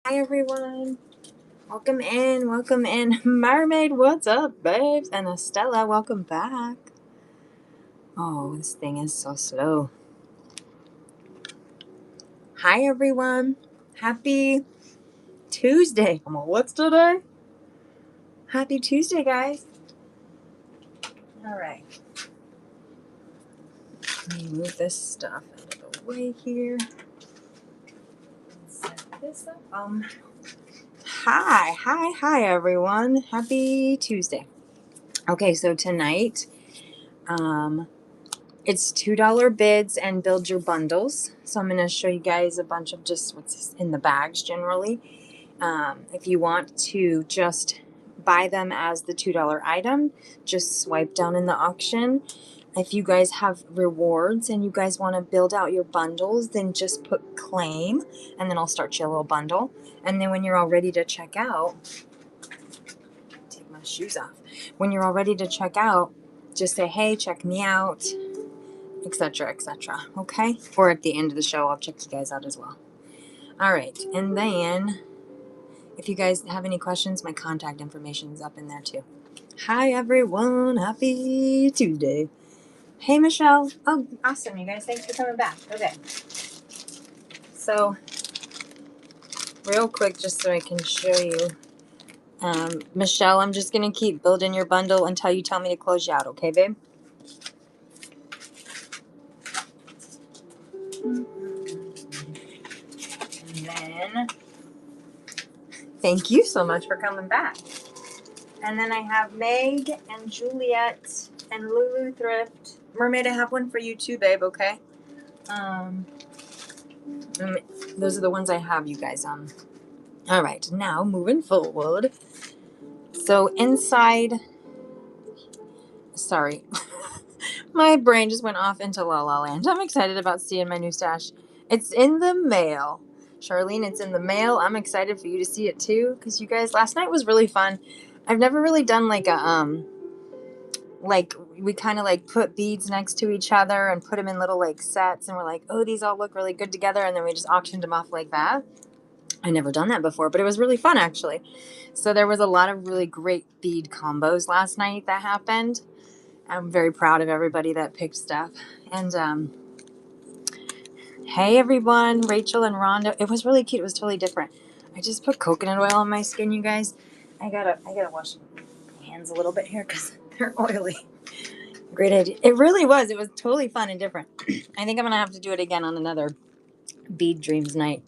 Hi everyone. Welcome in, welcome in. Mermaid, what's up, babes? And Estella, welcome back. Oh, this thing is so slow. Hi everyone. Happy Tuesday. What's today? Happy Tuesday, guys. All right. Let me move this stuff out of the way here. Set this up. Hi everyone. Happy Tuesday. Okay, so tonight, it's $2 bids and build your bundles. So I'm going to show you guys a bunch of just what's in the bags generally. If you want to just buy them as the $2 item, just swipe down in the auction. If you guys have rewards and you guys want to build out your bundles, then just put claim and then I'll start you a little bundle. And then when you're all ready to check out, take my shoes off. When you're all ready to check out, just say, hey, check me out, etc., etc. Okay? Or at the end of the show, I'll check you guys out as well. All right. And then if you guys have any questions, my contact information is up in there too. Hi, everyone. Happy Tuesday. Hey, Michelle. Oh, awesome, you guys. Thanks for coming back. Okay. So, real quick, just so I can show you. Michelle, I'm just going to keep building your bundle until you tell me to close you out. Okay, babe? And then, thank you so much for coming back. And then I have Meg and Juliet and Lulu Thrift. Mermaid, I have one for you too, babe, okay? Those are the ones I have you guys on. All right, now moving forward. So inside, sorry, my brain just went off into La La Land. I'm excited about seeing my new stash. It's in the mail. Charlene, it's in the mail. I'm excited for you to see it too, because you guys, last night was really fun. I've never really done like a, like we kind of like put beads next to each other and put them in little like sets and we're like, oh, these all look really good together, and then we just auctioned them off like that. I never done that before, but it was really fun actually. So there was a lot of really great bead combos last night that happened. I'm very proud of everybody that picked stuff. And hey everyone, Rachel and Rhonda. It was really cute. It was totally different. I just put coconut oil on my skin, you guys. I gotta wash my hands a little bit here because they're oily. Great idea. It really was. It was totally fun and different. I think I'm going to have to do it again on another Bead Dreams night.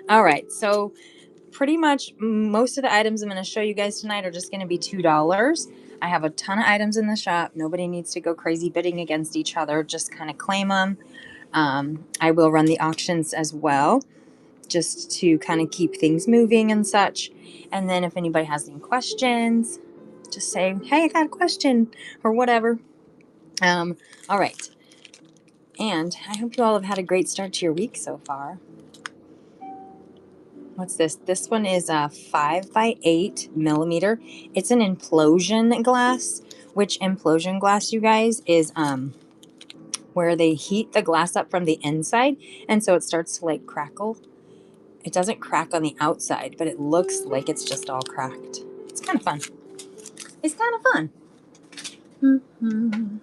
All right. So pretty much most of the items I'm going to show you guys tonight are just going to be $2. I have a ton of items in the shop. Nobody needs to go crazy bidding against each other. Just kind of claim them. I will run the auctions as well, just to kind of keep things moving and such. And then if anybody has any questions, just say, hey, I got a question or whatever. All right. And I hope you all have had a great start to your week so far. What's this? This one is a 5x8 millimeter. It's an implosion glass, which implosion glass, you guys, is where they heat the glass up from the inside, and so it starts to like crackle. It doesn't crack on the outside, but it looks like it's just all cracked. It's kind of fun. It's kind of fun. Mm-hmm.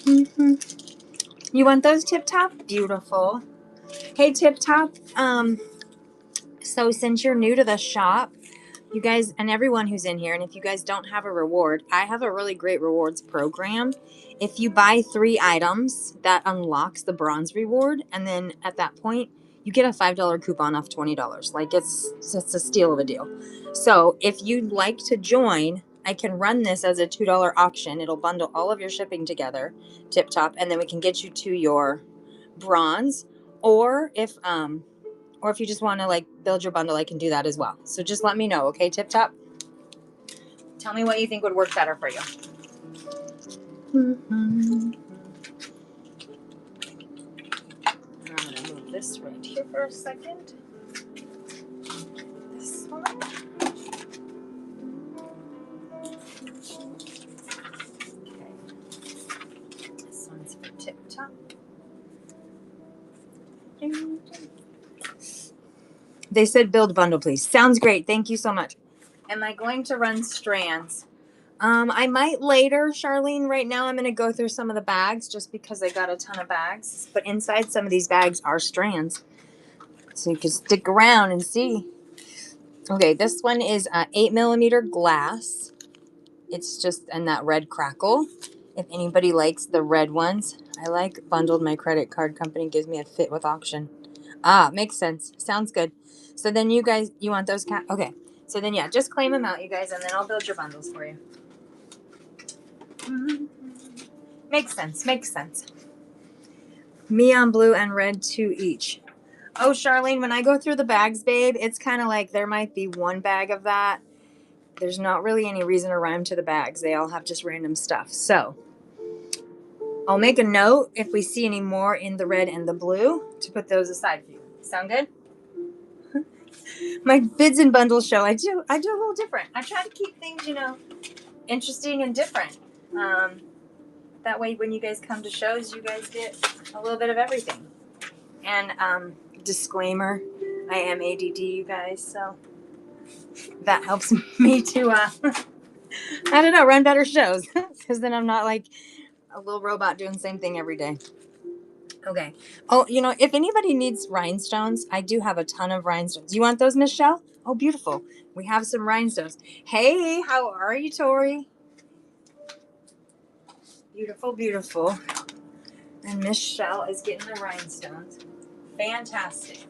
Mm-hmm. You want those, Tip Top? Beautiful. Hey, Tip Top. So since you're new to the shop, you guys and everyone who's in here, and if you guys don't have a reward, I have a really great rewards program. If you buy 3 items, that unlocks the bronze reward, and then at that point, you get a $5 coupon off $20. Like it's a steal of a deal. So if you'd like to join, I can run this as a $2 auction. It'll bundle all of your shipping together, Tip Top, and then we can get you to your bronze. Or if you just want to like build your bundle, I can do that as well. So just let me know, okay, Tip Top? Tell me what you think would work better for you. Mm-hmm. I'm going to move this right here for a second. This one. Okay. This one's for Tip Top. The They said build bundle, please. Sounds great. Thank you so much. Am I going to run strands? I might later, Charlene. Right now, I'm going to go through some of the bags just because I got a ton of bags. But inside some of these bags are strands. So you can stick around and see. Okay, this one is 8mm glass. It's just in that red crackle. If anybody likes the red ones, I like bundled. My credit card company gives me a fit with auction. Ah, makes sense. Sounds good. So then you guys, you want those okay. So then yeah, just claim them out, you guys, and then I'll build your bundles for you. Makes sense. Makes sense. Neon blue and red 2 each. Oh, Charlene, when I go through the bags, babe, it's kind of like there might be one bag of that. There's not really any reason to rhyme to the bags. They all have just random stuff. So I'll make a note if we see any more in the red and the blue to put those aside for you. Sound good? My bids and bundles show, I do a little different. I try to keep things, interesting and different. That way when you guys come to shows, you guys get a little bit of everything. And disclaimer, I am ADD, you guys, so that helps me to, I don't know, run better shows. Because then I'm not like a little robot doing the same thing every day. Okay. Oh, if anybody needs rhinestones, I do have a ton of rhinestones. You want those, Michelle? Oh, beautiful. We have some rhinestones. Hey, how are you, Tori? Beautiful, beautiful. And Michelle is getting the rhinestones. Fantastic.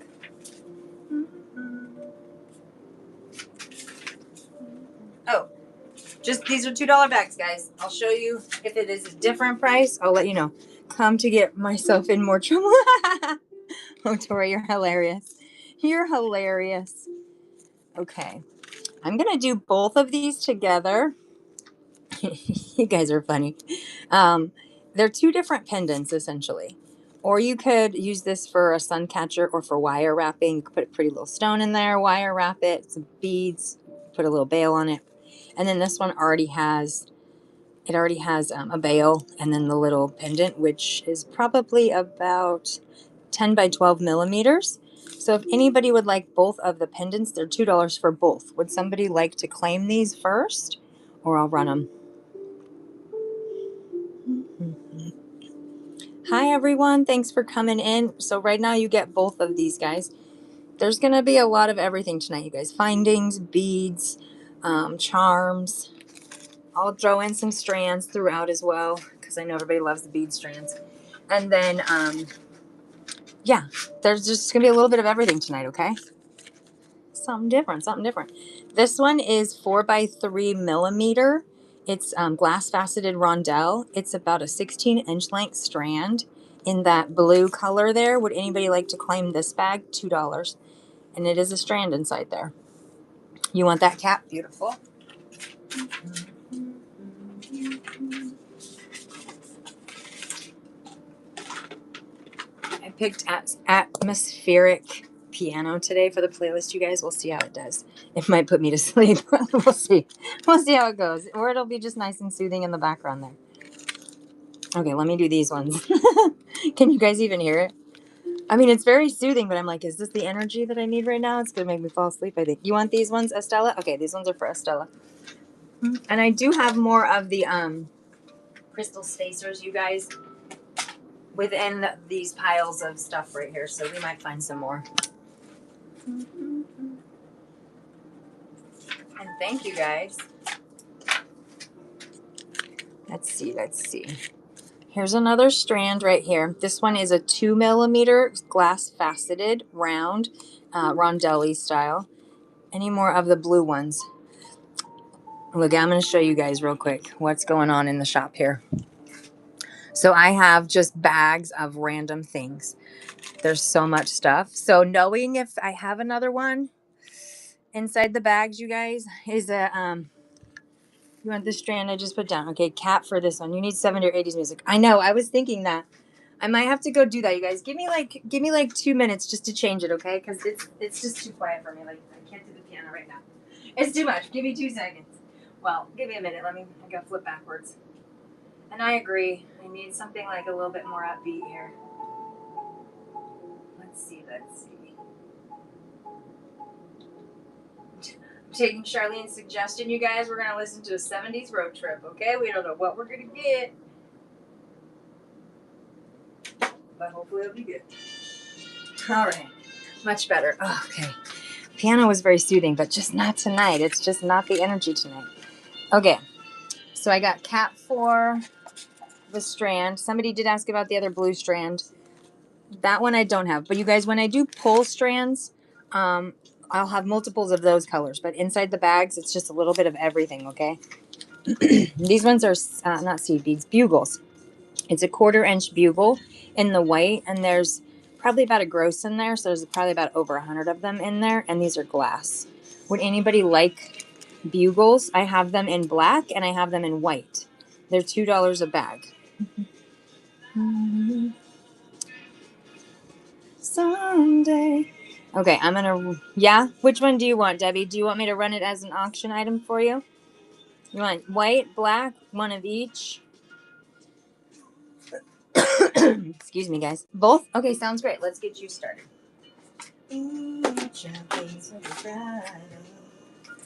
Oh, just these are $2 bags, guys. I'll show you if it is a different price. I'll let you know. Come to get myself in more trouble. Oh, Tori, you're hilarious. You're hilarious. Okay. I'm going to do both of these together. You guys are funny. They're 2 different pendants, essentially. Or you could use this for a sun catcher or for wire wrapping. You could put a pretty little stone in there, wire wrap it, some beads, put a little bail on it. And then this one already has a bail and then the little pendant, which is probably about 10 by 12 millimeters. So if anybody would like both of the pendants, they're $2 for both. Would somebody like to claim these first, or I'll run them? Hi everyone, thanks for coming in. So right now you get both of these, guys. There's gonna be a lot of everything tonight, you guys. Findings, beads, charms. I'll throw in some strands throughout as well, because I know everybody loves the bead strands. And then yeah, there's just gonna be a little bit of everything tonight, okay? Something different, something different. This one is 4 by 3 millimeter. It's glass faceted rondelle. It's about a 16-inch length strand in that blue color there. Would anybody like to claim this bag? $2. And it is a strand inside there. You want that cap? Beautiful. I picked atmospheric piano today for the playlist, you guys. We'll see how it does. It might put me to sleep. We'll see. We'll see how it goes. Or it'll be just nice and soothing in the background there. Okay, let me do these ones. Can you guys even hear it? I mean, it's very soothing, but I'm like, is this the energy that I need right now? It's going to make me fall asleep, I think. You want these ones, Estella? Okay, these ones are for Estella. And I do have more of the crystal spacers, you guys, within these piles of stuff right here, so we might find some more. And thank you, guys. Let's see. Here's another strand right here. This one is a 2 millimeter glass faceted round, rondelli style. Any more of the blue ones? Look, I'm going to show you guys real quick what's going on in the shop here. So I have just bags of random things. There's so much stuff. So knowing if I have another one inside the bags, you guys, is a you want the strand I just put down. Okay, cap for this one. You need 70s or 80s music. I know. I was thinking that. I might have to go do that, you guys. Give me like 2 minutes just to change it, okay? Because it's just too quiet for me. Like, I can't do the piano right now. It's too much. Give me 2 seconds. Well, give me a minute. I gotta flip backwards. And I agree. I need something like a little bit more upbeat here. Let's see. taking Charlene's suggestion, you guys. We're going to listen to a 70s road trip, okay? We don't know what we're going to get. But hopefully it'll be good. All right. Much better. Oh, okay. Piano was very soothing, but just not tonight. It's just not the energy tonight. Okay. So I got Cat for the strand. Somebody did ask about the other blue strand. That one I don't have. But you guys, when I do pull strands, I'll have multiples of those colors. But inside the bags, it's just a little bit of everything, okay? These ones are not seed beads, bugles. It's a 1/4-inch bugle in the white, and there's probably about a gross in there, so there's probably about over 100 of them in there, and these are glass. Would anybody like bugles? I have them in black, and I have them in white. They're $2 a bag. Someday. Okay, I'm gonna, yeah? Which one do you want, Debbie? Do you want me to run it as an auction item for you? You want white, black, one of each? Excuse me, guys. Both? Okay, sounds great. Let's get you started.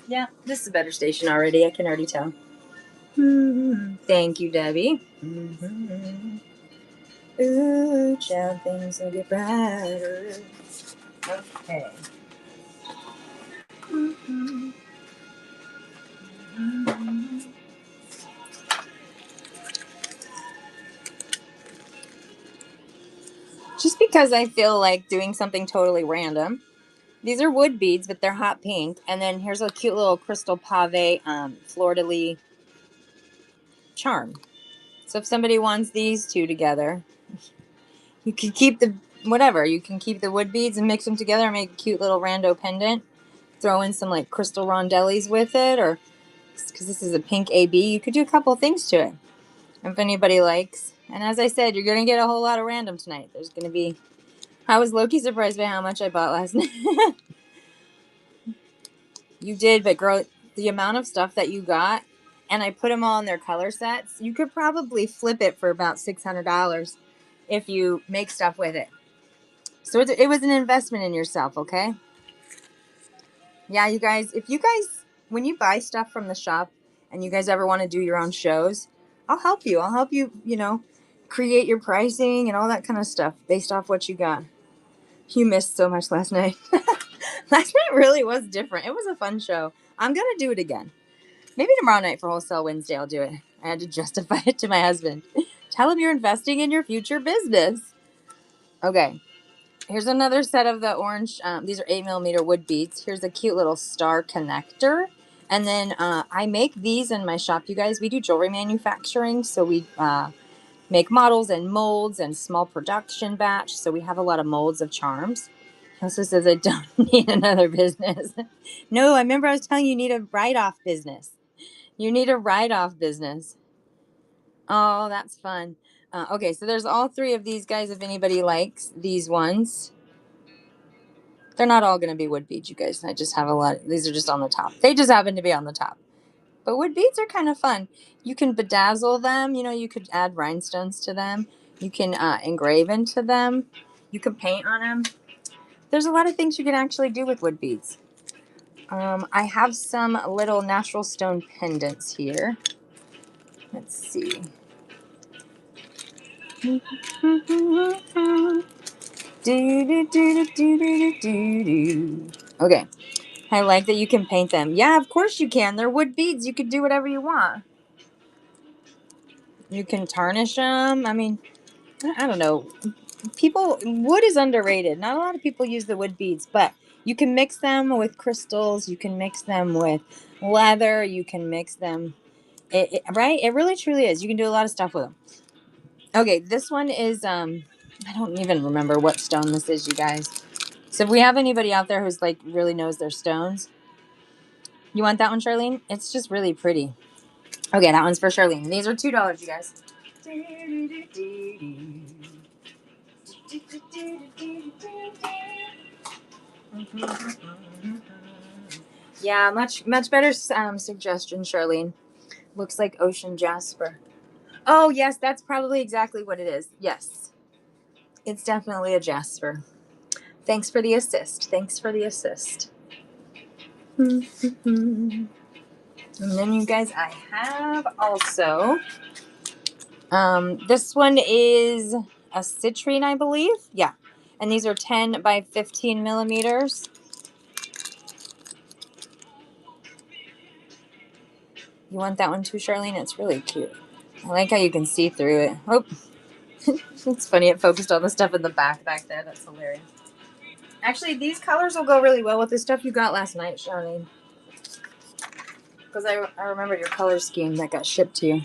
Yeah, this is a better station already. I can already tell. Thank you, Debbie. Ooh, child, things will get brighter. Okay. Just because I feel like doing something totally random. These are wood beads, but they're hot pink. And then here's a cute little crystal pave fleur-de-lis charm. So if somebody wants these two together, you can keep the whatever. You can keep the wood beads and mix them together and make a cute little rando pendant. Throw in some like crystal rondellis with it, or because this is a pink AB, you could do a couple things to it if anybody likes. And as I said, you're gonna get a whole lot of random tonight. There's gonna be. I was low-key surprised by how much I bought last night. You did, but girl, the amount of stuff that you got, and I put them all in their color sets, you could probably flip it for about $600 if you make stuff with it. So it was an investment in yourself, okay? Yeah, you guys, when you buy stuff from the shop and you guys ever want to do your own shows, I'll help you. I'll help you, create your pricing and all that kind of stuff based off what you got. You missed so much last night. Last night really was different. It was a fun show. I'm going to do it again. Maybe tomorrow night for Wholesale Wednesday I'll do it. I had to justify it to my husband. Tell him you're investing in your future business. Okay. Here's another set of the orange. These are 8mm wood beads. Here's a cute little star connector. And then I make these in my shop, you guys. We do jewelry manufacturing. So we make models and molds and small production batch. So we have a lot of molds of charms. He also says I don't need another business. No, I remember I was telling you need a write-off business. You need a write-off business. Oh, that's fun. Okay, so there's all three of these guys if anybody likes these ones. They're not all going to be wood beads, you guys. I just have a lot. These are just on the top. They just happen to be on the top. But wood beads are kind of fun. You can bedazzle them. You could add rhinestones to them. You can engrave into them. You can paint on them. There's a lot of things you can actually do with wood beads. I have some little natural stone pendants here. Let's see. Okay. I like that you can paint them. Yeah, of course you can. They're wood beads. You could do whatever you want. You can tarnish them. I mean, I don't know. Wood is underrated. Not a lot of people use the wood beads, but you can mix them with crystals. You can mix them with leather. You can mix them. Right? It really truly is. You can do a lot of stuff with them. Okay, this one is, I don't even remember what stone this is, you guys. So if we have anybody out there who's like really knows their stones, you want that one, Charlene? It's just really pretty. Okay, that one's for Charlene. These are $2, you guys. Yeah, much better suggestion, Charlene. Looks like ocean jasper. Oh, yes, that's probably exactly what it is. Yes. It's definitely a jasper. Thanks for the assist. Thanks for the assist. And then you guys, I have also, this one is a citrine, I believe. Yeah. And these are 10 by 15 millimeters. You want that one too, Charlene? It's really cute. I like how you can see through it. Oh, it's funny. It focused all the stuff in the back there. That's hilarious. Actually, these colors will go really well with the stuff you got last night, Charlene. Because I remember your color scheme that got shipped to you.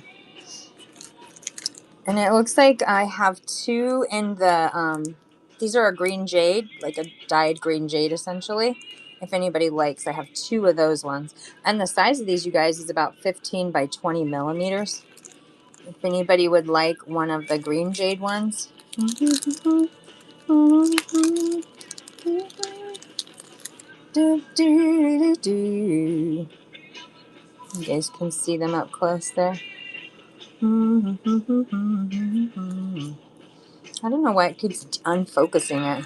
And it looks like I have two in the, these are a green jade, like a dyed green jade essentially. If anybody likes, I have two of those ones. And the size of these, you guys, is about 15 by 20 millimeters. If anybody would like one of the green jade ones. You guys can see them up close there. I don't know why it keeps unfocusing it.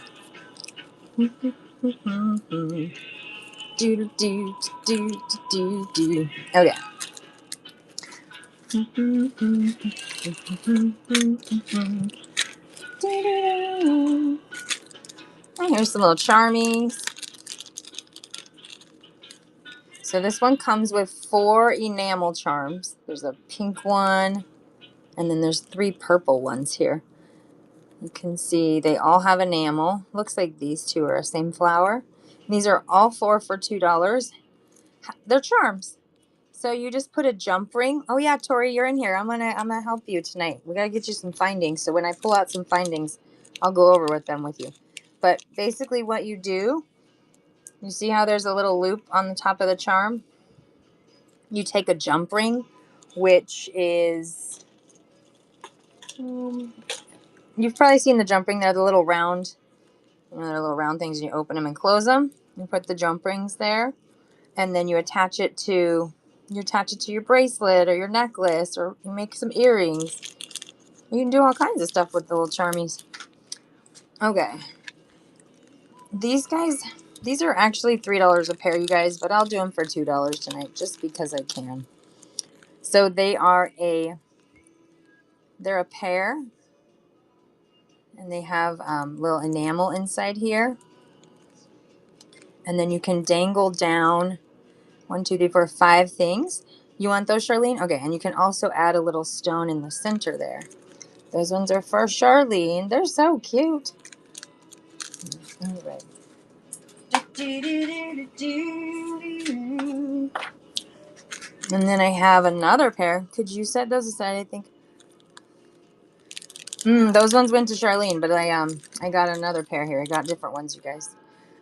Okay. And here's some little charmies. So this one comes with 4 enamel charms. There's a pink one, and then there's 3 purple ones here. You can see they all have enamel. Looks like these two are the same flower. These are all 4 for $2. They're charms. So you just put a jump ring. Oh yeah, Tori, you're in here. I'm gonna help you tonight. We gotta get you some findings. So when I pull out some findings, I'll go over with them with you. But basically what you do, you see how there's a little loop on the top of the charm? You take a jump ring, which is, you've probably seen the jump ring. They're the little round, they're little round things. You open them and close them. You put the jump rings there, and then you attach it to your bracelet or your necklace, or you make some earrings. You can do all kinds of stuff with the little charmies. Okay. These guys, these are actually $3 a pair, you guys, but I'll do them for $2 tonight just because I can. So they're a pair, and they have little enamel inside here. And then you can dangle down 1, 2, 3, 4, 5 things. You want those, Charlene? Okay, and you can also add a little stone in the center there. Those ones are for Charlene. They're so cute. All right. And then I have another pair. Could you set those aside, I think? Those ones went to Charlene, but I got another pair here. I got different ones, you guys.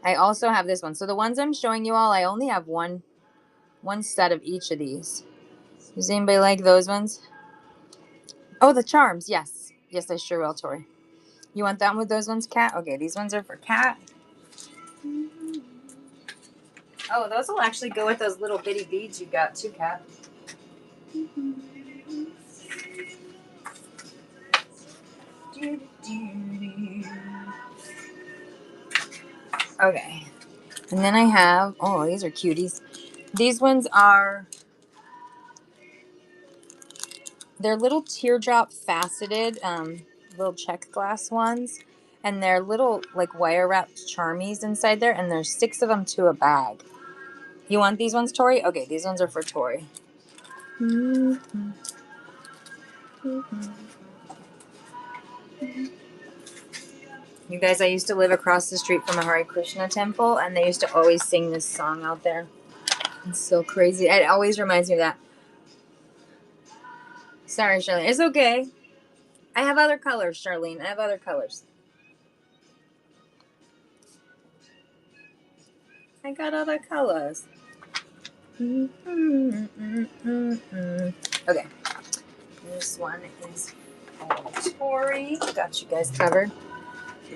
I also have this one. So the ones I'm showing you all, I only have one set of each of these. Does anybody like those ones? Oh, the charms. Yes. Yes, I sure will, Tori. You want that one with those ones, Kat? Okay, these ones are for Kat. Oh, those will actually go with those little bitty beads you got too, Kat. Okay. And then I have, oh, these are cuties. These ones are, they're little teardrop faceted, little check glass ones. And they're little, like, wire wrapped charmies inside there. And there's 6 of them to a bag. You want these ones, Tori? Okay, these ones are for Tori. You guys, I used to live across the street from a Hare Krishna temple, and they used to always sing this song out there. It's so crazy. It always reminds me of that. Sorry, Charlene. It's okay. I have other colors, Charlene. I have other colors. I got other colors. Okay. This one is Tori. Got you guys covered.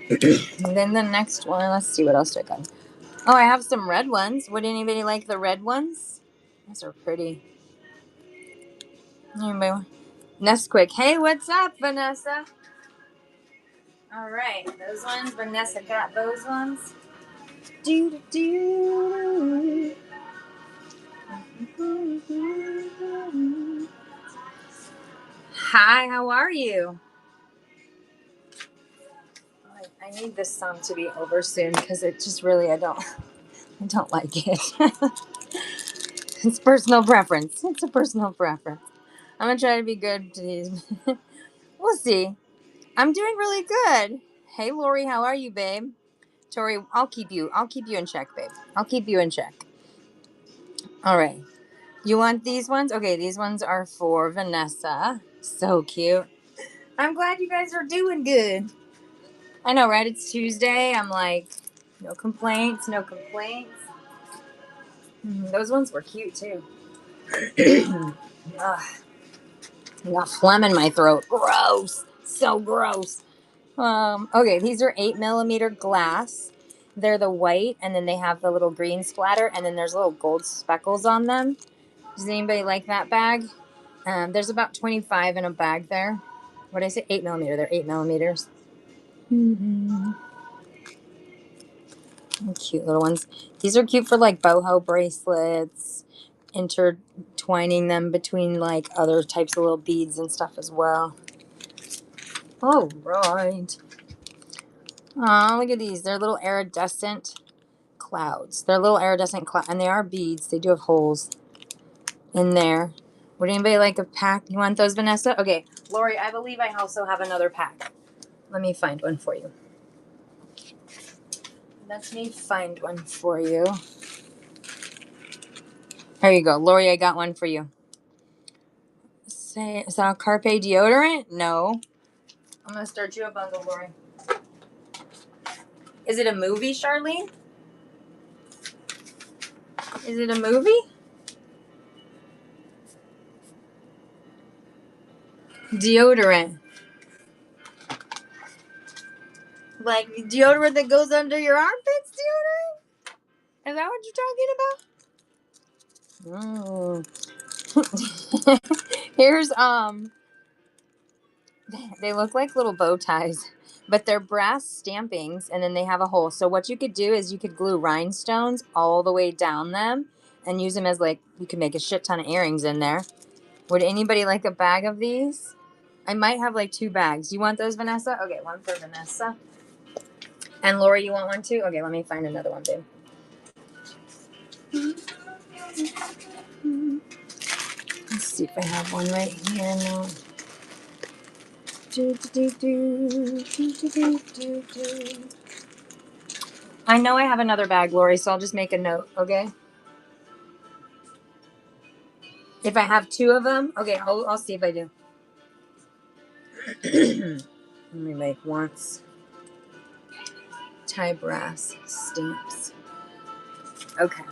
And then the next one, let's see what else do I got. Oh, I have some red ones. Would anybody like the red ones? Those are pretty. Anybody? Nesquik. Hey, what's up, Vanessa? All right, those ones. Vanessa got those ones. Do. Hi, how are you? I need this song to be over soon because it just really I don't like it. It's personal preference. It's a personal preference. I'm gonna try to be good to these. We'll see. I'm doing really good. Hey Lori, how are you, babe? Tori, I'll keep you in check, babe. I'll keep you in check. All right. You want these ones? Okay, these ones are for Vanessa. So cute. I'm glad you guys are doing good. I know, right? It's Tuesday. I'm like, no complaints, no complaints. Those ones were cute too. Ugh, I got phlegm in my throat. Gross. So gross. Okay, these are 8mm glass. They're the white, and then they have the little green splatter, and then there's little gold speckles on them. Does anybody like that bag? There's about 25 in a bag there. What did I say? 8mm. They're 8mm. Mm-hmm. Cute little ones. These are cute for like boho bracelets, intertwining them between like other types of little beads and stuff as well. All right. Oh, look at these. They're little iridescent clouds. They're little iridescent clouds, and they are beads. They do have holes in there. Would anybody like a pack? You want those, Vanessa? Okay, Lori, I believe I also have another pack. Let me find one for you. Let me find one for you. There you go. Lori, I got one for you. Say, is that a Carpe deodorant? No. I'm going to start you a bundle, Lori. Is it a movie, Charlene? Is it a movie? Deodorant. Like deodorant that goes under your armpits deodorant? Is that what you're talking about? Here's they look like little bow ties, but they're brass stampings and then they have a hole. So what you could do is you could glue rhinestones all the way down them and use them as like you could make a shit ton of earrings in there. Would anybody like a bag of these? I might have like 2 bags. You want those, Vanessa? Okay, one for Vanessa. And Lori, you want one too? Okay, let me find another one, babe. Let's see if I have one right here. No. I know I have another bag, Lori, so I'll just make a note, okay? If I have 2 of them, okay, I'll see if I do. Let me make once. Tie brass stamps. Okay.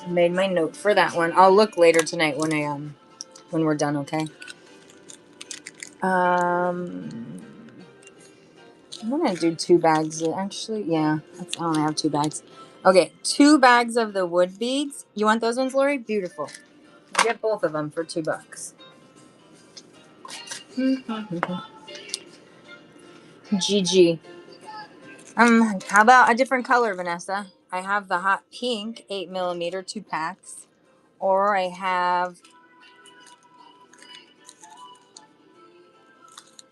Made my note for that one. I'll look later tonight when we're done, okay? I'm gonna do 2 bags. Actually, yeah, I only have 2 bags. Okay, 2 bags of the wood beads. You want those ones, Lori? Beautiful. Get both of them for $2. GG. How about a different color, Vanessa? I have the hot pink 8mm 2 packs, or I have.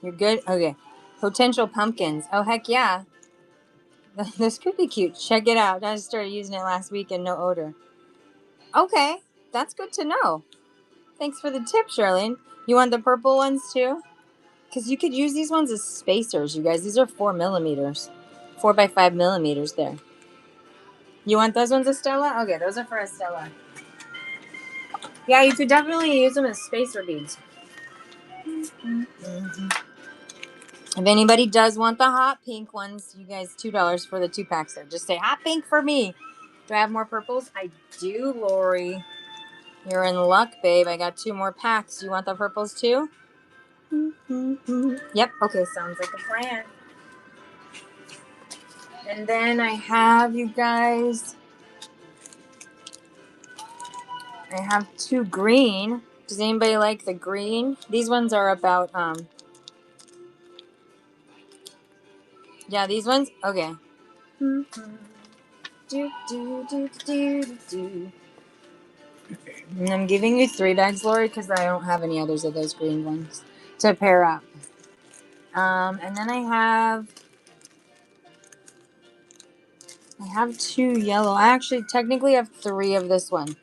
You're good. Okay. Potential pumpkins. Oh heck yeah. This could be cute. Check it out. I just started using it last week and no odor. Okay, that's good to know. Thanks for the tip, Charlene. You want the purple ones too? Because you could use these ones as spacers, you guys. These are 4mm. 4 by 5mm there. You want those ones, Estella? Okay, those are for Estella. Yeah, you could definitely use them as spacer beads. Mm-hmm. If anybody does want the hot pink ones, you guys, $2 for the 2 packs there. Just say hot pink for me. Do I have more purples? I do, Lori. You're in luck, babe. I got 2 more packs. You want the purples too? Yep. Okay, sounds like a plan. And then I have, you guys, I have 2 green. Does anybody like the green? These ones are about, yeah, these ones? Okay. Do, do, do, do, do, do. And I'm giving you 3 bags, Lori, because I don't have any others of those green ones to pair up. And then I have 2 yellow. I actually technically have 3 of this one.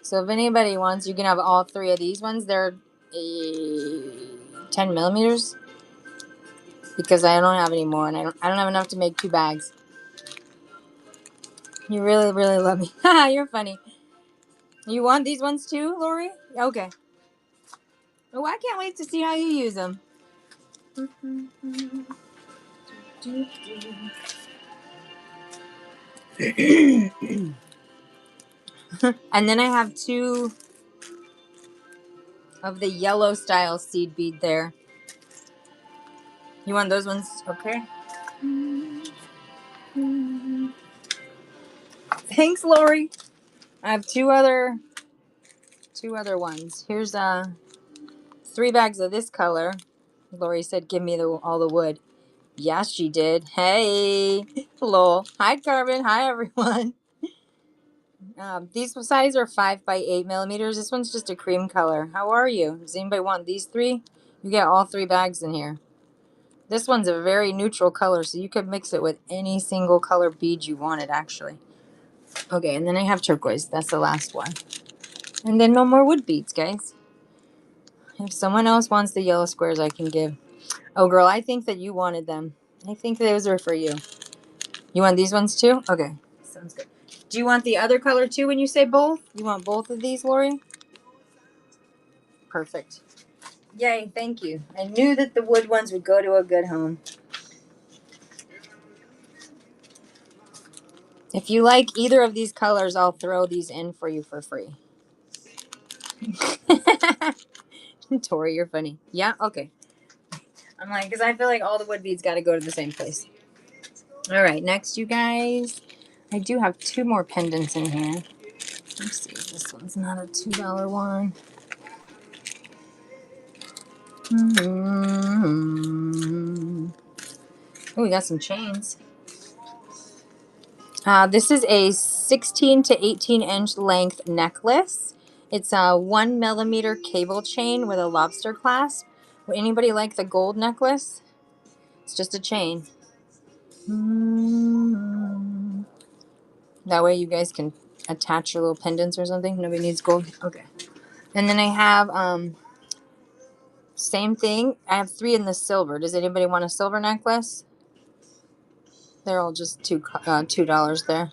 So if anybody wants, you can have all 3 of these ones. They're 10 millimeters because I don't have any more, and I don't have enough to make 2 bags. You really, really love me. Haha, you're funny. You want these ones too, Lori? Okay. Oh, I can't wait to see how you use them. And then I have 2 of the yellow style seed bead there. You want those ones? Okay. Thanks, Lori. I have 2 other ones. Here's 3 bags of this color. Lori said, "Give me all the wood." Yes, she did. Hey, lol. Hi, Carbon. Hi, everyone. These size are 5 by 8 millimeters. This one's just a cream color. How are you? Does anybody want these 3? You get all 3 bags in here. This one's a very neutral color, so you could mix it with any single color bead you wanted, actually. Okay, and then I have turquoise. That's the last one. And then no more wood beads, guys. If someone else wants the yellow squares, I can give. Oh, girl, I think that you wanted them. I think those are for you. You want these ones too? Okay, sounds good. Do you want the other color too when you say both? You want both of these, Lori? Perfect. Yay, thank you. I knew that the wood ones would go to a good home. If you like either of these colors, I'll throw these in for you for free. Tori, you're funny. Yeah, okay. I'm like, because I feel like all the wood beads got to go to the same place. All right, next, you guys. I do have 2 more pendants in here. Let's see if this one's not a $2 one. Oh, we got some chains. This is a 16 to 18 inch length necklace. It's a 1 millimeter cable chain with a lobster clasp. Would anybody like the gold necklace? It's just a chain. That way you guys can attach your little pendants or something. Nobody needs gold. Okay. And then I have same thing. I have 3 in the silver. Does anybody want a silver necklace? They're all just $2 there.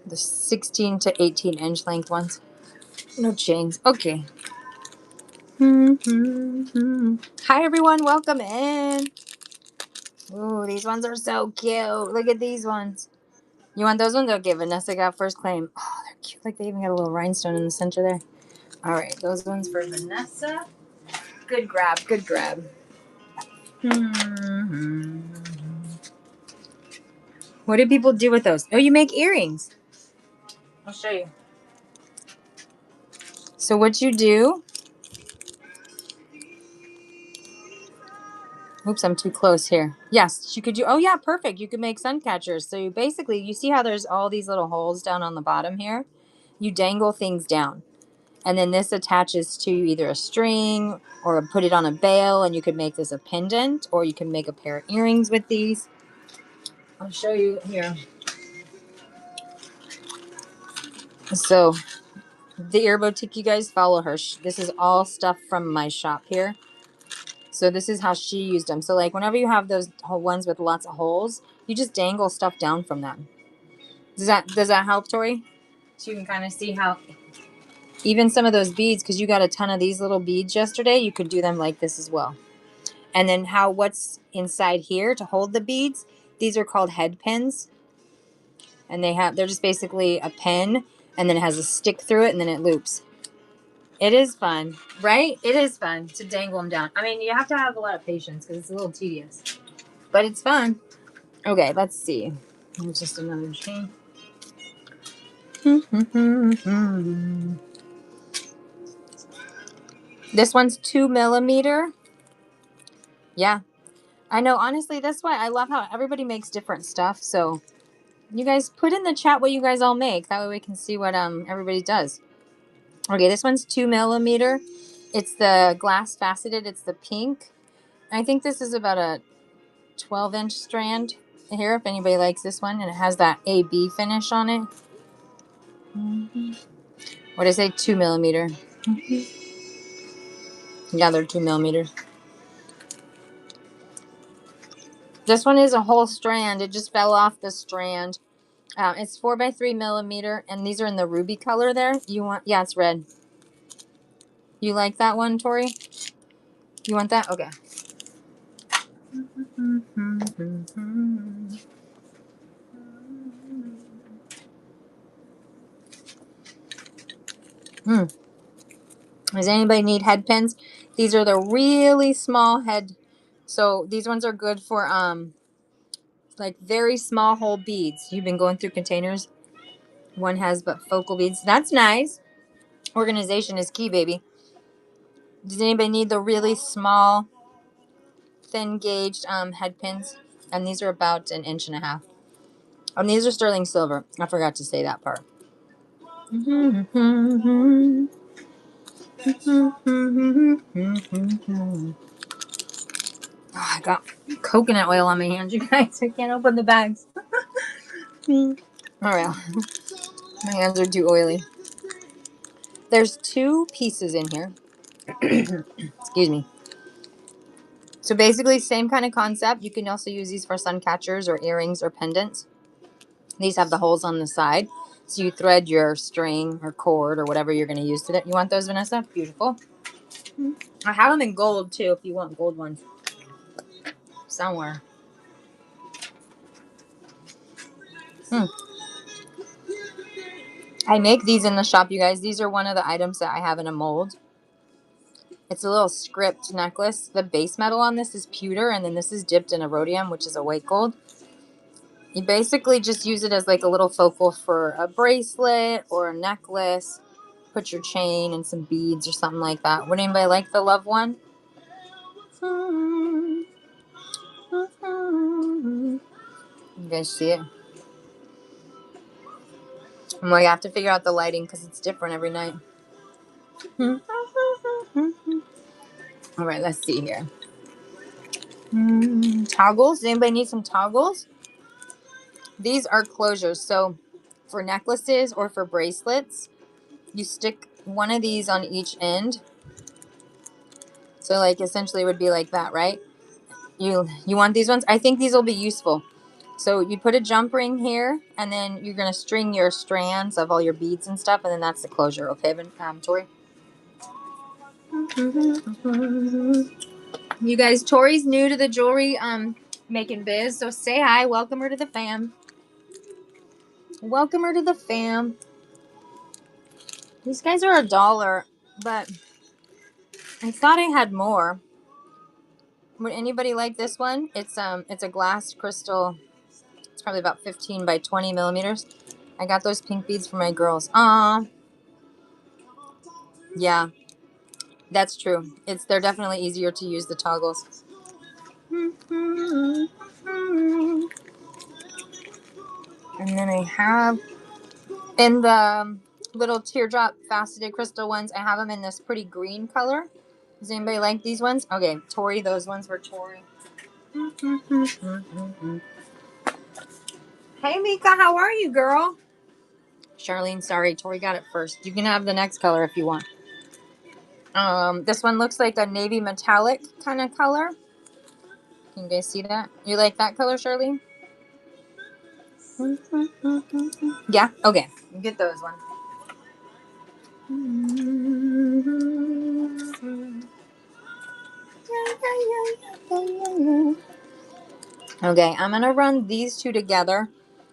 The 16 to 18 inch length ones. No chains. Okay. Hi everyone, welcome in. Ooh, these ones are so cute. Look at these ones. You want those ones? Okay, Vanessa got first claim. Oh, they're cute. Like they even got a little rhinestone in the center there. All right, those ones for Vanessa. Good grab, good grab. What do people do with those? Oh, you make earrings. I'll show you. So what you do... Oops, I'm too close here. Yes, you could do... Oh, yeah, perfect. You could make sun catchers. So you basically, you see how there's all these little holes down on the bottom here? You dangle things down. And then this attaches to either a string or put it on a bail, and you could make this a pendant, or you can make a pair of earrings with these. I'll show you here. So the Ear Boutique, you guys follow her. This is all stuff from my shop here. So this is how she used them. So like whenever you have those ones with lots of holes, you just dangle stuff down from them. Does that help, Tori? So you can kind of see how even some of those beads, because you got a ton of these little beads yesterday, you could do them like this as well. And then what's inside here to hold the beads, these are called head pins. And they're just basically a pin, and then it has a stick through it, and then it loops. It is fun, right? It is fun to dangle them down. I mean, you have to have a lot of patience because it's a little tedious, but it's fun. Okay, let's see. It's just another chain. This one's 2 millimeter. Yeah, I know. Honestly, that's why I love how everybody makes different stuff. So you guys put in the chat what you guys all make. That way we can see what everybody does. Okay, this one's 2 millimeter. It's the glass faceted. It's the pink. I think this is about a 12-inch strand here, if anybody likes this one. And it has that AB finish on it. What did I say? 2 millimeter. Yeah, they're 2 millimeters. This one is a whole strand. It just fell off the strand. It's 4 by 3 millimeter, and these are in the ruby color there. You want, yeah, it's red. You like that one, Tori? You want that? Okay. Does anybody need head pins? These are the really small head. So these ones are good for like very small hole beads. You've been going through containers. One has but focal beads. That's nice. Organization is key, baby. Does anybody need the really small, thin gauged head pins? And these are about 1.5 inches. And these are sterling silver. I forgot to say that part. Oh, I got coconut oil on my hands, you guys. I can't open the bags. All right. My hands are too oily. There's 2 pieces in here. Excuse me. So basically, same kind of concept. You can also use these for sun catchers or earrings or pendants. These have the holes on the side. So you thread your string or cord or whatever you're going to use today. You want those, Vanessa? Beautiful. I have them in gold, too, if you want gold ones. Somewhere. I make these in the shop, you guys. These are one of the items that I have in a mold. It's a little script necklace. The base metal on this is pewter, and then this is dipped in a rhodium, which is a white gold. You basically just use it as like a little focal for a bracelet or a necklace. Put your chain and some beads or something like that. Would anybody like the love one? You guys see it? I'm like, I have to figure out the lighting because it's different every night. All right, let's see here. Toggles. Does anybody need some toggles? These are closures. So for necklaces or for bracelets, you stick one of these on each end. So like essentially it would be like that, right? You want these ones? I think these will be useful. So you put a jump ring here, and then you're going to string your strands of all your beads and stuff, and then that's the closure. Okay, Tori? You guys, Tori's new to the jewelry making biz, so say hi. Welcome her to the fam. Welcome her to the fam. These guys are $1, but I thought I had more. Would anybody like this one? It's a glass crystal. It's probably about 15 by 20 millimeters. I got those pink beads for my girls. Yeah, that's true. They're definitely easier to use, the toggles. And then I have in the little teardrop faceted crystal ones, I have them in this pretty green color. Does anybody like these ones? Okay, Tori, those ones were Tori. Hey, Mika, how are you, girl? Charlene, sorry, Tori got it first. You can have the next color if you want. This one looks like a navy metallic kind of color. Can you guys see that? You like that color, Charlene? Yeah? Okay. Get those ones. Okay, I'm going to run these 2 together.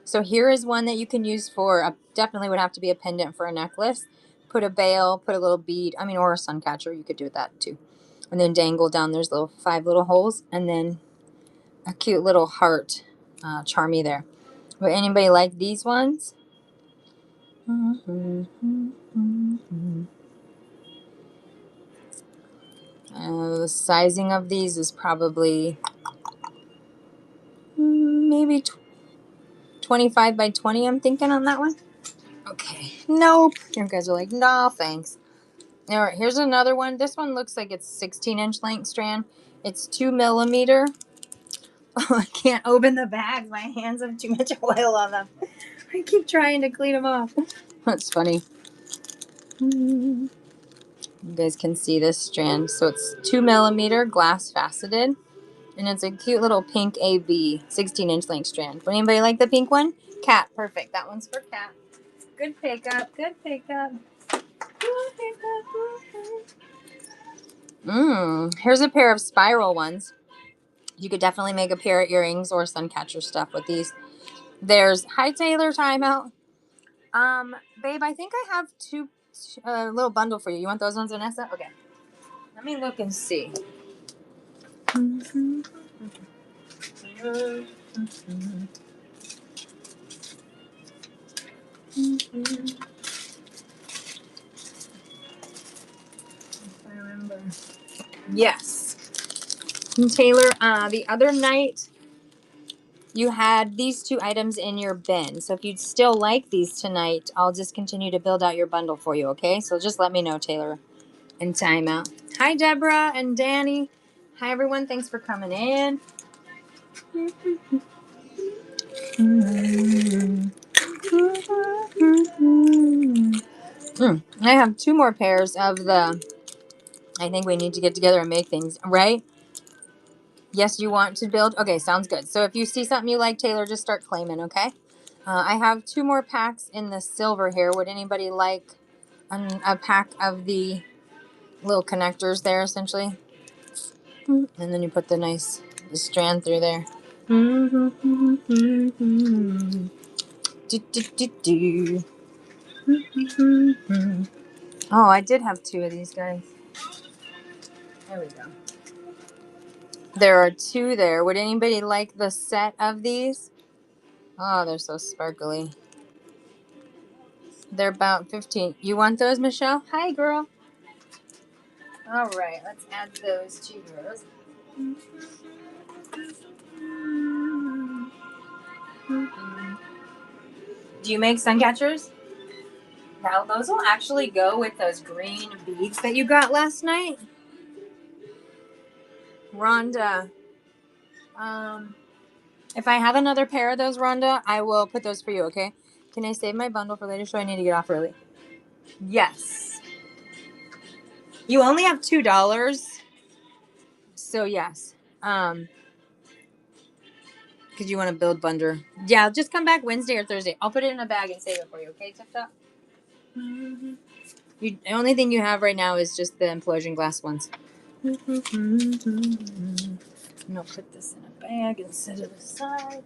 So here is one that you can use for, definitely would have to be a pendant for a necklace. Put a bail, put a little bead, or a sun catcher. You could do that too. And then dangle down, there's 5 little holes. And then a cute little heart charmy there. Would anybody like these ones? The sizing of these is probably maybe 25 by 20, I'm thinking on that one. Okay. Nope. You guys are like, no, thanks. All right, here's another one. This one looks like it's 16-inch length strand. It's 2mm. Oh, I can't open the bag. My hands have too much oil on them. I keep trying to clean them off. That's funny. You guys can see this strand. So it's 2mm glass faceted. And it's a cute little pink AB 16-inch length strand. Would anybody like the pink one? Cat. Perfect. That one's for Cat. Good pickup. Good pickup. Good pickup. Here's a pair of spiral ones. You could definitely make a pair of earrings or sun catcher stuff with these. There's Hi Taylor timeout. Babe, I think I have two little bundle for you. You want those ones, Vanessa? Okay. Let me look and see. If I remember. Yes. Taylor, the other night you had these two items in your bin. So if you'd still like these tonight, I'll just continue to build out your bundle for you, okay? So just let me know, Taylor. And timeout. Hi, Deborah and Danny. Hi, everyone. Thanks for coming in. I have two more pairs of the... I think we need to get together and make things, right? Yes, you want to build? Okay, sounds good. So if you see something you like, Taylor, just start claiming, okay? I have two more packs in the silver here. Would anybody like a pack of the little connectors there, essentially? And then you put the strand through there. Oh, I did have two of these guys. There we go. There are two there. Would anybody like the set of these? Oh, they're so sparkly. They're about 15. You want those, Michelle? Hi, girl. All right, let's add those to yours. Do you make sun catchers? Now, those will actually go with those green beads that you got last night. Rhonda, if I have another pair of those, Rhonda, I will put those for you, okay? Can I save my bundle for later? So I need to get off early. Yes. You only have $2. So, yes. Because you want to build bundle. Yeah, just come back Wednesday or Thursday. I'll put it in a bag and save it for you, okay, Tip Top? The only thing you have right now is just the implosion glass ones. And I'll put this in a bag and set it aside.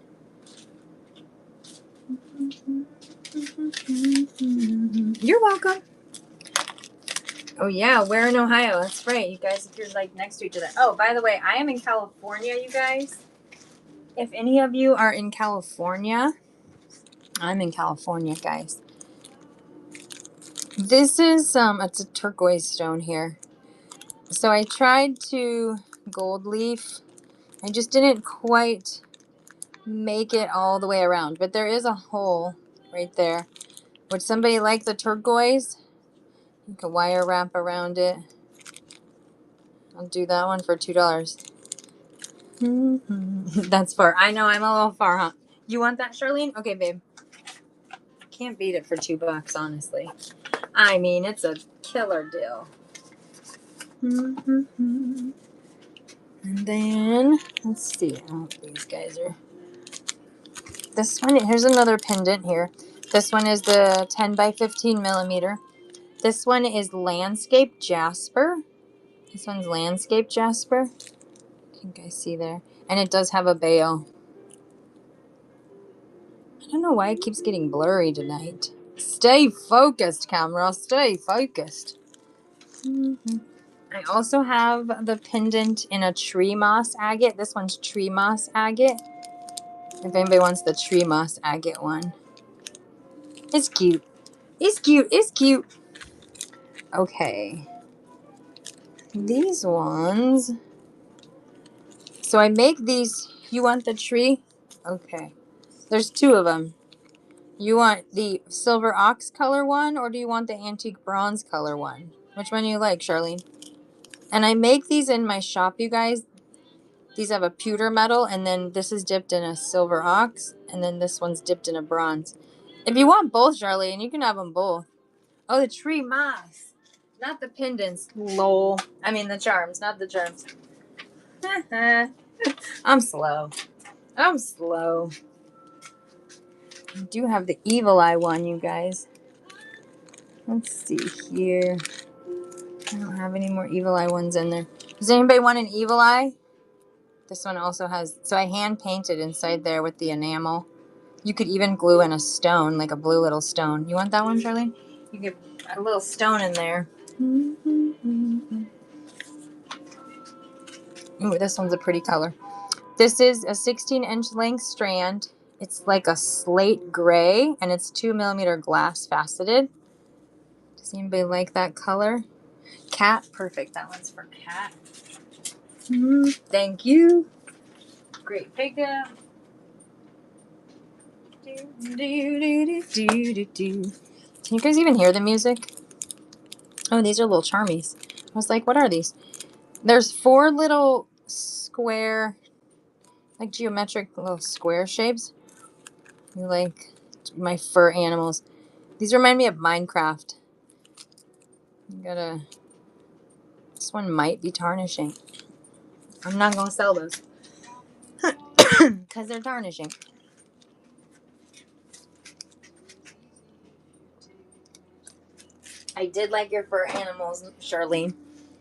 You're welcome. Oh yeah, we're in Ohio. That's right. You guys, if you're like next to each other. Oh, by the way, I am in California, you guys. If any of you are in California, I'm in California, guys. This is it's a turquoise stone here. So I tried to gold leaf. I just didn't quite make it all the way around, but there is a hole right there. Would somebody like the turquoise? You can wire wrap around it. I'll do that one for $2. That's far. I know, I'm a little far, huh? You want that, Charlene? Okay, babe. Can't beat it for $2, honestly. I mean, it's a killer deal. And then, let's see. Oh, these guys are... This one, here's another pendant here. This one is the 10 by 15 millimeter. This one is Landscape Jasper. This one's Landscape Jasper. I think I see there. And it does have a bail. I don't know why it keeps getting blurry tonight. Stay focused, camera. Stay focused. I also have the pendant in a tree moss agate. This one's tree moss agate. If anybody wants the tree moss agate one. It's cute. It's cute. It's cute. Okay. These ones. So I make these. You want the tree? Okay. There's two of them. You want the silver ox color one, or do you want the antique bronze color one? Which one do you like, Charlene? And I make these in my shop, you guys. These have a pewter metal, and then this is dipped in a silver ox, and then this one's dipped in a bronze. If you want both, Charlene, you can have them both. Oh, the tree moss. Not the pendants. Lol. I mean the charms, not the charms. I'm slow. I'm slow. I do have the evil eye one, you guys. Let's see here. I don't have any more evil eye ones in there. Does anybody want an evil eye? This one also has... So I hand painted inside there with the enamel. You could even glue in a stone, like a blue little stone. You want that one, Charlene? You get a little stone in there. Ooh, this one's a pretty color. This is a 16-inch length strand. It's like a slate gray, and it's 2mm glass faceted. Does anybody like that color? Cat, perfect. That one's for Cat. Thank you. Great pickup. Can you guys even hear the music? Oh, these are little charmies. I was like, what are these? There's 4 little square, like geometric little square shapes. You like my fur animals. These remind me of Minecraft. You gotta... This one might be tarnishing. I'm not gonna sell those. Because they're tarnishing. I did like your fur animals, Charlene.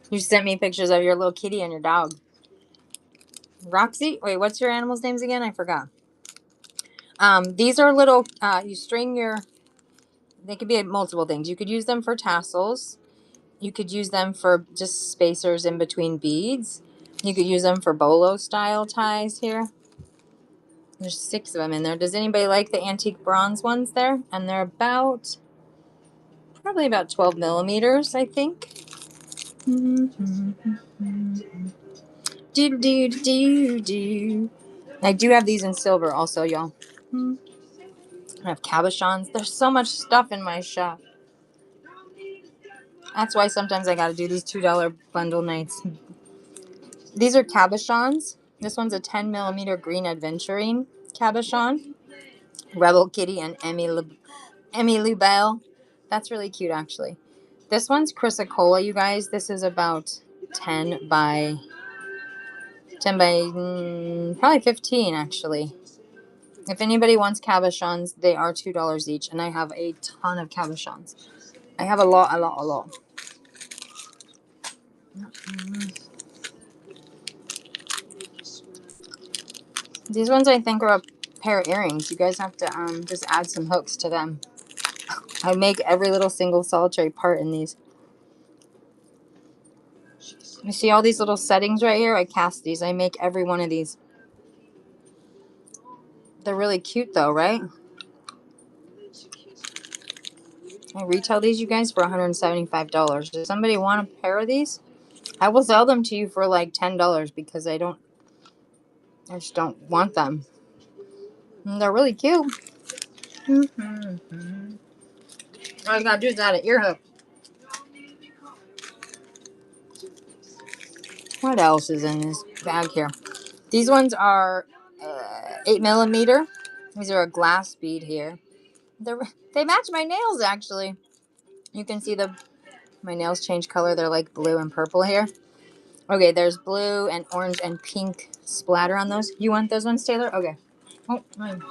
You sent me pictures of your little kitty and your dog. Roxy? Wait, what's your animals' names again? I forgot. These are little, you string your... They could be multiple things. You could use them for tassels. You could use them for just spacers in between beads. You could use them for bolo style ties here. There's 6 of them in there. Does anybody like the antique bronze ones there? And they're probably about 12mm, I think. I do have these in silver also, y'all. I have cabochons. There's so much stuff in my shop. That's why sometimes I gotta do these $2 bundle nights. These are cabochons. This one's a 10mm green adventuring cabochon. Rebel Kitty and Emmy Lubell. That's really cute, actually. This one's Chrysocolla, you guys. This is about 10 by probably 15, actually. If anybody wants cabochons, they are $2 each, and I have a ton of cabochons. I have a lot. These ones I think are a pair of earrings. You guys have to just add some hooks to them. I make every little single solitary part in these. You see all these little settings right here? I cast these. I make every one of these. They're really cute though, right? I retail these, you guys, for $175. Does somebody want a pair of these? I will sell them to you for like $10 because I just don't want them. And they're really cute. All you gotta do is add an ear hook. What else is in this bag here? These ones are 8mm. These are a glass bead here. They match my nails, actually. You can see my nails change color. They're like blue and purple here. Okay, there's blue and orange and pink splatter on those. You want those ones, Taylor? Okay. Oh, mine.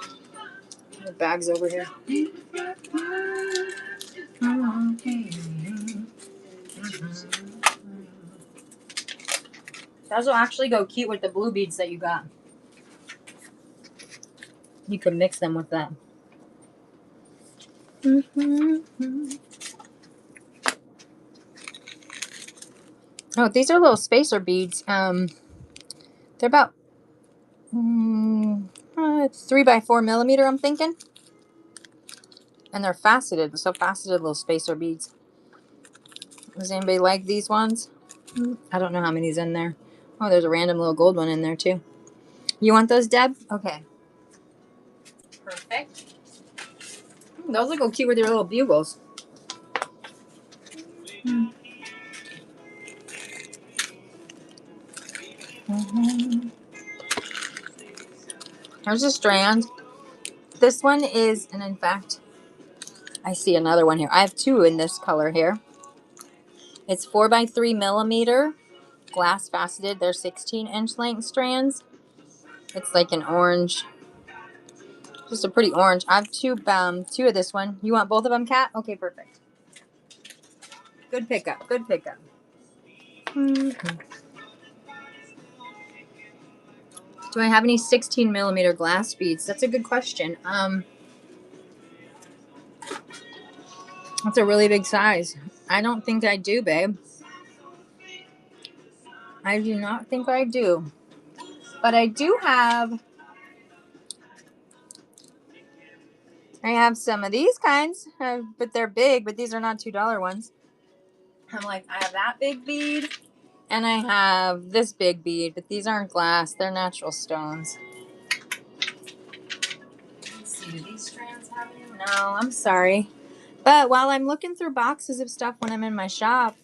The bag's over here. Those will actually go cute with the blue beads that you got. You could mix them with that. Oh, these are little spacer beads. They're about 3 by 4mm, I'm thinking. And they're faceted, so faceted little spacer beads. Does anybody like these ones? I don't know how many's in there. Oh, there's a random little gold one in there too. You want those, Deb? Okay. Perfect. Those look cute with your little bugles. Here's a strand. This one is, and in fact, I see another one here. I have two in this color here. It's 4x3 millimeter, glass faceted. They're 16-inch length strands. It's like an orange, just a pretty orange. I have two of this one. You want both of them, Kat? Okay, perfect. Good pickup. Good pickup. Mm-hmm. Do I have any 16mm glass beads? That's a good question. That's a really big size. I don't think I do, babe. I do not think I do. But I do have... I have some of these kinds, but they're big, but these are not $2 ones. I'm like, I have that big bead, and I have this big bead, but these aren't glass. They're natural stones. Let's see, do these strands have any? No, I'm sorry. But while I'm looking through boxes of stuff when I'm in my shop,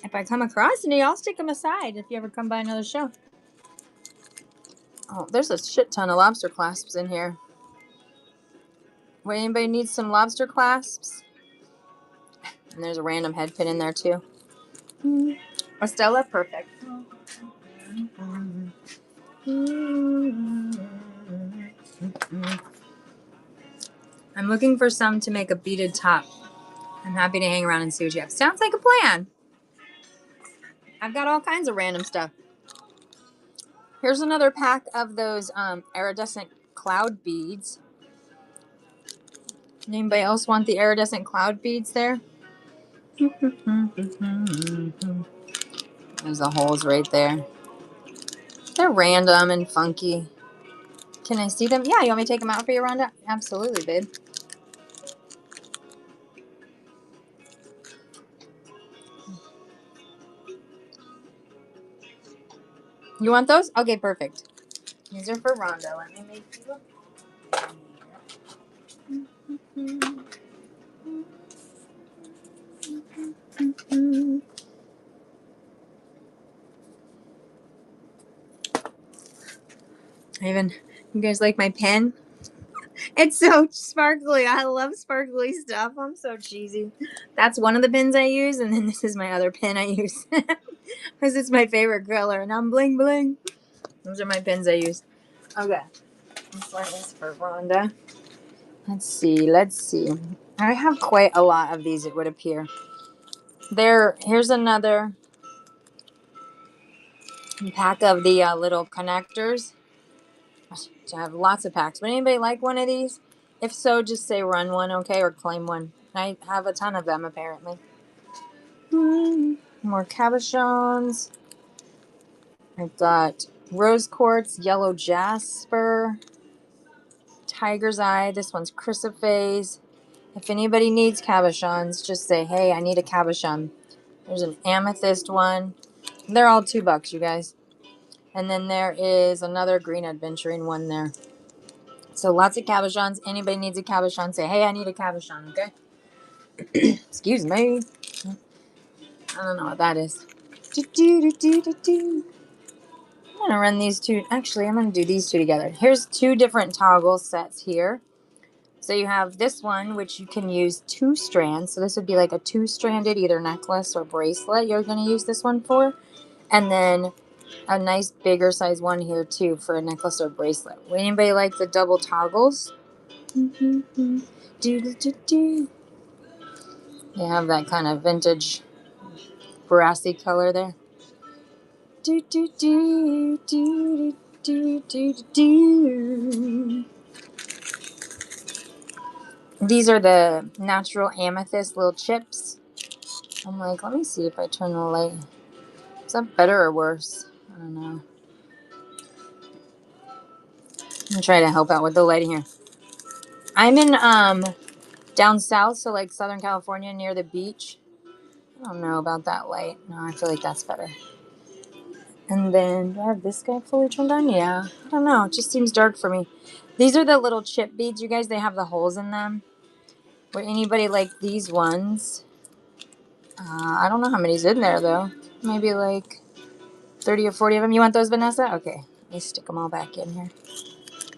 if I come across any, I'll stick them aside if you ever come by another show. Oh, there's a shit ton of lobster clasps in here. Wait, anybody needs some lobster clasps? And there's a random head pin in there too. Estella, perfect. I'm looking for some to make a beaded top. I'm happy to hang around and see what you have. Sounds like a plan. I've got all kinds of random stuff. Here's another pack of those iridescent cloud beads. Anybody else want the iridescent cloud beads there? There's the holes right there. They're random and funky. Can I see them? Yeah, you want me to take them out for you, Rhonda? Absolutely, babe. You want those? Okay, perfect. These are for Rhonda. Let me make you look. You guys like my pen? It's so sparkly. I love sparkly stuff. I'm so cheesy. That's one of the pens I use, and then this is my other pen I use. Because it's my favorite color, and I'm bling bling. Those are my pens I use. Okay. This one is for Rhonda. Let's see. I have quite a lot of these, it would appear. Here's another pack of the little connectors. I have lots of packs. Would anybody like one of these? If so, just say run one, okay, or claim one. I have a ton of them, apparently. More cabochons. I've got rose quartz, yellow jasper, tiger's eye. This one's chrysoprase. If anybody needs cabochons, just say, hey, I need a cabochon. There's an amethyst one. They're all $2, you guys. And then there is another green adventuring one there. So lots of cabochons. Anybody needs a cabochon, say, hey, I need a cabochon, okay? Excuse me. I don't know what that is. I'm going to run these two. Actually, I'm going to do these two together. Here's two different toggle sets here. So you have this one, which you can use 2 strands. So this would be like a 2-stranded either necklace or bracelet you're going to use this one for. And then a nice bigger size one here too for a necklace or bracelet. Would anybody like the double toggles? They have that kind of vintage brassy color there. These are the natural amethyst little chips. I'm like, let me see if I turn the light. Is that better or worse? I don't know. I'm trying to help out with the lighting here. I'm in down south, so like Southern California near the beach. I don't know about that light. No, I feel like that's better. And then, do I have this guy fully turned on? Yeah. I don't know. It just seems dark for me. These are the little chip beads, you guys. They have the holes in them. Would anybody like these ones? I don't know how many's in there, though. Maybe like 30 or 40 of them. You want those, Vanessa? Okay. Let me stick them all back in here.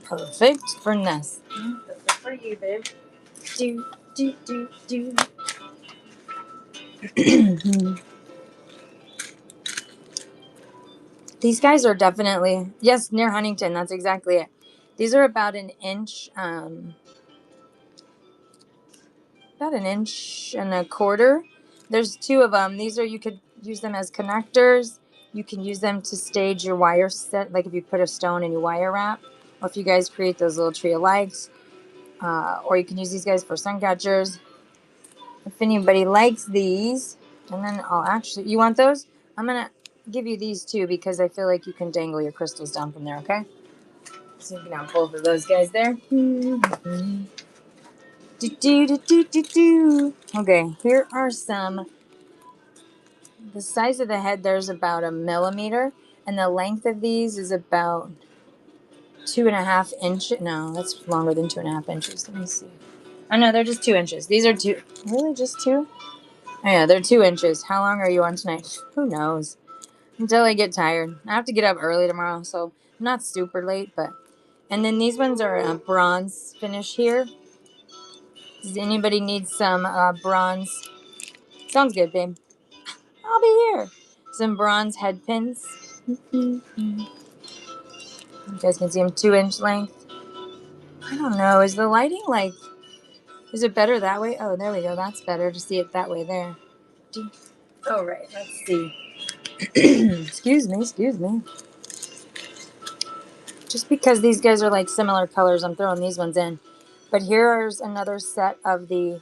Perfect for Ness. Perfect for you, babe. Do, do, do, do. These guys are definitely, yes, near Huntington. That's exactly it. These are about an inch and a quarter. There's two of them. These are, you could use them as connectors. You can use them to stage your wire set, like if you put a stone in your wire wrap, or if you guys create those little tree of lights, or you can use these guys for sun catchers. If anybody likes these, and then I'll actually, you want those? I'm gonna give you these too because I feel like you can dangle your crystals down from there. Okay, so you can have both of those guys there. Do, do, do, do, do, do. Okay, here are some. The size of the head there's about a millimeter, and the length of these is about 2.5 inches. No, that's longer than 2.5 inches. Let me see. Oh no, they're just 2 inches. These are two. Really, just two? Oh, yeah, they're 2 inches. How long are you on tonight? Who knows? Until I get tired. I have to get up early tomorrow, so I'm not super late. But and then these ones are a bronze finish here. Does anybody need some bronze? Sounds good, babe. I'll be here. Some bronze head pins. You guys can see them 2 inch length. I don't know. Is the lighting like? Is it better that way? Oh, there we go. That's better to see it that way there. Oh right. Let's see. Excuse me. Excuse me. Just because these guys are like similar colors, I'm throwing these ones in. But here's another set of the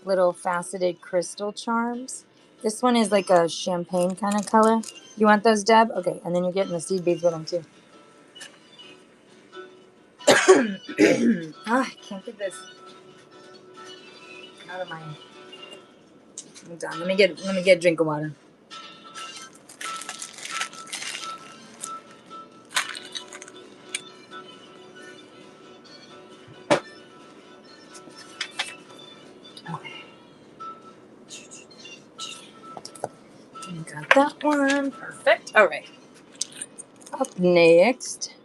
little faceted crystal charms. This one is like a champagne kind of color. You want those, Deb? Okay, and then you're getting the seed beads with them too. I can't get this out of my. Hold on. Let me get a drink of water. Okay. Got that one. Perfect. All right. Up next,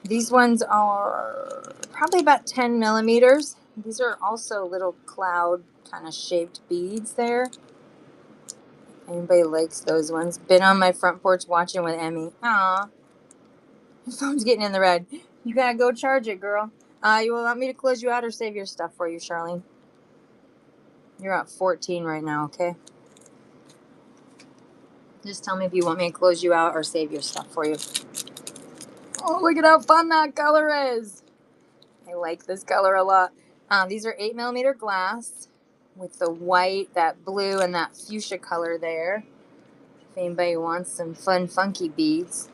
these ones are probably about 10 millimeters. These are also little cloud kind of shaped beads there. Anybody likes those ones? Been on my front porch watching with Emmy. Aw. Your phone's getting in the red. You gotta go charge it, girl. You want me to close you out or save your stuff for you, Charlene? You're at 14 right now, okay? Just tell me if you want me to close you out or save your stuff for you. Oh, look at how fun that color is. I like this color a lot. These are 8 millimeter glass with the white, that blue, and that fuchsia color there. If anybody wants some fun, funky beads.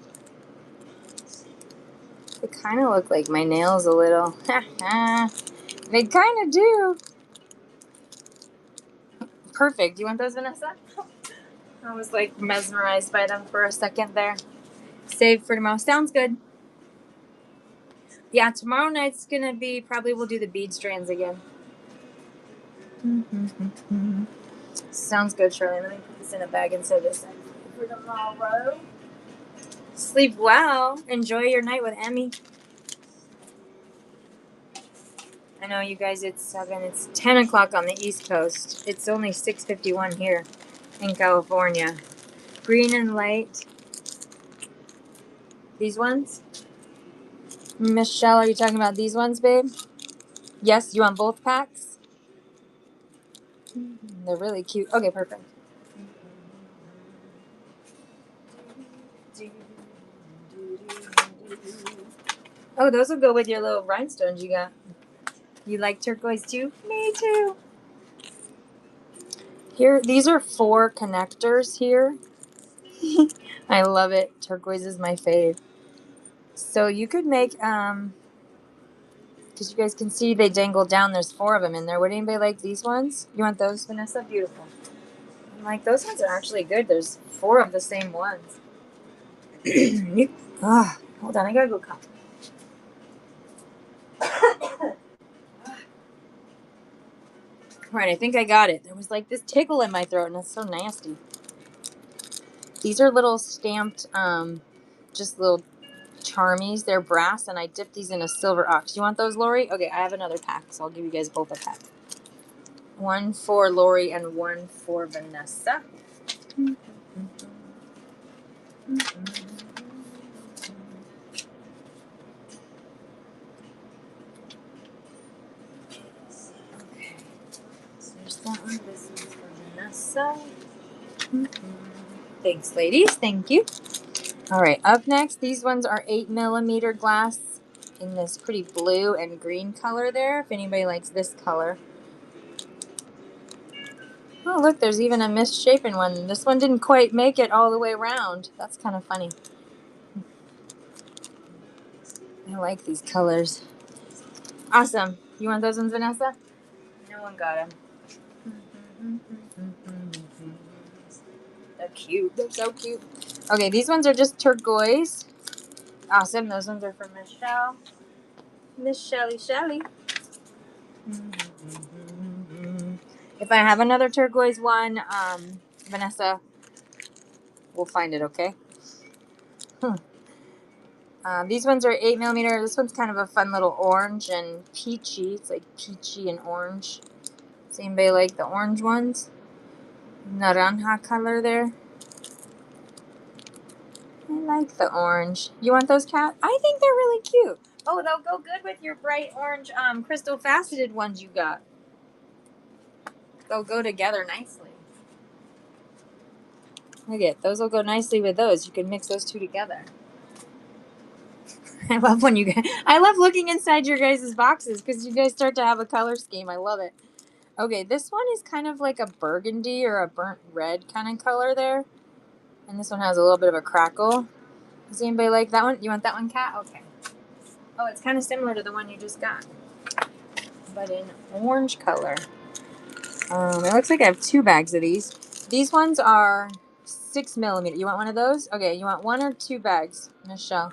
They kind of look like my nails a little. They kind of do. Perfect. You want those, Vanessa? I was like mesmerized by them for a second there. Save for tomorrow. Sounds good. Yeah, tomorrow night's gonna be probably we'll do the bead strands again. Sounds good, Shirley. Let me put this in a bag and sew this for tomorrow. Sleep well. Enjoy your night with Emmy. I know you guys. It's 7. It's 10 o'clock on the East Coast. It's only 6:51 here in California. Green and light. These ones. Michelle, are you talking about these ones, babe? Yes. You want both packs? They're really cute. Okay, perfect. Oh, those will go with your little rhinestones you got. You like turquoise too? Me too. Here, these are 4 connectors here. I love it. Turquoise is my fave. So you could make, because you guys can see they dangle down. There's 4 of them in there. Would anybody like these ones? You want those, Vanessa? Beautiful. I'm like, those ones are actually good. There's 4 of the same ones. Hold on. I gotta go cough. All right, I think I got it. There was like this tickle in my throat, and it's so nasty. These are little stamped, just little Charmies. They're brass, and I dipped these in a silver ox. You want those, Lori? Okay, I have another pack, so I'll give you guys both a pack. One for Lori and one for Vanessa. Okay, so there's that one. This is for Vanessa. Thanks, ladies. Thank you. All right, up next, these ones are 8mm glass in this pretty blue and green color there, if anybody likes this color. Oh, look, there's even a misshapen one. This one didn't quite make it all the way around. That's kind of funny. I like these colors. Awesome. You want those ones, Vanessa? No one got them. They're cute. They're so cute. Okay, these ones are just turquoise. Awesome. Those ones are for Michelle. Miss Shelly. If I have another turquoise one, Vanessa, we'll find it, okay? These ones are 8mm. This one's kind of a fun little orange and peachy. It's like peachy and orange. Does anybody like the orange ones? Naranja color there. I like the orange. You want those, Kat? I think they're really cute. Oh, they'll go good with your bright orange crystal faceted ones you got. They'll go together nicely. Look at those will go nicely with those. You can mix those two together. I love when you guys. I love looking inside your guys' boxes because you guys start to have a color scheme. I love it. Okay, this one is kind of like a burgundy or a burnt red kind of color there, and this one has a little bit of a crackle. Does anybody like that one? You want that one, Kat? Okay. Oh, it's kind of similar to the one you just got, but in orange color. It looks like I have 2 bags of these. These ones are 6mm. You want one of those? Okay, you want 1 or 2 bags, Michelle?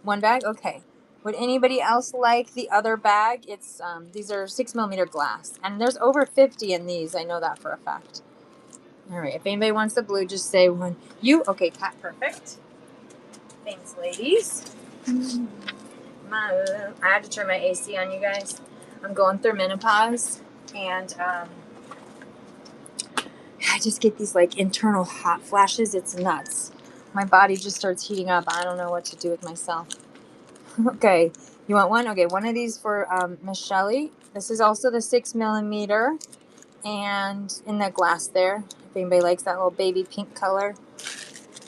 1 bag? Okay. Would anybody else like the other bag? It's these are 6mm glass, and there's over 50 in these. I know that for a fact. All right. If anybody wants the blue, just say one. You okay, Kat? Perfect. Thanks, ladies. I had to turn my AC on, you guys. I'm going through menopause, and I just get these like internal hot flashes. It's nuts. My body just starts heating up. I don't know what to do with myself. Okay, you want one? Okay, one of these for Miss Shelley. This is also the 6mm, and in the glass there. If anybody likes that little baby pink color,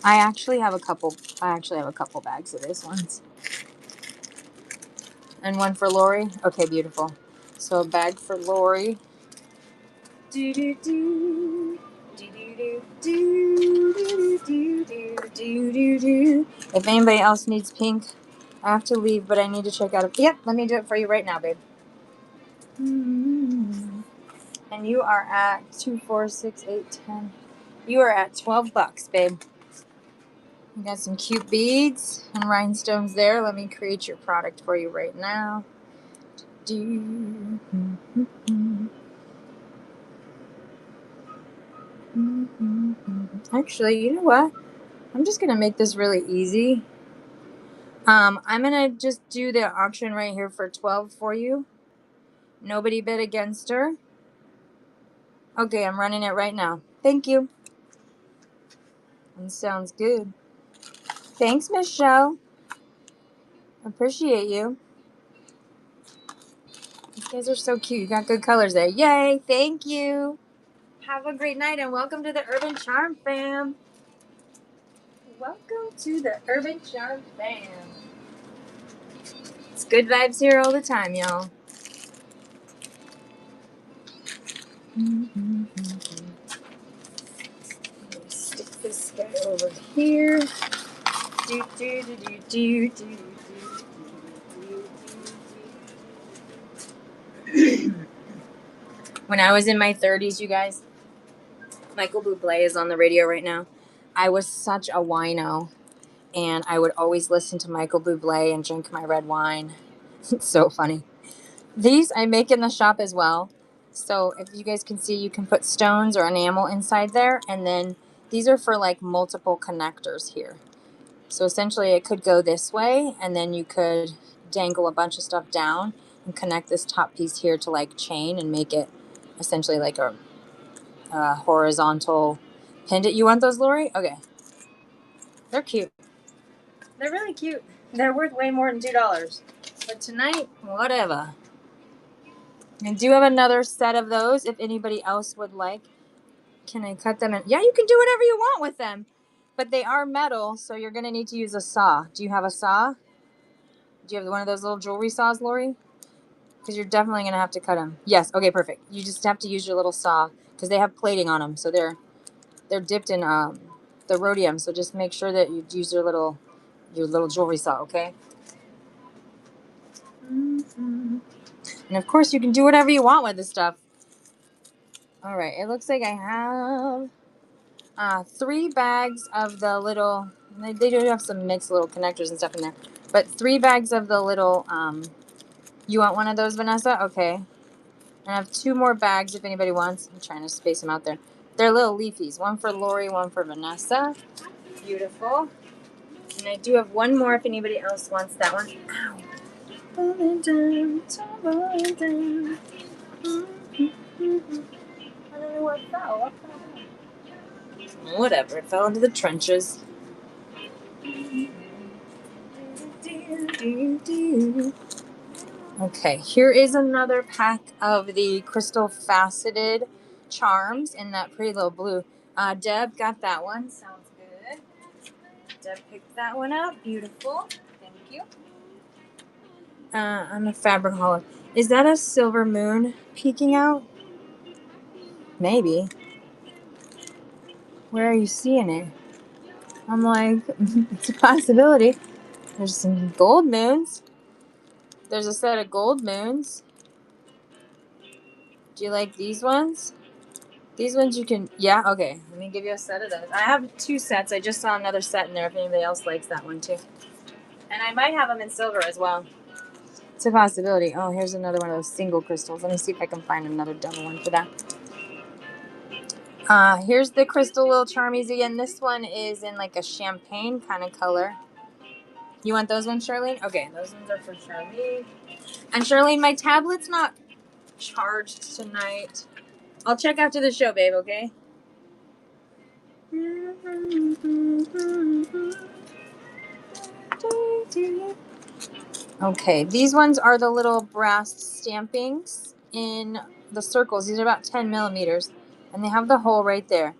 I actually have a couple. Bags of these ones, and one for Lori. Okay, beautiful. So a bag for Lori. Do do do. If anybody else needs pink, I have to leave, but I need to check out. Yep, let me do it for you right now, babe. And you are at 2, 4, 6, 8, 10. You are at $12, babe. You got some cute beads and rhinestones there. Let me create your product for you right now. Actually, you know what? I'm just gonna make this really easy. I'm gonna just do the auction right here for 12 for you. Nobody bid against her. Okay, I'm running it right now. Thank you. That sounds good. Thanks, Michelle. Appreciate you. These guys are so cute. You got good colors there. Yay! Thank you. Have a great night and welcome to the Urban Charm fam. Welcome to the Urban Charm fam. It's good vibes here all the time, y'all. Stick this guy over here. When I was in my 30s, you guys, Michael Bublé is on the radio right now. I was such a wino, and I would always listen to Michael Bublé and drink my red wine. It's so funny. These I make in the shop as well. So if you guys can see, you can put stones or enamel inside there, and then these are for like multiple connectors here. So essentially it could go this way, and then you could dangle a bunch of stuff down and connect this top piece here to like chain and make it essentially like a horizontal pendant. You want those, Lori? Okay. They're cute. They're really cute. They're worth way more than $2. But tonight, whatever. I do have another set of those if anybody else would like. Can I cut them in? Yeah, you can do whatever you want with them. But they are metal, so you're going to need to use a saw. Do you have a saw? Do you have one of those little jewelry saws, Lori? Because you're definitely going to have to cut them. Yes, okay, perfect. You just have to use your little saw because they have plating on them. So they're dipped in the rhodium. So just make sure that you use your little jewelry saw, okay? Mm-hmm. And of course, you can do whatever you want with this stuff. All right, it looks like I have 3 bags of the little, they do have some mixed little connectors and stuff in there, but 3 bags of the little, you want one of those, Vanessa? Okay. And I have 2 more bags if anybody wants. I'm trying to space them out there. They're little leafies. One for Lori, one for Vanessa. Beautiful. And I do have one more if anybody else wants that one. Ow. Falling down, falling down. I don't know what fell. What fell? Whatever. It fell into the trenches. Okay, here is another pack of the crystal faceted charms in that pretty little blue. Deb got that one. Sounds good. Deb picked that one up. Beautiful. Thank you. I'm a fabric-holic. Is that a silver moon peeking out? Maybe. Where are you seeing it? I'm like, it's a possibility. There's some gold moons. There's a set of gold moons. Do you like these ones? These ones you can, yeah, okay. Let me give you a set of those. I have 2 sets. I just saw another set in there if anybody else likes that one too. And I might have them in silver as well. It's a possibility. Oh, here's another one of those single crystals. Let me see if I can find another double one for that. Here's the crystal little charmies again. This one is in like a champagne kind of color. You want those ones, Charlene? Okay, those ones are for Charlene. And Charlene, my tablet's not charged tonight. I'll check after the show, babe, okay? Okay, these ones are the little brass stampings in the circles. These are about 10 millimeters, and they have the hole right there.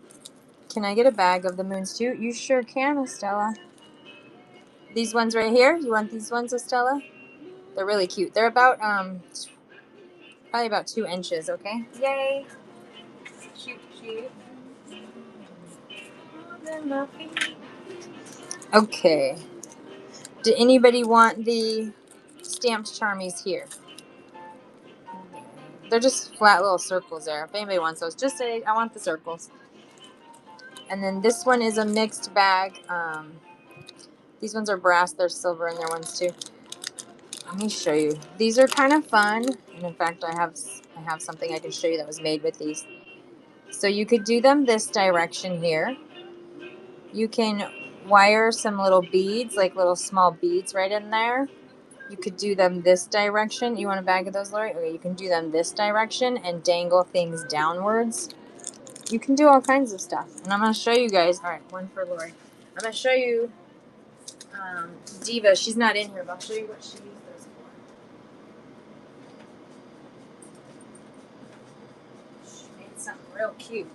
Can I get a bag of the moons too? You sure can, Estella. These ones right here. You want these ones, Estella? They're really cute. They're about probably about 2 inches. Okay. Yay. Cute, cute. Okay. Did anybody want the stamped charmies here? They're just flat little circles there. If anybody wants those, just say, I want the circles. And then this one is a mixed bag. These ones are brass. They're silver in their ones too. Let me show you. These are kind of fun. And in fact, I have something I can show you that was made with these. So you could do them this direction here. You can wire some little beads, like little small beads right in there. You could do them this direction. You want a bag of those, Lori? Okay, you can do them this direction and dangle things downwards. You can do all kinds of stuff. And I'm going to show you guys. All right, one for Lori. I'm going to show you Diva. She's not in here, but I'll show you what she used those for. She made something real cute.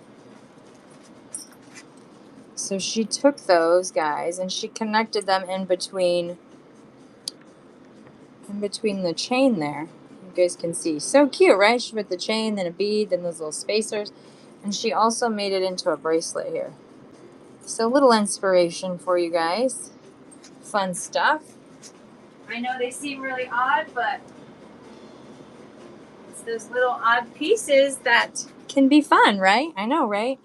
So she took those guys and she connected them in between the chain there. You guys can see. So cute, right? She put the chain, then a bead, then those little spacers. And she also made it into a bracelet here. So a little inspiration for you guys. Fun stuff. I know they seem really odd, but it's those little odd pieces that can be fun, right? I know, right?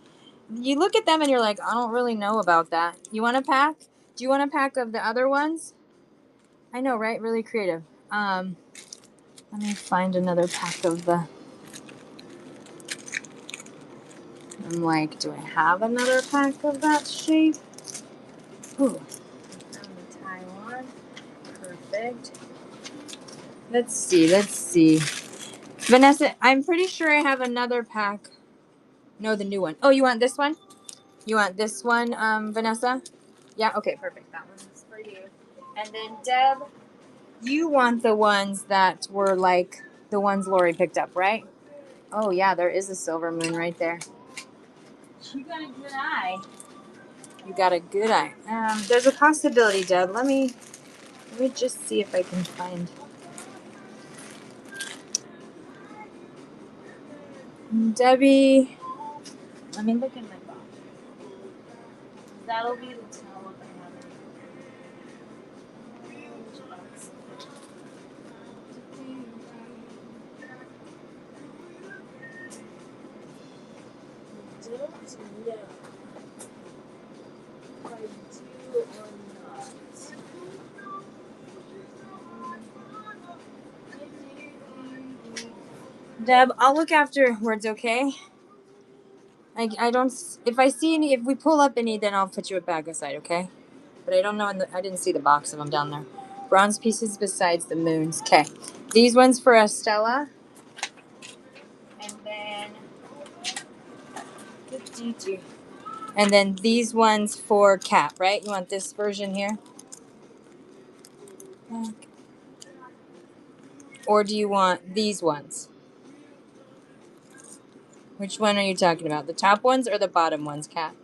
You look at them and you're like, I don't really know about that. You want a pack? Do you want a pack of the other ones? I know, right? Really creative. Let me find another pack of the... I'm like, do I have another pack of that shape? Ooh, Perfect. Let's see. Let's see. Vanessa, I'm pretty sure I have another pack. No, the new one. Oh, you want this one? You want this one, Vanessa? Yeah, okay, perfect. That one's for you. And then Deb, you want the ones that were like the ones Lori picked up, right? Oh yeah, there is a silver moon right there. You got a good eye. You got a good eye. There's a possibility, Deb. Let me just see if I can find Debbie. Let me look in my box. That'll be the towel if I have it. Deb, I'll look afterwards, okay? I don't. If I see any, if we pull up any, then I'll put you back aside, okay? But I don't know. I didn't see the box of them down there. Bronze pieces besides the moons. Okay, these ones for Estella, and then these ones for Kat. Right? You want this version here, or do you want these ones? Which one are you talking about? The top ones or the bottom ones, Kat?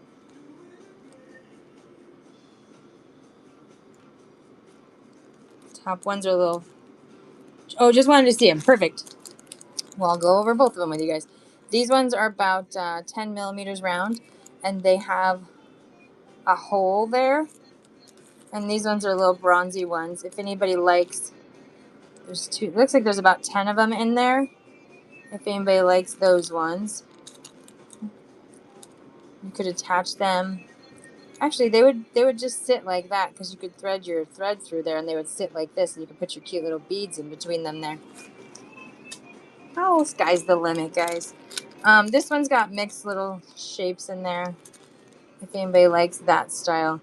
Top ones are a little. Oh, just wanted to see them. Perfect. Well, I'll go over both of them with you guys. These ones are about 10 millimeters round, and they have a hole there. And these ones are little bronzy ones. If anybody likes, there's two. It looks like there's about 10 of them in there. If anybody likes those ones, you could attach them. Actually, they would just sit like that because you could thread your thread through there, and they would sit like this, and you could put your cute little beads in between them there. Oh, sky's the limit, guys. This one's got mixed little shapes in there. If anybody likes that style.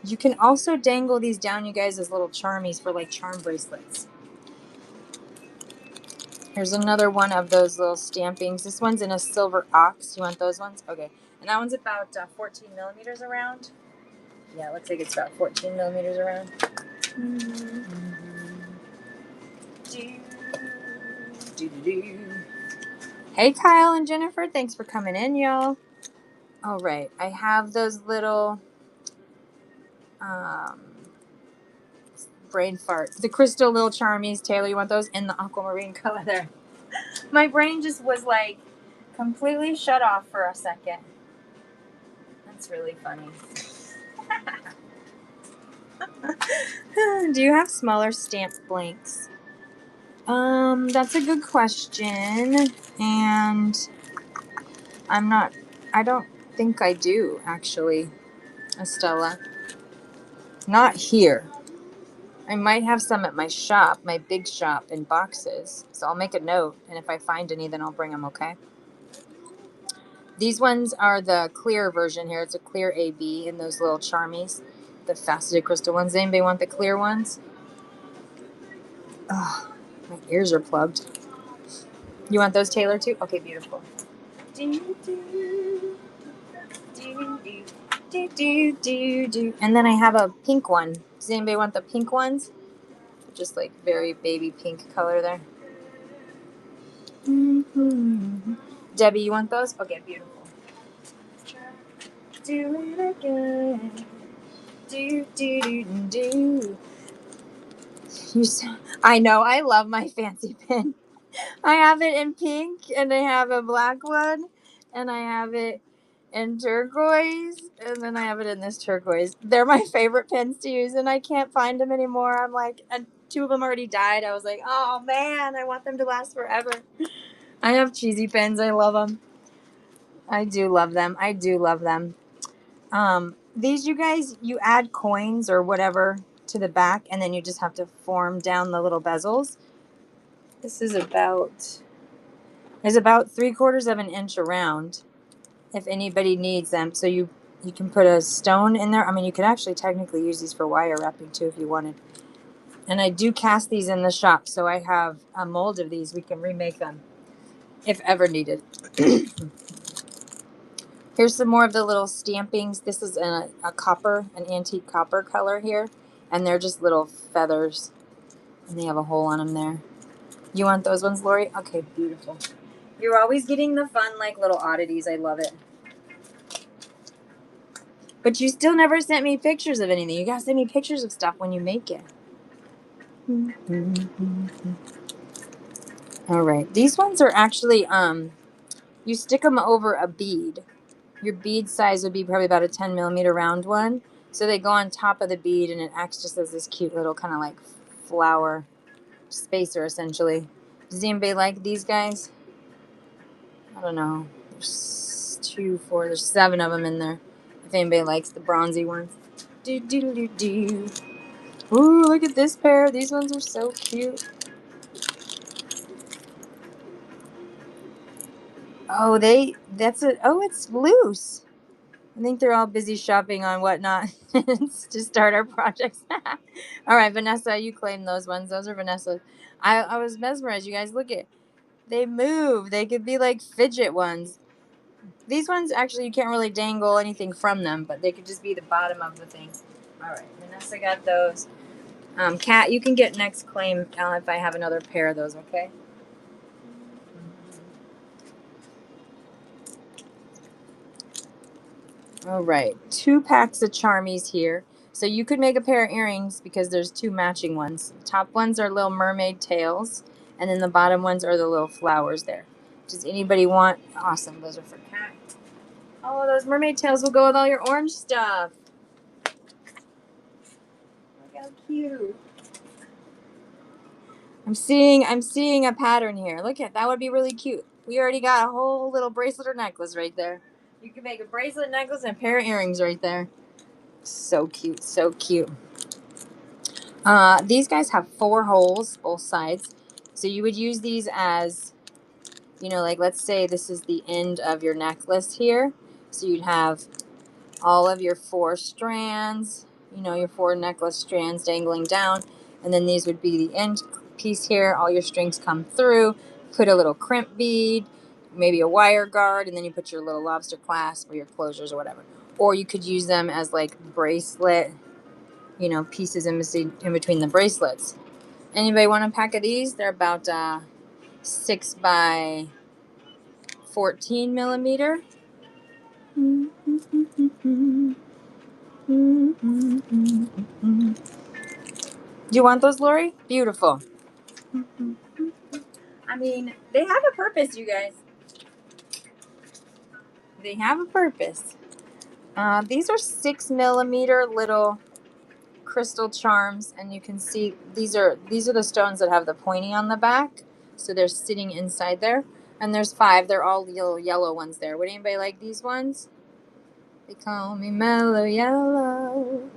You can also dangle these down, you guys, as little charmies for like charm bracelets. Here's another one of those little stampings. This one's in a silver ox. You want those ones? Okay. And that one's about 14 millimeters around. Yeah, it looks like it's about 14 millimeters around. Hey, Kyle and Jennifer. Thanks for coming in, y'all. All right. I have those little brain fart. The crystal little charmies. Taylor, you want those in the aquamarine color there? My brain just was like completely shut off for a second. That's really funny. Do you have smaller stamped blanks? That's a good question. And I don't think I do, actually, Estella. Not here. I might have some at my shop, my big shop, in boxes. So I'll make a note, and if I find any, then I'll bring them, okay? These ones are the clear version here. It's a clear AB in those little charmies. The faceted crystal ones. Anybody want the clear ones? Oh, my ears are plugged. You want those, Taylor, too? Okay, beautiful. And then I have a pink one. Does anybody want the pink ones? Just like very baby pink color there. Debbie, you want those? Okay, beautiful. Do it again. Do. I know, I love my fancy pin. I have it in pink, and I have a black one, and I have it in turquoise, and then I have it in this turquoise. They're my favorite pins to use, and I can't find them anymore. I'm like, and two of them already died. I was like, oh man, I want them to last forever. I have cheesy pins. I love them. I do love them. I do love them. These, you guys, you add coins or whatever to the back, and then you just have to form down the little bezels. This is about 3/4 of an inch around, if anybody needs them. So you can put a stone in there. I mean, you could actually technically use these for wire wrapping too if you wanted. And I do cast these in the shop, so I have a mold of these. We can remake them if ever needed. Here's some more of the little stampings. This is a copper, an antique copper color here. And they're just little feathers. And they have a hole on them there. You want those ones, Lori? Okay, beautiful. You're always getting the fun, like, little oddities. I love it. But you still never sent me pictures of anything. You gotta send me pictures of stuff when you make it. All right. These ones are actually, you stick them over a bead. Your bead size would be probably about a 10 millimeter round one. So they go on top of the bead and it acts just as this cute little kind of like flower spacer essentially. Does anybody like these guys? I don't know. There's 2, 4, there's 7 of them in there. If anybody likes the bronzy ones. Do do do do do. Ooh, look at this pair. These ones are so cute. Oh, it's loose. I think they're all busy shopping on whatnot to start our projects. All right, Vanessa, you claim those ones. Those are Vanessa's. I was mesmerized. You guys, look at, they move. They could be like fidget ones. These ones, actually, you can't really dangle anything from them, but they could just be the bottom of the thing. All right, Vanessa got those. Kat, you can get next claim if I have another pair of those, okay? All right, 2 packs of Charmies here. So you could make a pair of earrings because there's 2 matching ones. The top ones are little mermaid tails, and then the bottom ones are the little flowers there. Does anybody want? Awesome, those are for Kat. Oh, those mermaid tails will go with all your orange stuff. Look how cute. I'm seeing a pattern here. Look at that, would be really cute. We already got a whole little bracelet or necklace right there. You can make a bracelet, necklace, and a pair of earrings right there. So cute, so cute. These guys have 4 holes, both sides. So you would use these as, like let's say this is the end of your necklace here. So you'd have all of your 4 strands, your 4 necklace strands dangling down. And then these would be the end piece here. All your strings come through. Put a little crimp bead, maybe a wire guard, and then you put your little lobster clasp or your closures or whatever. Or you could use them as like bracelet, pieces in between the bracelets. Anybody want a pack of these? They're about 6 by 14 millimeter. Do you want those, Lori? Beautiful. I mean, they have a purpose, you guys. They have a purpose. These are 6 millimeter little crystal charms, and you can see these are the stones that have the pointy on the back, so they're sitting inside there. And there's 5. They're all little yellow ones there. Would anybody like these ones? They call me Mellow Yellow.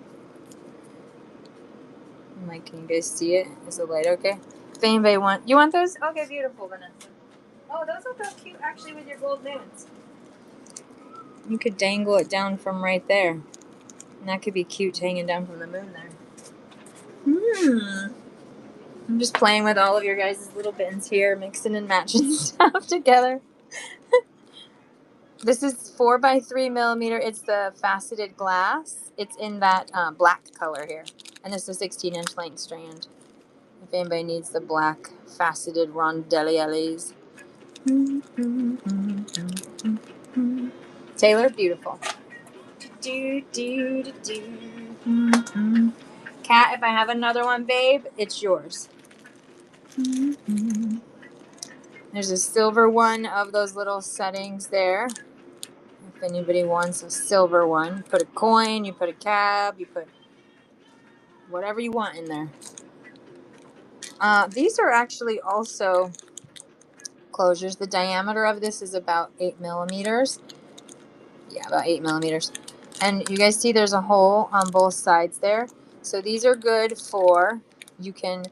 I'm like, can you guys see it? Is the light okay? If anybody you want those? Okay, beautiful, Vanessa. Oh, those will go cute actually with your gold moons. You could dangle it down from right there. And that could be cute hanging down from the moon there. I'm just playing with all of your guys' little bins here, mixing and matching stuff together. This is 4 by 3 millimeter. It's the faceted glass. It's in that black color here. And this is a 16-inch length strand. If anybody needs the black faceted rondellies. Taylor, beautiful. Kat, if I have another one, babe, it's yours. There's a silver one of those little settings there. If anybody wants a silver one, put a coin, you put a cab, you put whatever you want in there. These are actually also closures. The diameter of this is about 8 millimeters. Yeah, about 8 millimeters. And you guys see there's a hole on both sides there. So these are good for, you can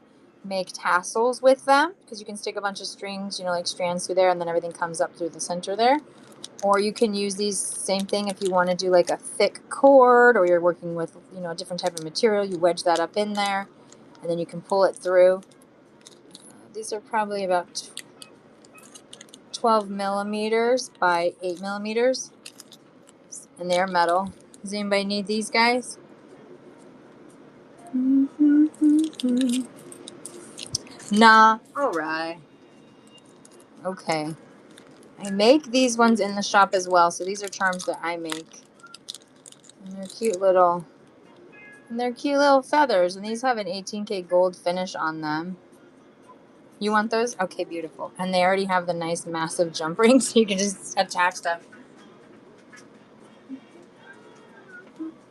make tassels with them because you can stick a bunch of strings, like strands through there, and then everything comes up through the center there. Or you can use these, same thing, if you want to do like a thick cord, or you're working with, a different type of material, you wedge that up in there. and then you can pull it through. These are probably about 12 millimeters by 8 millimeters, and they're metal. Does anybody need these guys? Nah. All right. Okay. I make these ones in the shop as well, so these are charms that I make. And they're cute little feathers, and these have an 18K gold finish on them. You want those? Okay, beautiful. And they already have the nice massive jump ring, so you can just attach stuff.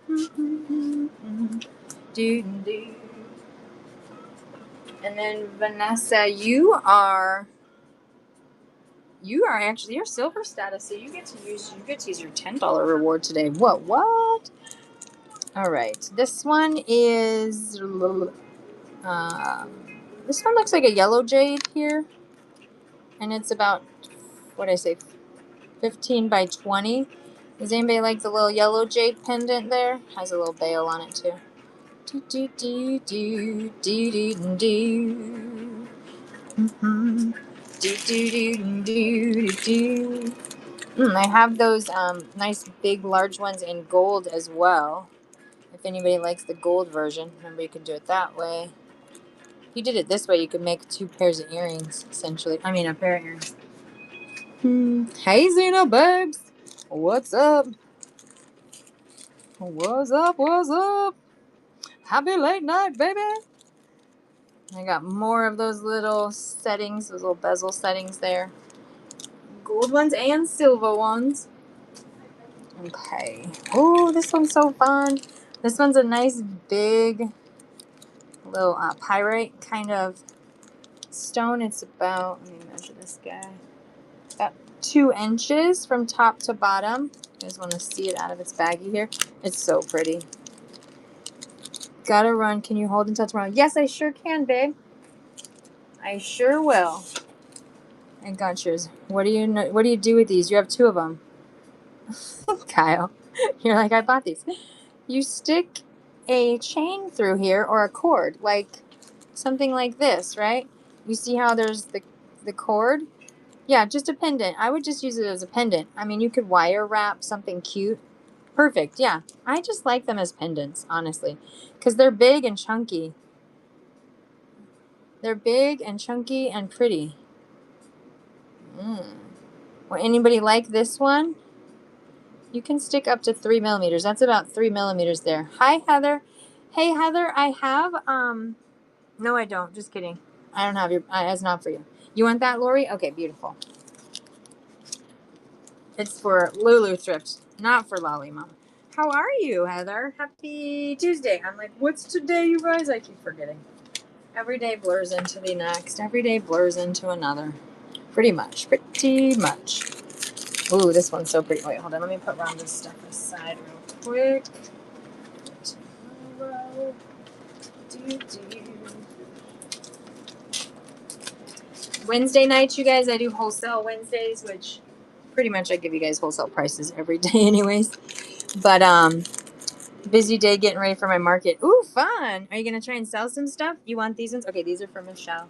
And then Vanessa, you're actually your silver status, so you get to use your $10 reward today. What? All right, this one is this one looks like a yellow jade here, and it's about what I say, 15 by 20. Does anybody like the little yellow jade pendant there? Has a little bail on it too. Do do do do do do do. Mm-hmm. Do do do do do. I have those nice big large ones in gold as well. If anybody likes the gold version, remember you could do it that way. If you did it this way, you could make 2 pairs of earrings, essentially. I mean, a pair of earrings. Hey, Xena babes. What's up? What's up? What's up? Happy late night, baby. I got more of those little settings, those little bezel settings there. Gold ones and silver ones. Okay. Oh, this one's so fun. This one's a nice big little pyrite kind of stone. It's about, let me measure this guy, about 2 inches from top to bottom. You guys want to see it out of its baggie here? It's so pretty. Gotta run. Can you hold until tomorrow? Yes, I sure can, babe. I sure will. I got yours. What do you do with these? You have 2 of them. Kyle, you're like, I bought these. You stick a chain through here or a cord, like something like this, right? You see how there's the cord? Yeah, just a pendant. I would just use it as a pendant. I mean, you could wire wrap something cute. Perfect, yeah. I just like them as pendants, honestly, because they're big and chunky. They're big and chunky and pretty. Well, anybody like this one? You can stick up to 3 millimeters. That's about 3 millimeters there. Hi, Heather. Hey, Heather, I have, no, I don't. Just kidding. I don't have your, it's not for you. You want that, Lori? Okay, beautiful. It's for Lulu Thrift, not for Lolly Mom. How are you, Heather? Happy Tuesday. I'm like, what's today, you guys? I keep forgetting. Every day blurs into the next. Every day blurs into another. Pretty much. Pretty much. Ooh, this one's so pretty. Wait, hold on. Let me put Rhonda's stuff aside real quick. Tomorrow. Wednesday nights, you guys, I do wholesale Wednesdays, which pretty much I give you guys wholesale prices every day anyways. But busy day getting ready for my market. Ooh, fun. Are you going to try and sell some stuff? You want these ones? Okay, these are for Michelle.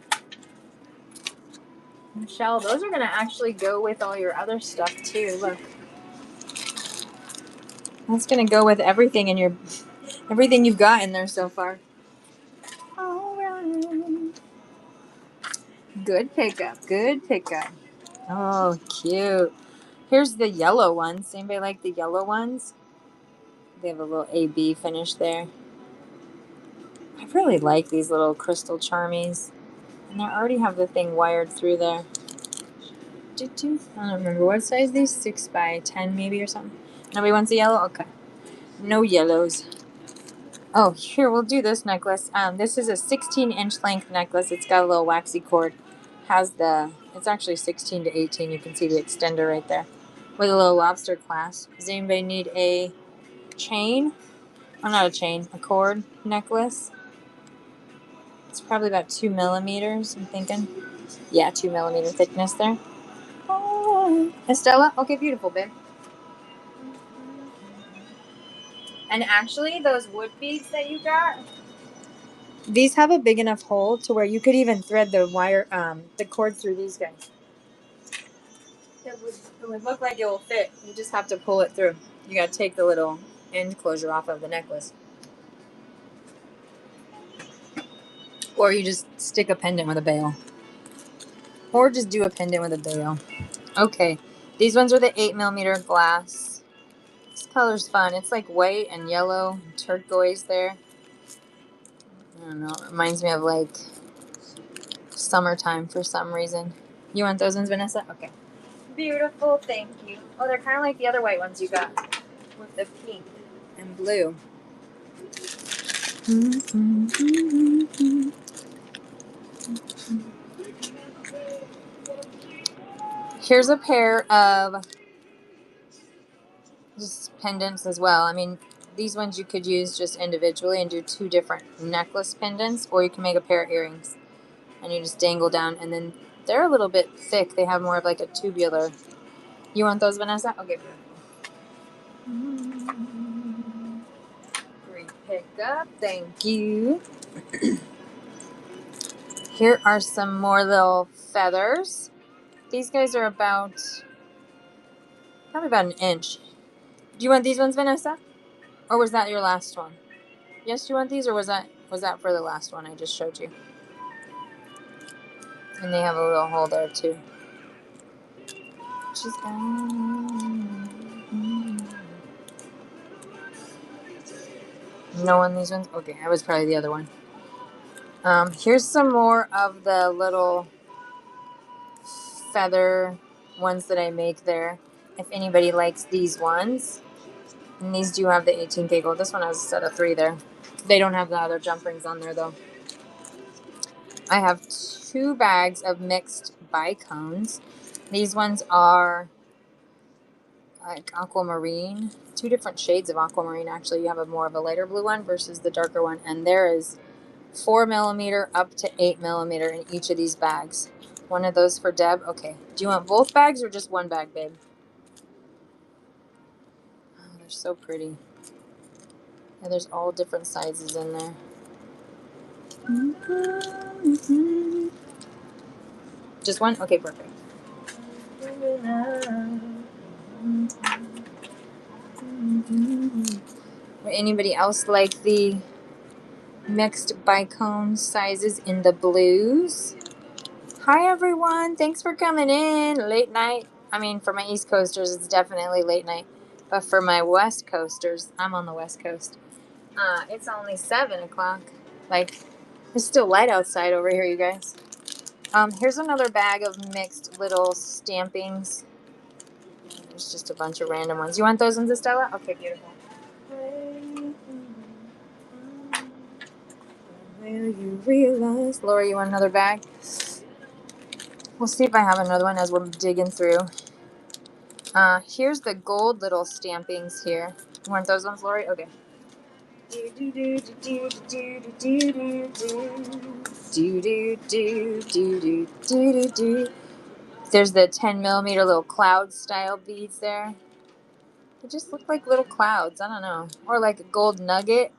Michelle, those are going to actually go with all your other stuff too. Look. That's going to go with everything in your everything you've got in there so far. All right. Good pickup. Good pickup. Oh, cute. Here's the yellow ones. Anybody like the yellow ones? They have a little AB finish there. I really like these little crystal charmies. And they already have the thing wired through there. I don't remember what size these, 6 by 10 maybe or something. Nobody wants a yellow? Okay. No yellows. Oh, here, we'll do this necklace. This is a 16-inch length necklace. It's got a little waxy cord. It's actually 16 to 18. You can see the extender right there. With a little lobster clasp. Does anybody need a chain? Oh, not a chain. A cord necklace. It's probably about 2 millimeters, I'm thinking. Yeah, 2 millimeter thickness there. Oh, Estella? Okay, beautiful, babe. And actually, those wood beads that you got, These have a big enough hole to where you could even thread the wire, the cord through these guys. It would look like it will fit. You just have to pull it through. You got to take the little end closure off of the necklace. Or you just stick a pendant with a bail. Or just do a pendant with a bail. Okay. These ones are the 8mm glass. This color's fun. It's like white and yellow and turquoise there. I don't know. It reminds me of like summertime for some reason. You want those ones, Vanessa? Okay. Beautiful. Thank you. Oh, they're kind of like the other white ones you got with the pink and blue. Here's a pair of just pendants as well. I mean, these ones you could use just individually and do 2 different necklace pendants, or you can make a pair of earrings and you just dangle down, and then they're a little bit thick. They have more of like a tubular. You want those, Vanessa? Okay. Great pickup. Thank you. Here are some more little feathers. These guys are probably about an inch. Do you want these ones, Vanessa? Or was that your last one? Yes, you want these, or was that for the last one I just showed you? And they have a little hole there too. She's no one these ones? Okay, I was probably the other one. Here's some more of the little feather ones that I make there. If anybody likes these ones. And these do have the 18K gold. This one has a set of 3 there. They don't have the other jump rings on there though. I have 2 bags of mixed bicones. These ones are like aquamarine. 2 different shades of aquamarine actually. You have a more of a lighter blue one versus the darker one. And there is 4mm up to 8mm in each of these bags. One of those for Deb. Okay. Do you want both bags or just one bag, babe? Oh, they're so pretty. Yeah, there's all different sizes in there. Just one? Okay, perfect. Would anybody else like the mixed bicone sizes in the blues? Hi, everyone. Thanks for coming in. Late night. I mean, for my East Coasters, it's definitely late night. But for my West Coasters, I'm on the West Coast. It's only 7 o'clock. Like, it's still light outside over here, you guys. Here's another bag of mixed little stampings. There's just a bunch of random ones. You want those ones, Estella? Okay, beautiful. Will you realize? Laura, you want another bag? We'll see if I have another one as we're digging through. Here's the gold little stampings here. You want those ones, Lori? Okay. There's the 10mm little cloud style beads there. They just look like little clouds. I don't know. Or like a gold nugget.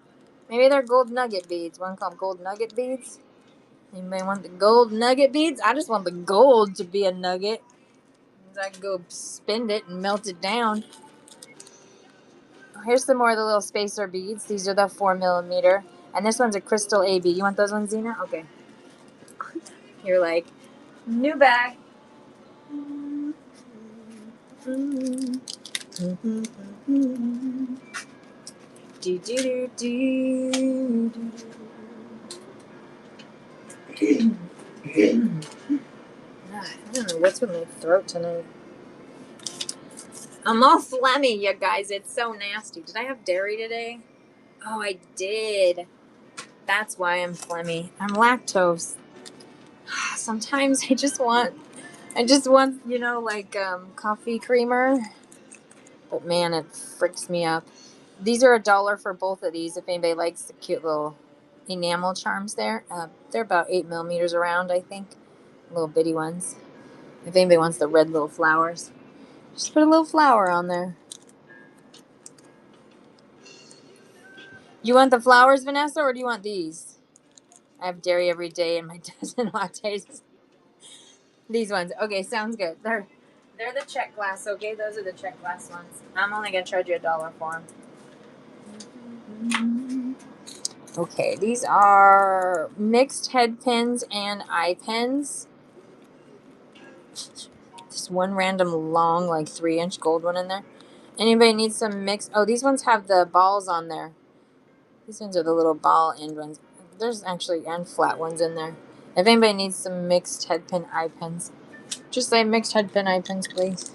Maybe they're gold nugget beads. One called gold nugget beads. Anybody want the gold nugget beads? I just want the gold to be a nugget. I can go spend it and melt it down. Here's some more of the little spacer beads. These are the 4mm. And this one's a crystal AB. You want those ones, Zena? Okay. You're like, new bag. I don't know what's with my throat tonight. I'm all phlegmy, you guys. It's so nasty. Did I have dairy today? Oh, I did. That's why I'm phlegmy. I'm lactose. Sometimes I just want, like coffee creamer. But man, it freaks me up. These are $1 for both of these. If anybody likes the cute little enamel charms there, they're about 8mm around, I think. Little bitty ones. If anybody wants the red little flowers, just put a little flower on there. You want the flowers, Vanessa, or do you want these? I have dairy every day in my dozen lattes. These ones. Okay, sounds good. They're the check glass, okay? Those are the check glass ones. I'm only going to charge you $1 for them. Okay, these are mixed head pins and eye pins. Just one random long, like 3-inch gold one in there. Anybody needs some mixed? Oh, these ones have the balls on there. These ones are the little ball end ones. There's actually and flat ones in there. If anybody needs some mixed head pin eye pins, just say mixed head pin eye pins, please.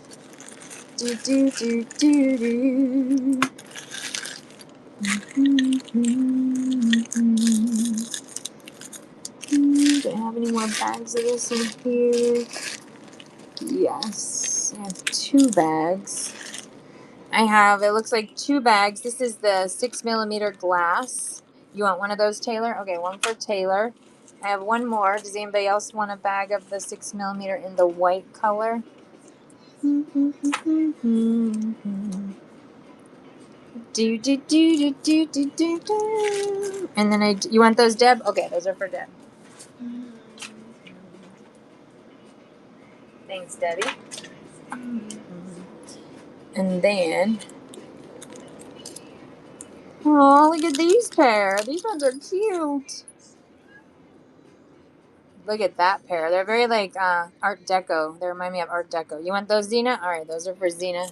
Do do do do do. Do I have any more bags of this in here? Yes, I have 2 bags. I have, it looks like 2 bags. This is the 6mm glass. You want one of those, Taylor? Okay, one for Taylor. I have one more. Does anybody else want a bag of the 6mm in the white color? Do do do do do do do do. And then you want those, Deb? Okay, those are for Deb. Thanks, Debbie. And then, oh, look at these pair. These ones are cute. Look at that pair. They're very like Art Deco. They remind me of Art Deco. You want those, Zena? All right, those are for Zena.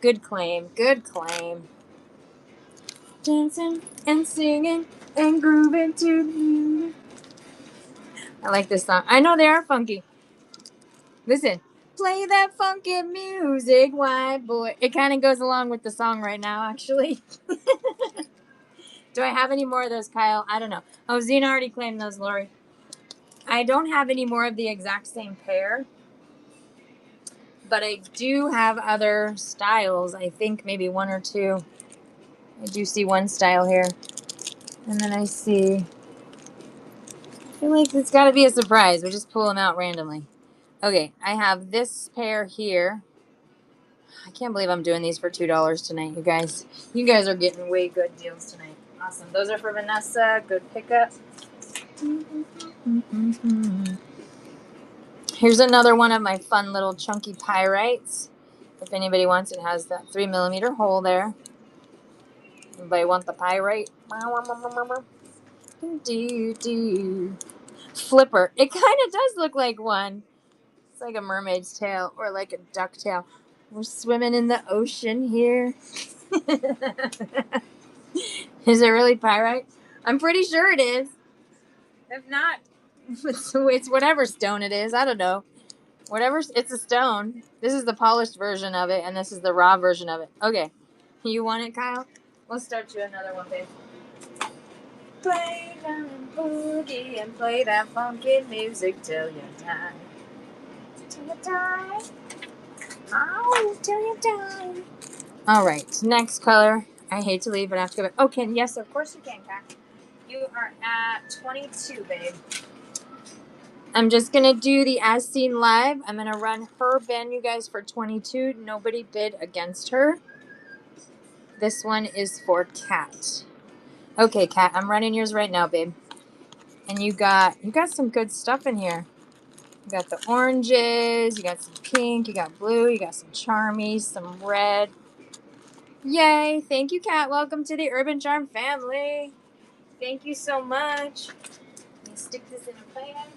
Good claim. Good claim. Dancing and singing and grooving to. I like this song. I know they are funky. Listen. Play that funky music, white boy. It kind of goes along with the song right now, actually. Do I have any more of those, Kyle? I don't know. Oh, Zena already claimed those, Lori. I don't have any more of the exact same pair, but I do have other styles. I think maybe 1 or 2. I do see one style here. And then I see, I feel like it's got to be a surprise. We just pull them out randomly. Okay, I have this pair here. I can't believe I'm doing these for $2 tonight, you guys. You guys are getting way good deals tonight. Awesome. Those are for Vanessa. Good pickup. Here's another one of my fun little chunky pyrites. If anybody wants, it has that 3mm hole there. Anybody want the pyrite? Flipper. It kind of does look like one. It's like a mermaid's tail or like a duck tail. We're swimming in the ocean here. Is it really pyrite? I'm pretty sure it is. If not, it's whatever stone it is. I don't know. Whatever, it's a stone. This is the polished version of it, and this is the raw version of it. Okay. You want it, Kyle? We'll start you another one, babe. Play that boogie and play that funky music till you die. Till you die. Oh, till you die. All right, next color. I hate to leave, but I have to go back. Oh, yes, of course you can, Kat. You are at 22, babe. I'm just going to do the As Seen Live. I'm going to run her bin, you guys, for 22. Nobody bid against her. This one is for Kat. Okay, Kat, I'm running yours right now, babe. And you got some good stuff in here. You got the oranges, you got some pink, you got blue, you got some charmies, some red. Yay! Thank you, Kat. Welcome to the Urban Charm family. Thank you so much. Let me stick this in a bag.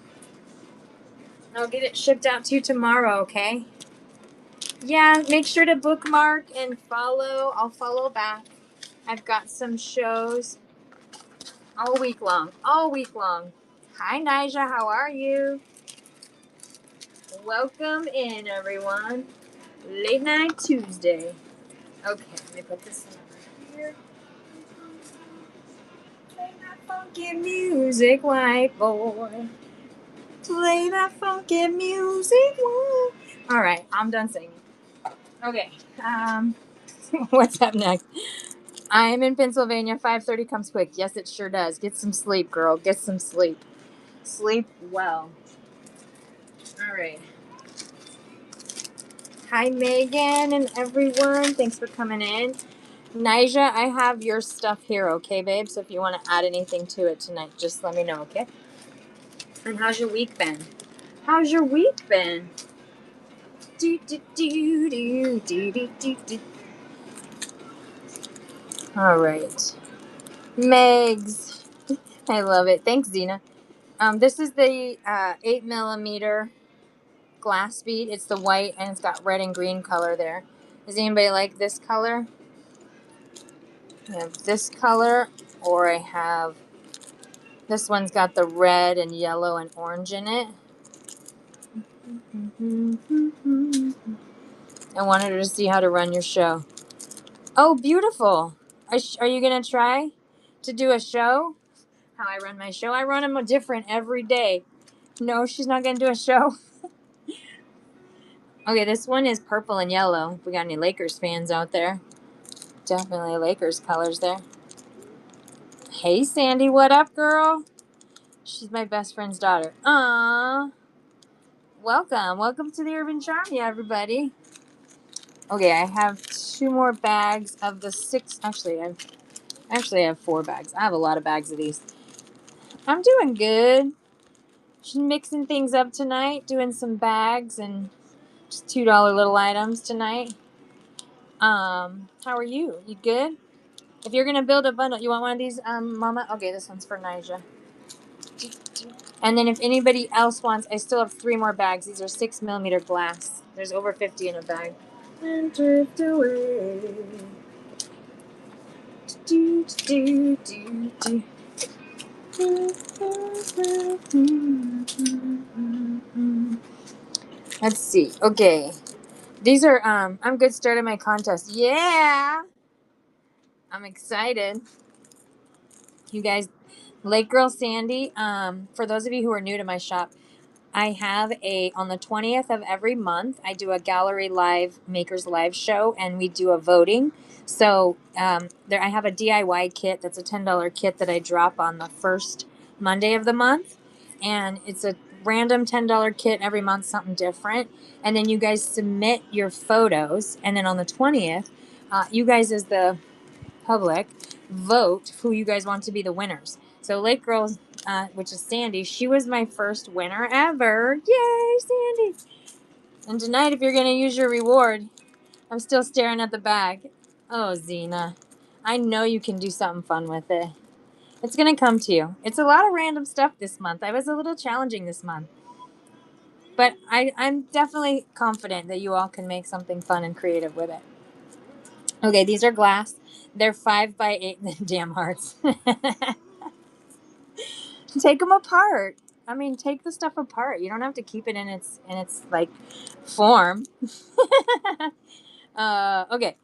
I'll get it shipped out to you tomorrow, okay? Yeah, make sure to bookmark and follow. I'll follow back. I've got some shows all week long. All week long. Hi, Nija. How are you? Welcome in, everyone. Late Night Tuesday. Okay, let me put this over here. Play that funky music, white boy. Play that funky music, white. All right, I'm done singing. Okay, what's up next? I'm in Pennsylvania. 5:30 comes quick. Yes, it sure does. Get some sleep, girl. Get some sleep. Sleep well. All right. Hi, Megan and everyone. Thanks for coming in. Nija, I have your stuff here, okay, babe? So if you want to add anything to it tonight, just let me know, okay? And how's your week been? How's your week been? Do, do, do, do, do, do, do, do. All right. Megs. I love it. Thanks, Zena. This is the 8mm glass bead. It's the white and it's got red and green color there. Does anybody like this color? I have this color, or I have this one's got the red and yellow and orange in it. I wanted her to see how to run your show. Oh, beautiful. Are you going to try to do a show? How I run my show? I run them different every day. No, she's not going to do a show. Okay, this one is purple and yellow. If we got any Lakers fans out there. Definitely Lakers colors there. Hey, Sandy, what up, girl? She's my best friend's daughter. Aww. Welcome to the Urban Charm, yeah, everybody. Okay, I have 2 more bags of the 6. Actually, I have 4 bags. I have a lot of bags of these. I'm doing good. Just mixing things up tonight, doing some bags and just $2 little items tonight. How are you? You good? If you're gonna build a bundle, you want one of these, Mama? Okay, this one's for Nija. And then if anybody else wants, I still have 3 more bags. These are 6mm glass. There's over 50 in a bag. And drift away. Do, do, do, do. Let's see. Okay. These are I'm good started my contest. Yeah. I'm excited. You guys, Lake Girl Sandy, for those of you who are new to my shop, I have on the 20th of every month, I do a gallery live makers live show and we do a voting. So there I have a DIY kit that's a $10 kit that I drop on the first Monday of the month. And it's a random $10 kit every month, something different. And then you guys submit your photos. And then on the 20th, you guys as the public vote who you guys want to be the winners. So Lake Girls, which is Sandy, she was my first winner ever. Yay, Sandy! And tonight, if you're going to use your reward, I'm still staring at the bag. Oh, Zena, I know you can do something fun with it. It's going to come to you. It's a lot of random stuff this month. I was a little challenging this month. But I'm definitely confident that you all can make something fun and creative with it. Okay, these are glass. They're 5x8 damn hearts. Take them apart. I mean, take the stuff apart. You don't have to keep it in its like form. Okay.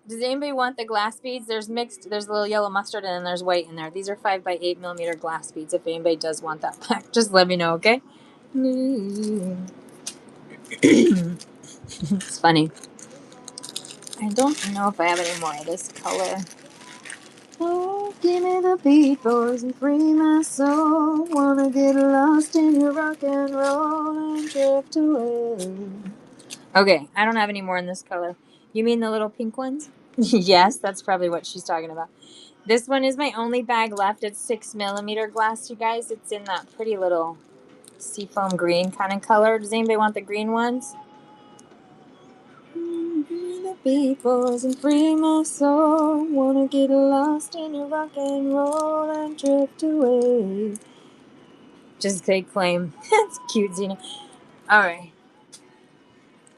Does anybody want the glass beads? There's mixed. There's a little yellow mustard and then there's white in there. These are 5x8mm glass beads. If anybody does want that pack, just let me know. Okay. It's funny. I don't know if I have any more of this color. Oh, give me the beat, boys, and free my soul. Wanna get lost in your rock and roll and drift away. Okay, I don't have any more in this color. You mean the little pink ones? Yes, that's probably what she's talking about. This one is my only bag left. It's 6mm glass, you guys. It's in that pretty little seafoam green kind of color. Does anybody want the green ones? The beat, boys, and free my soul. Wanna get lost in your rock and roll and drift away. Just take claim. That's cute, Zena. Alright.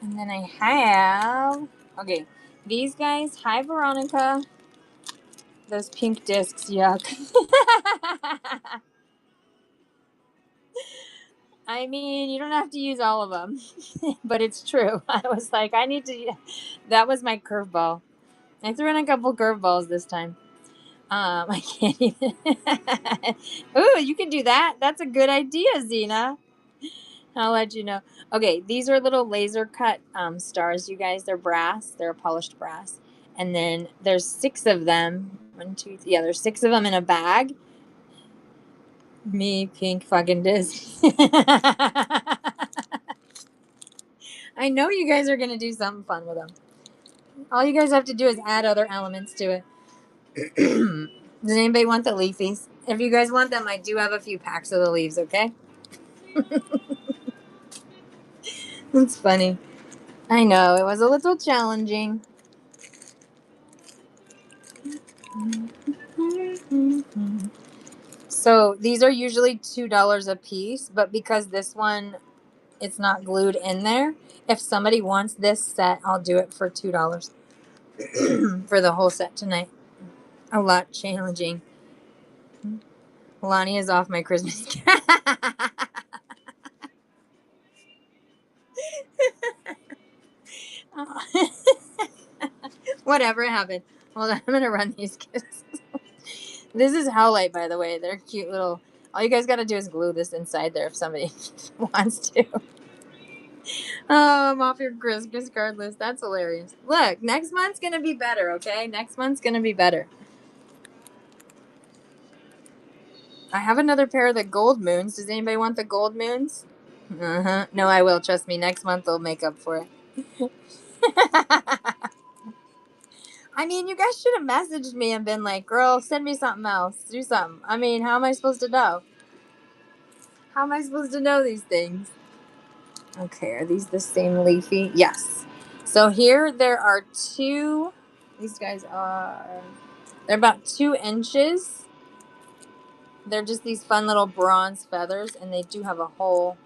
And then I have... Okay. These guys. Hi, Veronica. Those pink discs. Yuck. I mean, you don't have to use all of them. But it's true. I was like, I need to... That was my curveball. I threw in a couple curveballs this time. I can't even. Ooh, you can do that. That's a good idea, Zena. I'll let you know. Okay, these are little laser cut stars, you guys. They're brass. They're polished brass. And then there's 6 of them. 1, 2, 3. Yeah, there's 6 of them in a bag. Me, pink fucking disc. I know you guys are going to do something fun with them. All you guys have to do is add other elements to it. Does anybody want the leafies? If you guys want them, I do have a few packs of the leaves, okay? It's funny. I know, it was a little challenging. So these are usually $2 a piece, but because this one, it's not glued in there, if somebody wants this set, I'll do it for $2 for the whole set tonight. A lot challenging. Lonnie is off my Christmas. Whatever happened. Hold on, I'm gonna run these kids. This is Howlite, by the way. They're cute little. All you guys gotta do is glue this inside there if somebody wants to. Oh, I'm off your Christmas card list. That's hilarious. Look, next month's gonna be better, okay? Next month's gonna be better. I have another pair of the gold moons. Does anybody want the gold moons? Uh-huh. No, I will. Trust me. Next month they'll make up for it. I mean, you guys should have messaged me and been like, girl, send me something else. Do something. I mean, how am I supposed to know? How am I supposed to know these things? Okay, are these the same leafy? Yes. So here there are two. These guys are. They're about 2 inches. They're just these fun little bronze feathers, and they do have a hole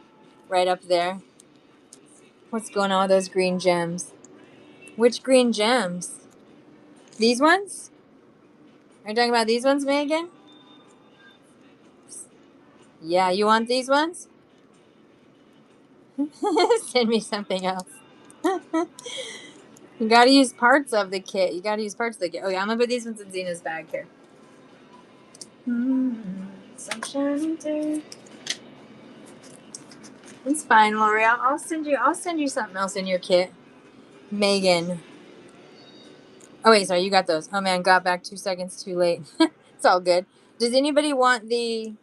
right up there. What's going on with those green gems? Which green gems? These ones? Are you talking about these ones, Megan? Yeah, you want these ones? Send me something else. You gotta use parts of the kit. You gotta use parts of the kit. Okay, I'm gonna put these ones in Zena's bag here. Sunshine day. It's fine, L'Oreal. I'll send you something else in your kit. Megan. Oh wait, sorry, you got those. Oh man, got back 2 seconds too late. It's all good. Does anybody want the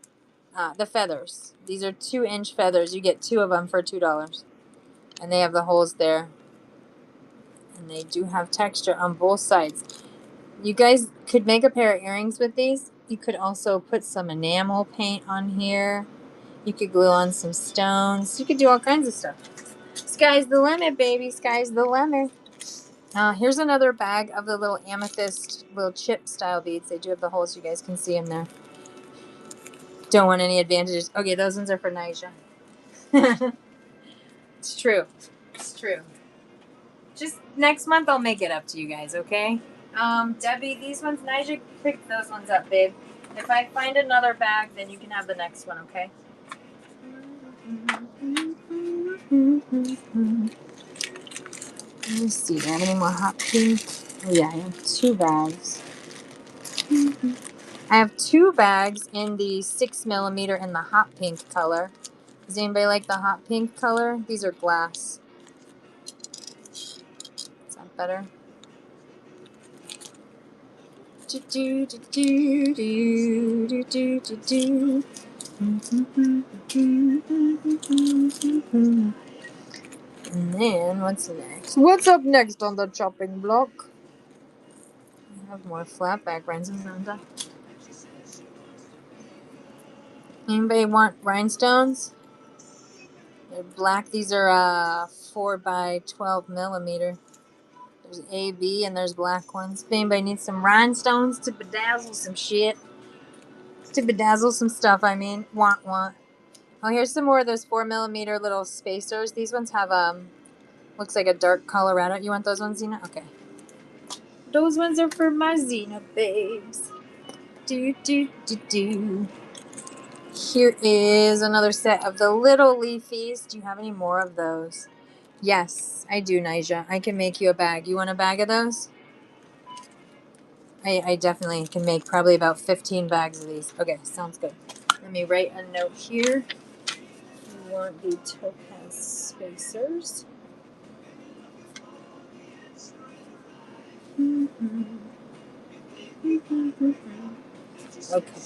feathers? These are 2-inch feathers. You get 2 of them for $2. And they have the holes there. And they do have texture on both sides. You guys could make a pair of earrings with these. You could also put some enamel paint on here. You could glue on some stones. You could do all kinds of stuff. Sky's the limit, baby. Sky's the limit. Here's another bag of the little amethyst, little chip style beads. They do have the holes. You guys can see them there. Don't want any advantages. Okay, those ones are for Nija. It's true. It's true. Just next month I'll make it up to you guys, okay? Debbie, these ones, Nija picked those ones up, babe. If I find another bag, then you can have the next one, okay? Let me see. Do I have any more hot pink? Oh, yeah, I have 2 bags. I have 2 bags in the 6mm in the hot pink color. Does anybody like the hot pink color? These are glass. Is that better? And then, what's next? What's up next on the chopping block? I have more flat back rhinestones. Anybody want rhinestones? They're black. These are 4 by 12mm. There's A, B, and there's black ones. If anybody needs some rhinestones to bedazzle some shit. To bedazzle some stuff, I mean. Want. Oh, here's some more of those 4mm little spacers. These ones have, looks like a dark Colorado. You want those ones, Zena? Okay. Those ones are for my Zena babes. Do. Here is another set of the little leafies. Do you have any more of those? Yes, I do, Nija. I can make you a bag. You want a bag of those? I definitely can make probably about 15 bags of these. Okay, sounds good. Let me write a note here. You want the topaz spacers. Okay,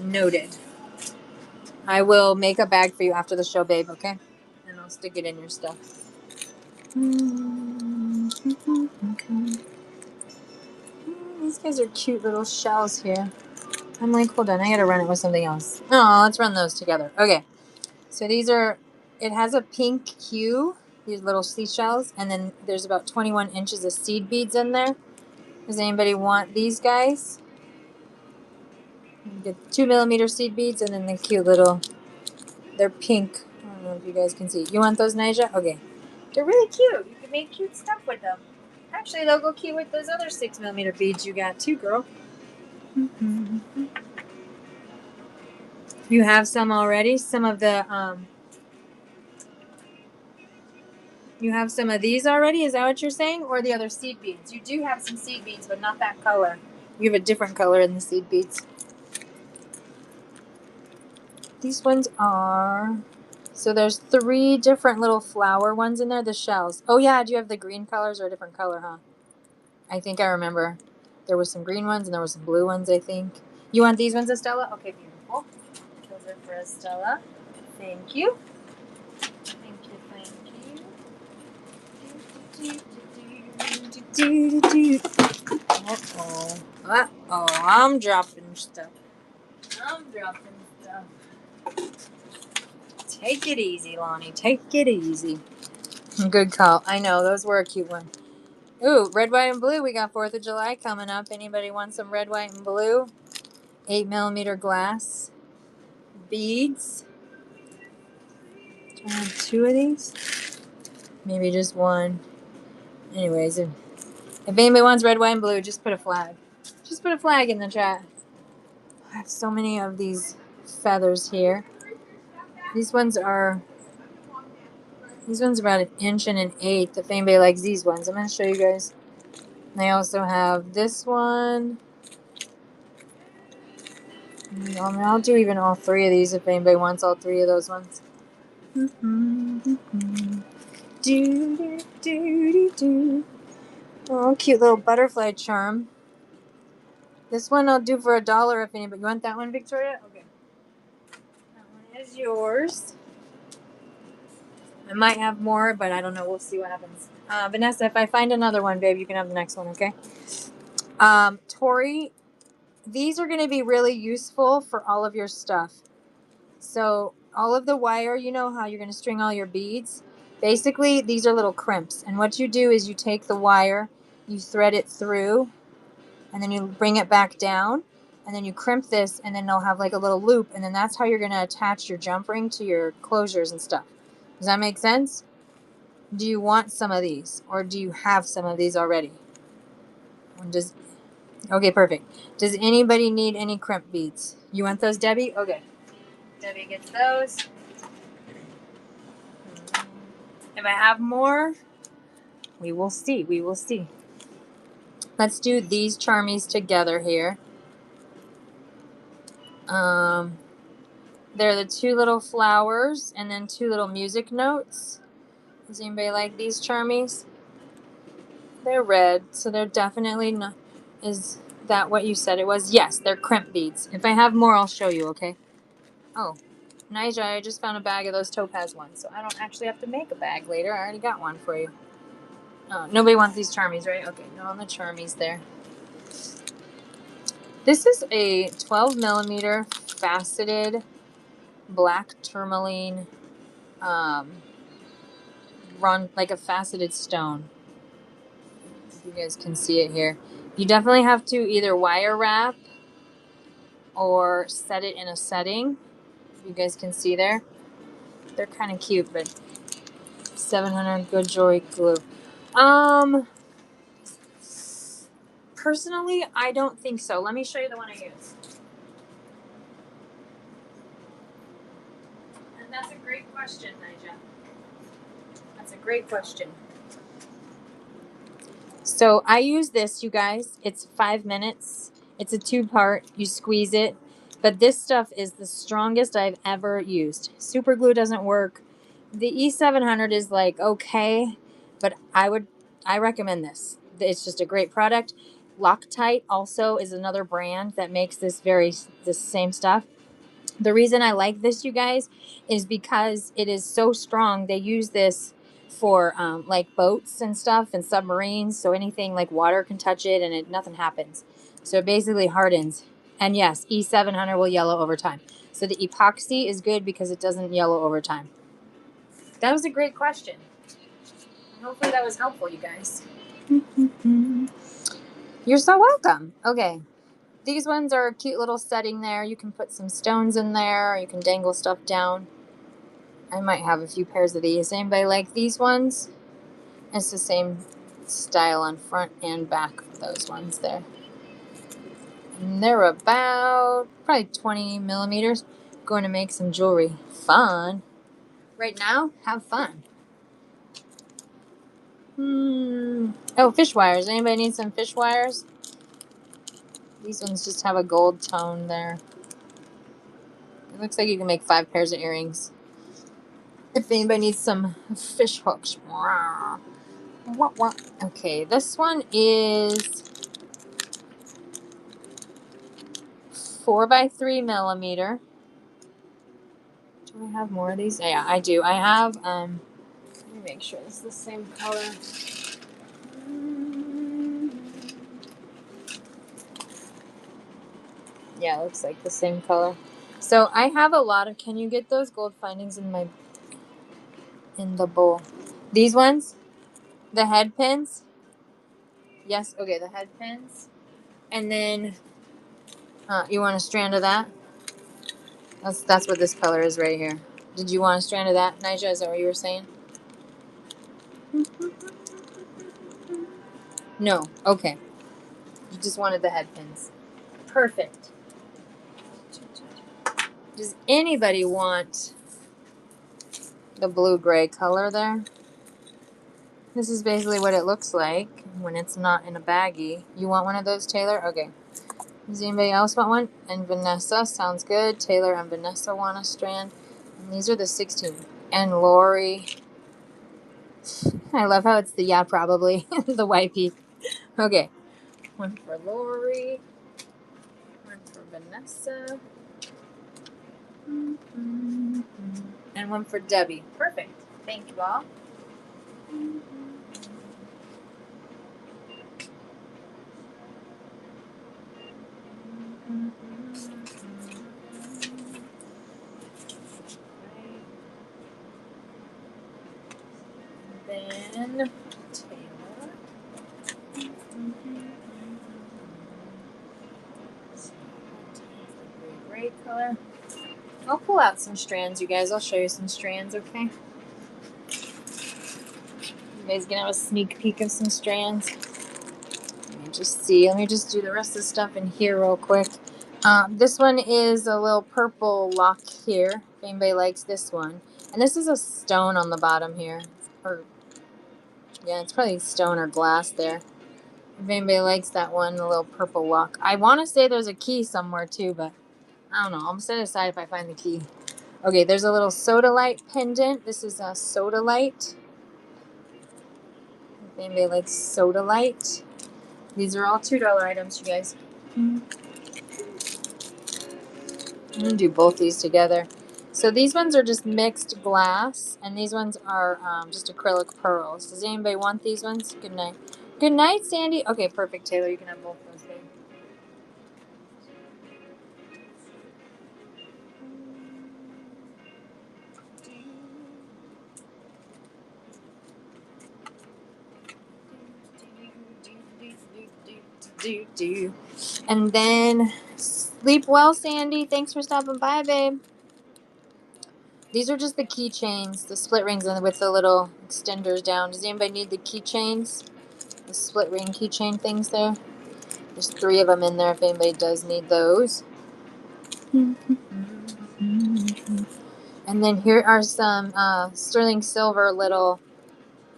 noted. I will make a bag for you after the show, babe, okay? And I'll stick it in your stuff. These guys are cute little shells here. I'm like, hold on, I gotta run it with something else. Oh, let's run those together. Okay. So these are, it has a pink hue, these little seashells, and then there's about 21 inches of seed beads in there. Does anybody want these guys? The 2mm seed beads, and then the cute little, they're pink. I don't know if you guys can see. You want those, Nija? Okay. They're really cute. You can make cute stuff with them. Actually, they'll go cute with those other 6mm beads you got too, girl. You have some already? Some of the, you have some of these already? Is that what you're saying? Or the other seed beads? You do have some seed beads, but not that color. You have a different color in the seed beads. These ones are... So there's 3 different little flower ones in there, the shells. Oh yeah, do you have the green colors or a different color, huh? I think I remember. There was some green ones and there were some blue ones, I think. You want these ones, Estella? Okay, beautiful. Those are for Estella. Thank you. Thank you, thank you. Uh-oh. Uh-oh, I'm dropping stuff. Take it easy, Lonnie. Take it easy. Good call. I know, those were a cute one. Ooh, red, white, and blue. We got 4th of July coming up. Anybody want some red, white, and blue? 8mm glass beads. Do I have 2 of these? Maybe just 1. Anyways, if anybody wants red, white, and blue, just put a flag. Just put a flag in the chat. I have so many of these feathers here. These ones are about 1 and 1/8. If anybody likes these ones, I'm going to show you guys. And I also have this one. I'll do even all 3 of these if anybody wants all 3 of those ones. Oh, cute little butterfly charm. This one I'll do for $1 if anybody. You want that one, Victoria? Okay. That one is yours. I might have more, but I don't know. We'll see what happens. Vanessa, if I find another one, babe, you can have the next one, okay? Tori, these are going to be really useful for all of your stuff. So all of the wire, you know how you're going to string all your beads? Basically, these are little crimps. And what you do is you take the wire, you thread it through, and then you bring it back down, and then you crimp this, and then they'll have like a little loop, and then that's how you're going to attach your jump ring to your closures and stuff. Does that make sense? Do you want some of these, or do you have some of these already? Okay, perfect. Does anybody need any crimp beads? You want those, Debbie? Okay. Debbie gets those. If I have more, we will see. We will see. Let's do these charmies together here. They're the 2 little flowers and then 2 little music notes. Does anybody like these charmies? They're red, so they're definitely not. Is that what you said it was? Yes, they're crimp beads. If I have more, I'll show you, okay? Oh, Nija, I just found a bag of those topaz ones, so I don't actually have to make a bag later. I already got one for you. Oh, nobody wants these charmies, right? Okay, no, the charmies there. This is a 12mm faceted black tourmaline, run like a faceted stone. If you guys can see it here. You definitely have to either wire wrap or set it in a setting. If you guys can see there. They're kind of cute, but 700 good joy glue. Personally, I don't think so. Let me show you the one I use. And that's a great question, Nija. That's a great question. So I use this, you guys. It's 5 minutes. It's a 2-part. You squeeze it. But this stuff is the strongest I've ever used. Super glue doesn't work. The E700 is like okay, but I recommend this. It's just a great product. Loctite also is another brand that makes this same stuff. The reason I like this, you guys, is because it is so strong. They use this for like boats and stuff and submarines. So anything like water can touch it and nothing happens. So it basically hardens. And yes, E700 will yellow over time. So the epoxy is good because it doesn't yellow over time. That was a great question. Hopefully that was helpful, you guys. You're so welcome. Okay. These ones are a cute little setting there. You can put some stones in there. Or you can dangle stuff down. I might have a few pairs of these. Anybody like these ones? It's the same style on front and back for those ones there. And they're about probably 20 millimeters. Going to make some jewelry. Fun. Right now, have fun. Oh, fish wires. Anybody need some fish wires? These ones just have a gold tone there. It looks like you can make 5 pairs of earrings. If anybody needs some fish hooks. Okay, this one is 4 by 3 millimeter. Do I have more of these? Yeah, I do. I have, let me make sure it's the same color. Yeah, it looks like the same color. So I have a lot of, can you get those gold findings in the bowl? These ones? The head pins? Yes, okay, the head pins. And then, you want a strand of that? That's what this color is right here. Did you want a strand of that, Nigel? Is that what you were saying? No. Okay. You just wanted the head pins. Perfect. Does anybody want the blue-gray color there? This is basically what it looks like when it's not in a baggie. You want one of those, Taylor? Okay. Does anybody else want one? And Vanessa, sounds good. Taylor and Vanessa want a strand. And these are the 16. And Lori. I love how it's the yeah, probably. The white peak. Okay. One for Lori. One for Vanessa. And one for Debbie. Perfect. Thank you all. Then Taylor. Gray color. I'll pull out some strands, you guys. I'll show you some strands, okay? You guys gonna have a sneak peek of some strands. Let me just see. Let me just do the rest of the stuff in here real quick. This one is a little purple lock here. If anybody likes this one. And this is a stone on the bottom here. Or, yeah, it's probably stone or glass there. If anybody likes that one, the little purple lock. I want to say there's a key somewhere too, but I don't know. I'll set it aside if I find the key. Okay, there's a little Sodalite pendant. This is a Sodalite. If anybody likes Sodalite. These are all $2 items, you guys. I'm going to do both these together. So these ones are just mixed glass, and these ones are just acrylic pearls. Does anybody want these ones? Good night. Good night, Sandy. Okay, perfect, Taylor. You can have both those, babe. And then sleep well, Sandy. Thanks for stopping by, babe. These are just the keychains, the split rings with the little extenders down. Does anybody need the keychains? The split ring keychain things there? There's 3 of them in there if anybody does need those. And then here are some sterling silver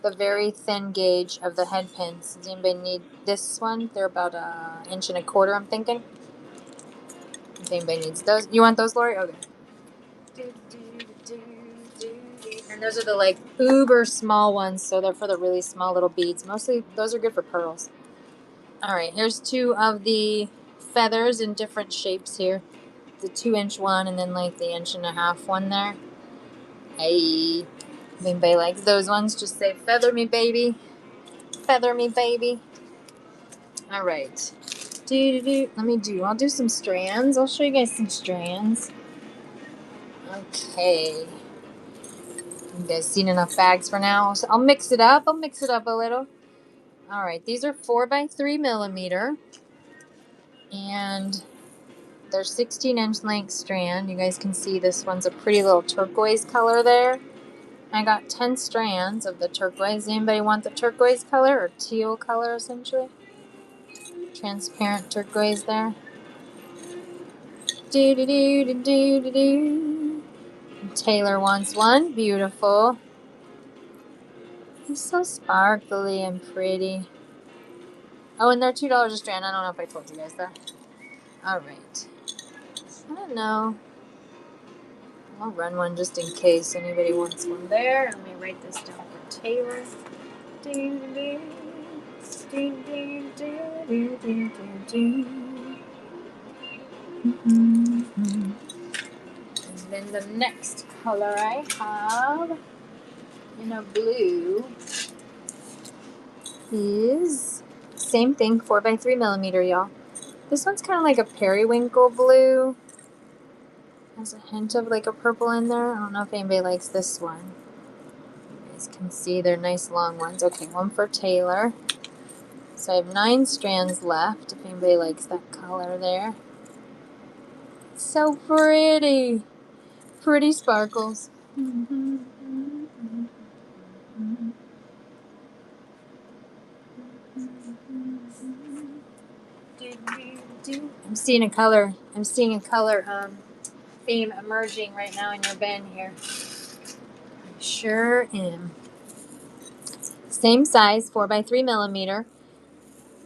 the very thin gauge of the head pins. Does anybody need this one? They're about 1.25 inches, I'm thinking. If anybody needs those. You want those, Lori? Okay. And those are the uber small ones, so they're for the really small little beads. Mostly those are good for pearls. Alright, here's 2 of the feathers in different shapes here. The 2-inch one and then the 1.5-inch one there. Hey, if anybody likes those ones, just say feather me, baby. Feather me, baby. Alright. I'll do some strands. I'll show you guys some strands. Okay. You guys seen enough bags for now? So I'll mix it up. I'll mix it up a little. All right. These are 4x3mm. And they're 16-inch length strand. You guys can see this one's a pretty little turquoise color there. I got 10 strands of the turquoise. Anybody want the turquoise color or teal color essentially? Transparent turquoise there. Do do do do do do do. Taylor wants one. Beautiful. It's so sparkly and pretty. Oh, and they're $2 a strand. I don't know if I told you guys that. Alright. I don't know. I'll run one just in case anybody wants one there. Let me write this down for Taylor. And then the next color I have in a blue is same thing, 4x3mm, y'all. This one's kind of like a periwinkle blue. Has a hint of like a purple in there. I don't know if anybody likes this one. You guys can see they're nice long ones. Okay, one for Taylor. So I have 9 strands left if anybody likes that color there. It's so pretty. Pretty sparkles. I'm seeing a color theme emerging right now in your bin here. I sure am. Same size, 4x3mm,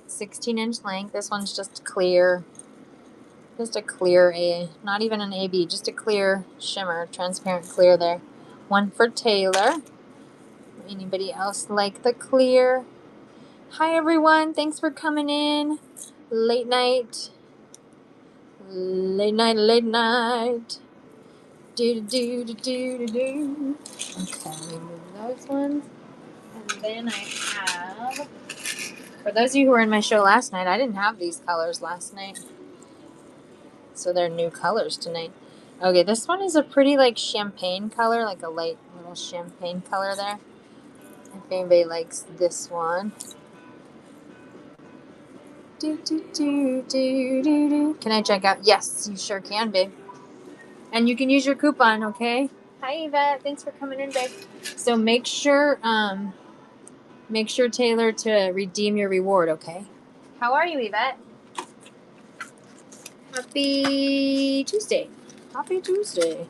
16-inch length. This one's just clear. Just a clear not even an AB, just a clear shimmer, transparent clear there. One for Taylor. Anybody else like the clear? Hi everyone, thanks for coming in. Late night. Late night. Do do do do do do. Okay, let me move those ones. And then I have, for those of you who were in my show last night, I didn't have these colors last night. So they're new colors tonight. Okay, this one is a pretty like champagne color, like a light little champagne color there. If anybody likes this one. Do, do, do, do, do, do. Can I check out? Yes, you sure can, babe. And you can use your coupon, okay? Hi, Yvette. Thanks for coming in, babe. So make sure Taylor to redeem your reward, okay? How are you, Yvette? Happy Tuesday. Happy Tuesday.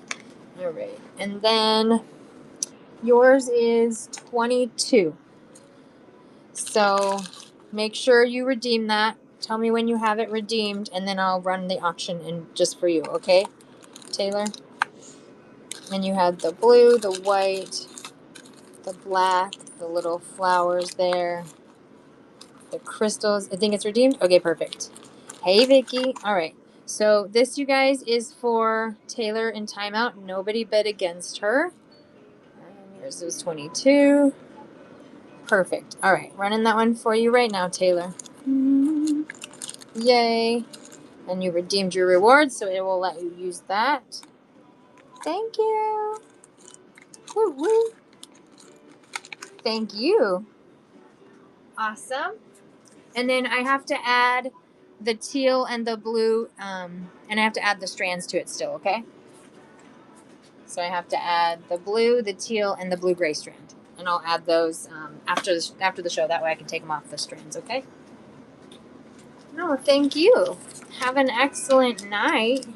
All right. And then yours is 22. So make sure you redeem that. Tell me when you have it redeemed, and then I'll run the auction in just for you, okay, Taylor? And you had the blue, the white, the black, the little flowers there, the crystals. I think it's redeemed. Okay, perfect. Hey, Vicky. All right. So this, you guys, is for Taylor in timeout. Nobody bet against her. Yours was 22. Perfect. All right. Running that one for you right now, Taylor. Yay. And you redeemed your reward, so it will let you use that. Thank you. Woo woo. Thank you. Awesome. And then I have to add the teal and the blue, and I have to add the strands to it still, okay? So I have to add the blue, the teal, and the blue-gray strand. And I'll add those after the show. That way I can take them off the strands, okay? No, thank you. Have an excellent night.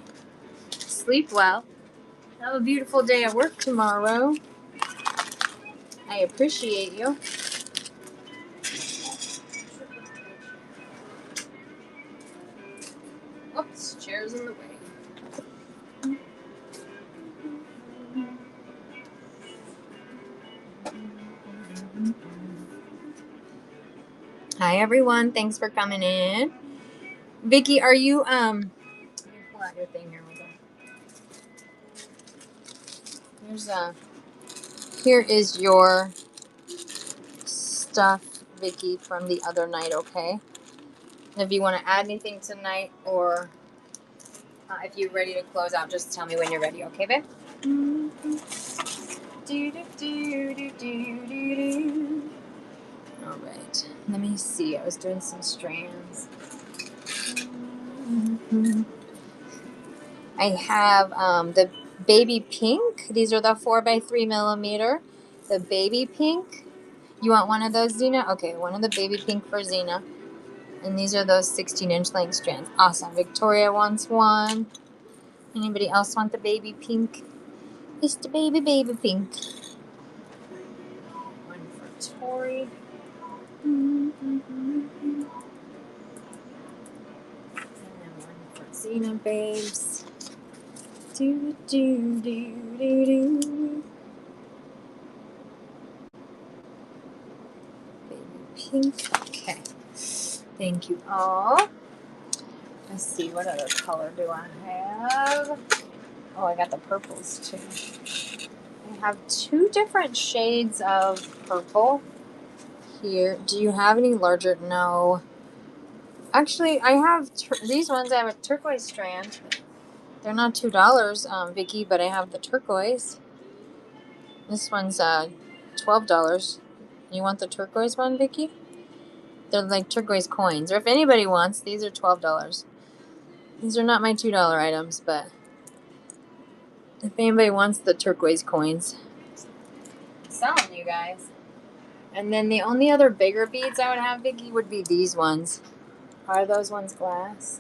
Sleep well. Have a beautiful day at work tomorrow. I appreciate you. Oops, chair's in the way. Hi everyone, thanks for coming in. Vicky, are you let me pull out your thing here. Here is your stuff, Vicky, from the other night, okay? If you want to add anything tonight, or if you're ready to close out, just tell me when you're ready, okay, babe? All right. Let me see. I was doing some strands. I have the baby pink. These are the 4x3 millimeter. The baby pink. You want one of those, Zena? Okay, one of the baby pink for Zena. And these are those 16-inch length strands. Awesome. Victoria wants one. Anybody else want the baby pink? It's the baby pink. One for Tori. And then one for Zena, babes. Do, do, do, do, do. Baby pink. Okay. Thank you all. Let's see, what other color do I have? Oh, I got the purples too. I have 2 different shades of purple here. Do you have any larger? No. Actually, I have these ones. I have a turquoise strand. They're not $2, Vicky, but I have the turquoise. This one's $12. You want the turquoise one, Vicky? They're like turquoise coins. Or if anybody wants, these are $12. These are not my $2 items, but if anybody wants the turquoise coins, I'm selling you guys. And then the only other bigger beads I would have, Vicky, would be these ones. Are those ones glass?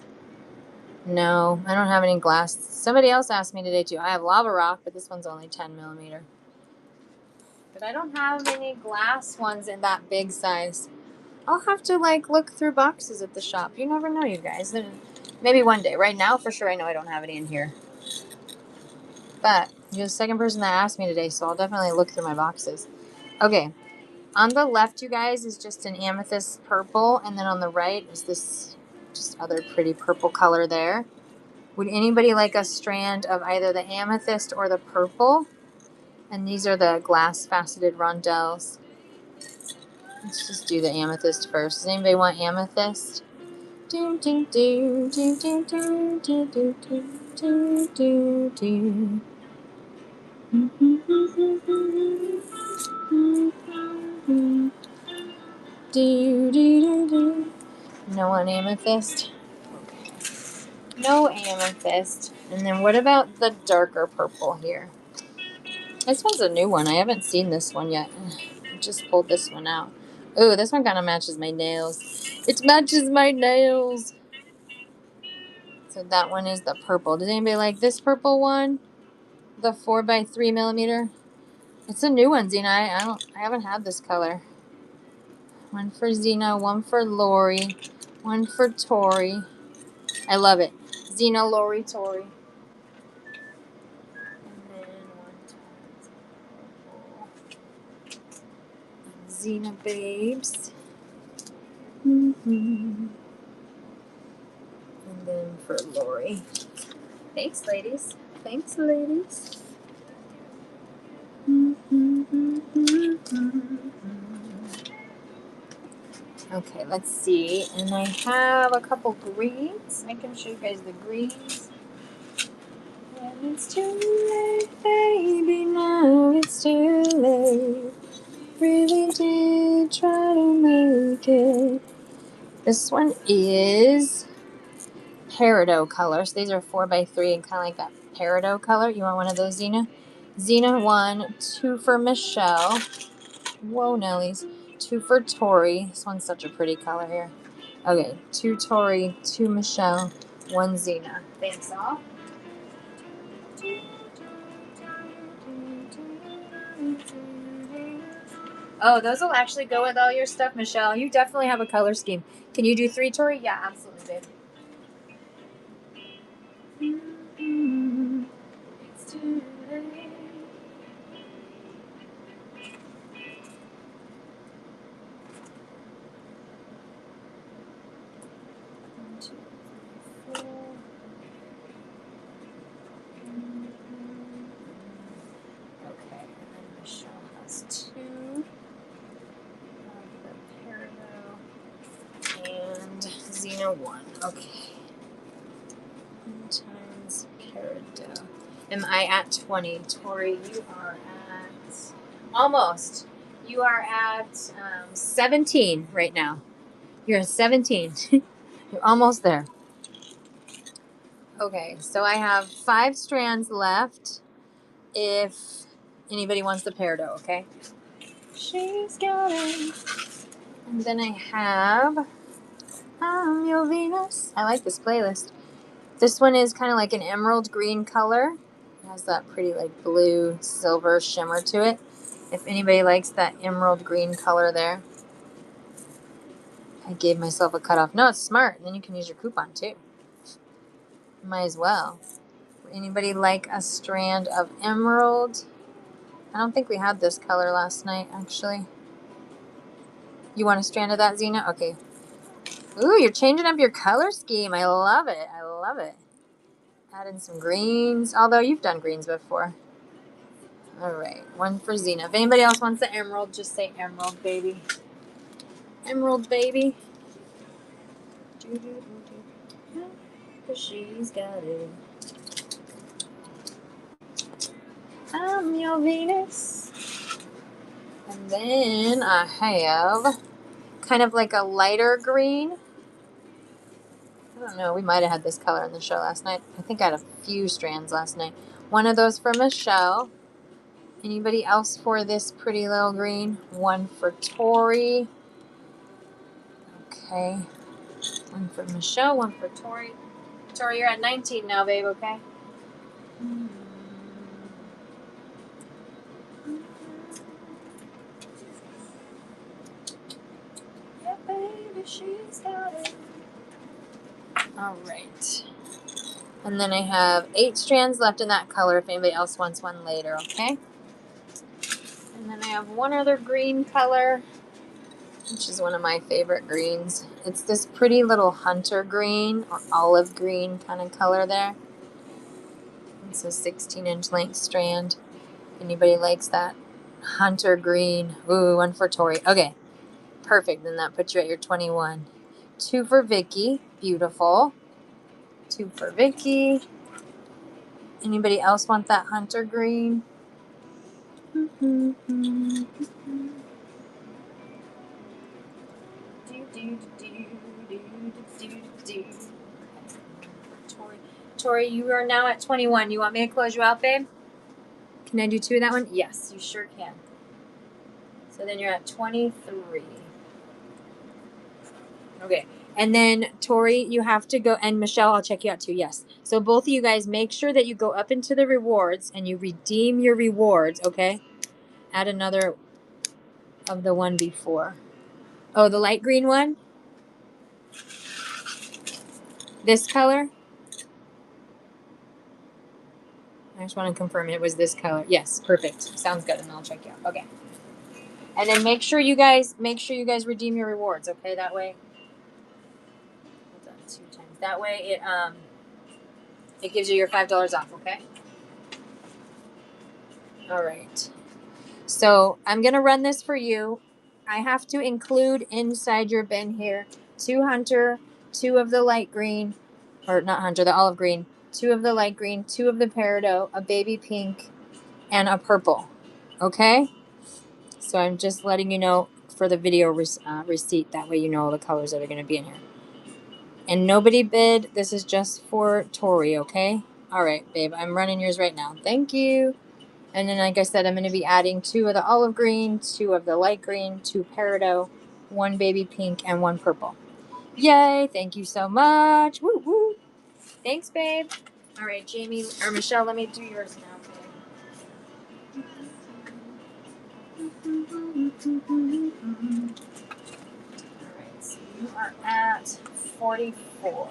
No, I don't have any glass. Somebody else asked me today too. I have lava rock, but this one's only 10 millimeter. But I don't have any glass ones in that big size. I'll have to look through boxes at the shop. You never know, you guys. Maybe one day. Right now, for sure, I know I don't have any in here. But you're the second person that asked me today, so I'll definitely look through my boxes. Okay. On the left, you guys, is just an amethyst purple, and then on the right is this just other pretty purple color there. Would anybody like a strand of either the amethyst or the purple? And these are the glass faceted rondelles. Let's just do the amethyst first. Does anybody want amethyst? Do do do do do do do do do do do. Do do do do. No one amethyst. Okay. No amethyst. And then what about the darker purple here? This one's a new one. I haven't seen this one yet. I just pulled this one out. Ooh, this one kind of matches my nails. It matches my nails. So that one is the purple. Does anybody like this purple one? The 4x3 millimeter. It's a new one, Zena. I haven't had this color. One for Zena, one for Lori, one for Tori. I love it. Zena, Lori, Tori. And then one Zena babes. And then for Lori. Thanks, ladies. Thanks, ladies. Okay, let's see. And I have a couple greens. I can show you guys the greens. And it's too late, baby. Now it's too late. Really did try to make it. This one is peridot color. So these are 4x3 and kind of like that peridot color. You want one of those, Zena? Zena 1, 2 for Michelle. Whoa, Nellies. 2 for Tori. This one's such a pretty color here. Okay, 2 Tori, 2 Michelle, 1 Zena. Thanks all. Oh, those will actually go with all your stuff, Michelle. You definitely have a color scheme. Can you do 3, Tori? Yeah, absolutely, babe. Okay, and then Michelle has 2 of the peridot, and Zena Xena 1. Okay. Times Peridot. Am I at 20? Tori, you are at... Almost. You are at 17 right now. You're at 17. You're almost there. Okay, so I have 5 strands left if anybody wants the peridot, okay? She's got it. And then I have I'm Your Venus. I like this playlist. This one is kind of like an emerald green color. It has that pretty like blue silver shimmer to it. If anybody likes that emerald green color there. I gave myself a cutoff. No, it's smart. Then you can use your coupon too. Might as well. Anybody like a strand of emerald? I don't think we had this color last night, actually. You want a strand of that, Xena? Okay. Ooh, you're changing up your color scheme. I love it. I love it. Add in some greens. Although you've done greens before. All right. One for Xena. If anybody else wants the emerald, just say emerald, baby. Emerald, baby. She's got it. I'm your Venus. And then I have kind of like a lighter green. I don't know. We might have had this color in the show last night. I think I had a few strands last night. One of those for Michelle. Anybody else for this pretty little green? One for Tori. Okay. One for Michelle, one for Tori. Tori, you're at 19 now, babe, okay? Yeah, baby, she's got it. All right. And then I have 8 strands left in that color if anybody else wants one later, okay? And then I have one other green color, which is one of my favorite greens. It's this pretty little hunter green or olive green kind of color there. It's a 16-inch length strand. Anybody likes that hunter green? Ooh, one for Tori. Okay, perfect. Then that puts you at your 21. 2 for Vicky. Beautiful. 2 for Vicky. Anybody else want that hunter green? Tori, you are now at 21. You want me to close you out, babe? Can I do 2 of that one? Yes, you sure can. So then you're at 23. Okay. And then, Tori, you have to go, and Michelle, I'll check you out too, yes. So both of you guys, make sure that you go up into the rewards and you redeem your rewards, okay? Add another of the one before. Oh, the light green one? This color? I just want to confirm it was this color. Yes, perfect. Sounds good, and I'll check you out. Okay. And then make sure you guys redeem your rewards, okay? That way. Hold on, 2 times. That way it gives you your $5 off, okay? All right. So I'm going to run this for you. I have to include inside your bin here 2 hunter, 2 of the light green, or not hunter, the olive green, 2 of the light green, 2 of the peridot, a baby pink, and a purple. Okay? So I'm just letting you know for the video receipt. That way you know all the colors that are going to be in here. And nobody bid. This is just for Tori, okay? All right, babe. I'm running yours right now. Thank you. And then, like I said, I'm going to be adding 2 of the olive green, 2 of the light green, 2 peridot, 1 baby pink, and 1 purple. Yay! Thank you so much. Woo woo. Thanks, babe. All right, Jamie or Michelle, let me do yours now, babe. All right, so you are at 44.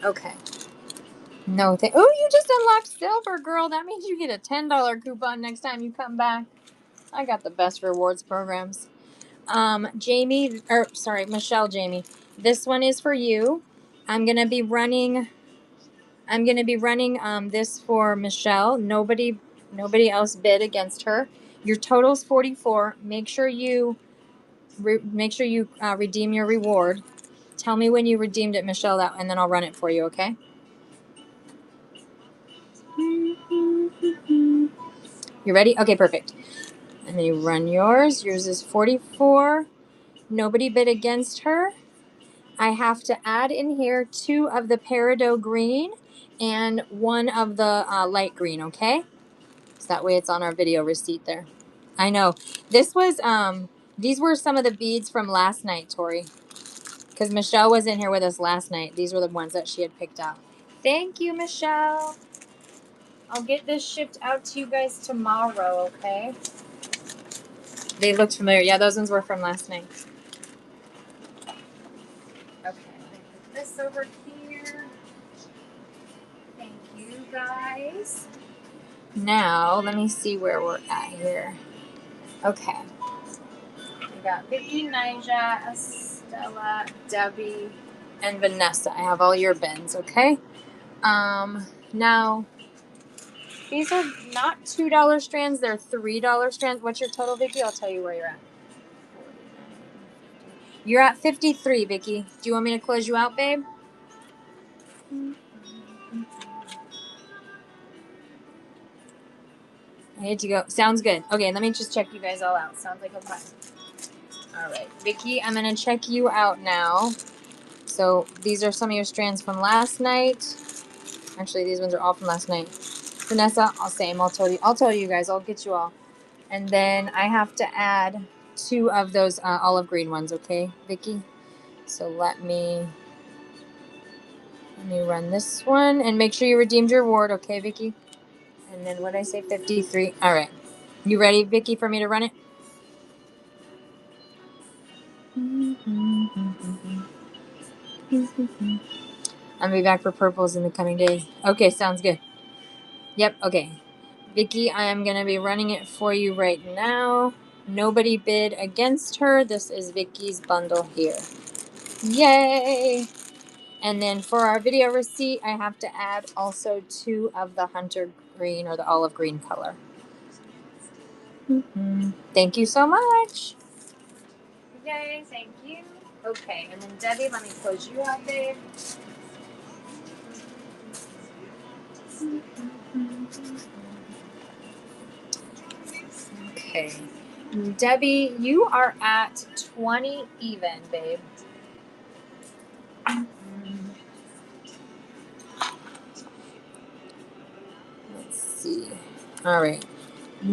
Okay. No, oh, you just unlocked silver, girl. That means you get a $10 coupon next time you come back. I got the best rewards programs. Michelle, Jamie. This one is for you. I'm gonna be running this for Michelle. Nobody else bid against her. Your total's 44. Make sure you redeem your reward. Tell me when you redeemed it, Michelle, and then I'll run it for you, okay? You ready? Okay, perfect. And then you run yours. Yours is 44. Nobody bid against her. I have to add in here 2 of the peridot green and 1 of the light green, okay? So that way it's on our video receipt there. I know. This was, these were some of the beads from last night, Tori. Because Michelle was in here with us last night. These were the ones that she had picked out. Thank you, Michelle. I'll get this shipped out to you guys tomorrow, okay? They looked familiar. Yeah, those ones were from last night. Okay, I'm going to put this over here. Thank you, guys. Now, let me see where we're at here. Okay. We got Vicky, Nija, Estella, Debbie, and Vanessa. I have all your bins, okay? Now, these are not $2 strands. They're $3 strands. What's your total, Vicky? I'll tell you where you're at. You're at 53, Vicky. Do you want me to close you out, babe? I need to go. Sounds good. Okay, let me just check you guys all out. Sounds like a plan. All right, Vicky, I'm going to check you out now. So these are some of your strands from last night. Actually, these ones are all from last night. Vanessa, I'll same. I'll tell you guys. I'll get you all. And then I have to add 2 of those olive green ones, okay, Vicky? So let me run this one and make sure you redeemed your reward, okay, Vicky? And then what did I say? 53. All right. You ready, Vicky, for me to run it? I'll be back for purples in the coming days. Okay, sounds good. Yep, okay. Vicky, I am going to be running it for you right now. Nobody bid against her. This is Vicky's bundle here. Yay! And then for our video receipt, I have to add also 2 of the hunter green or the olive green color. Thank you so much. Yay, thank you. Okay, and then Debbie, let me close you out, babe. Okay. Debbie, you are at 20 even, babe. Let's see. All right.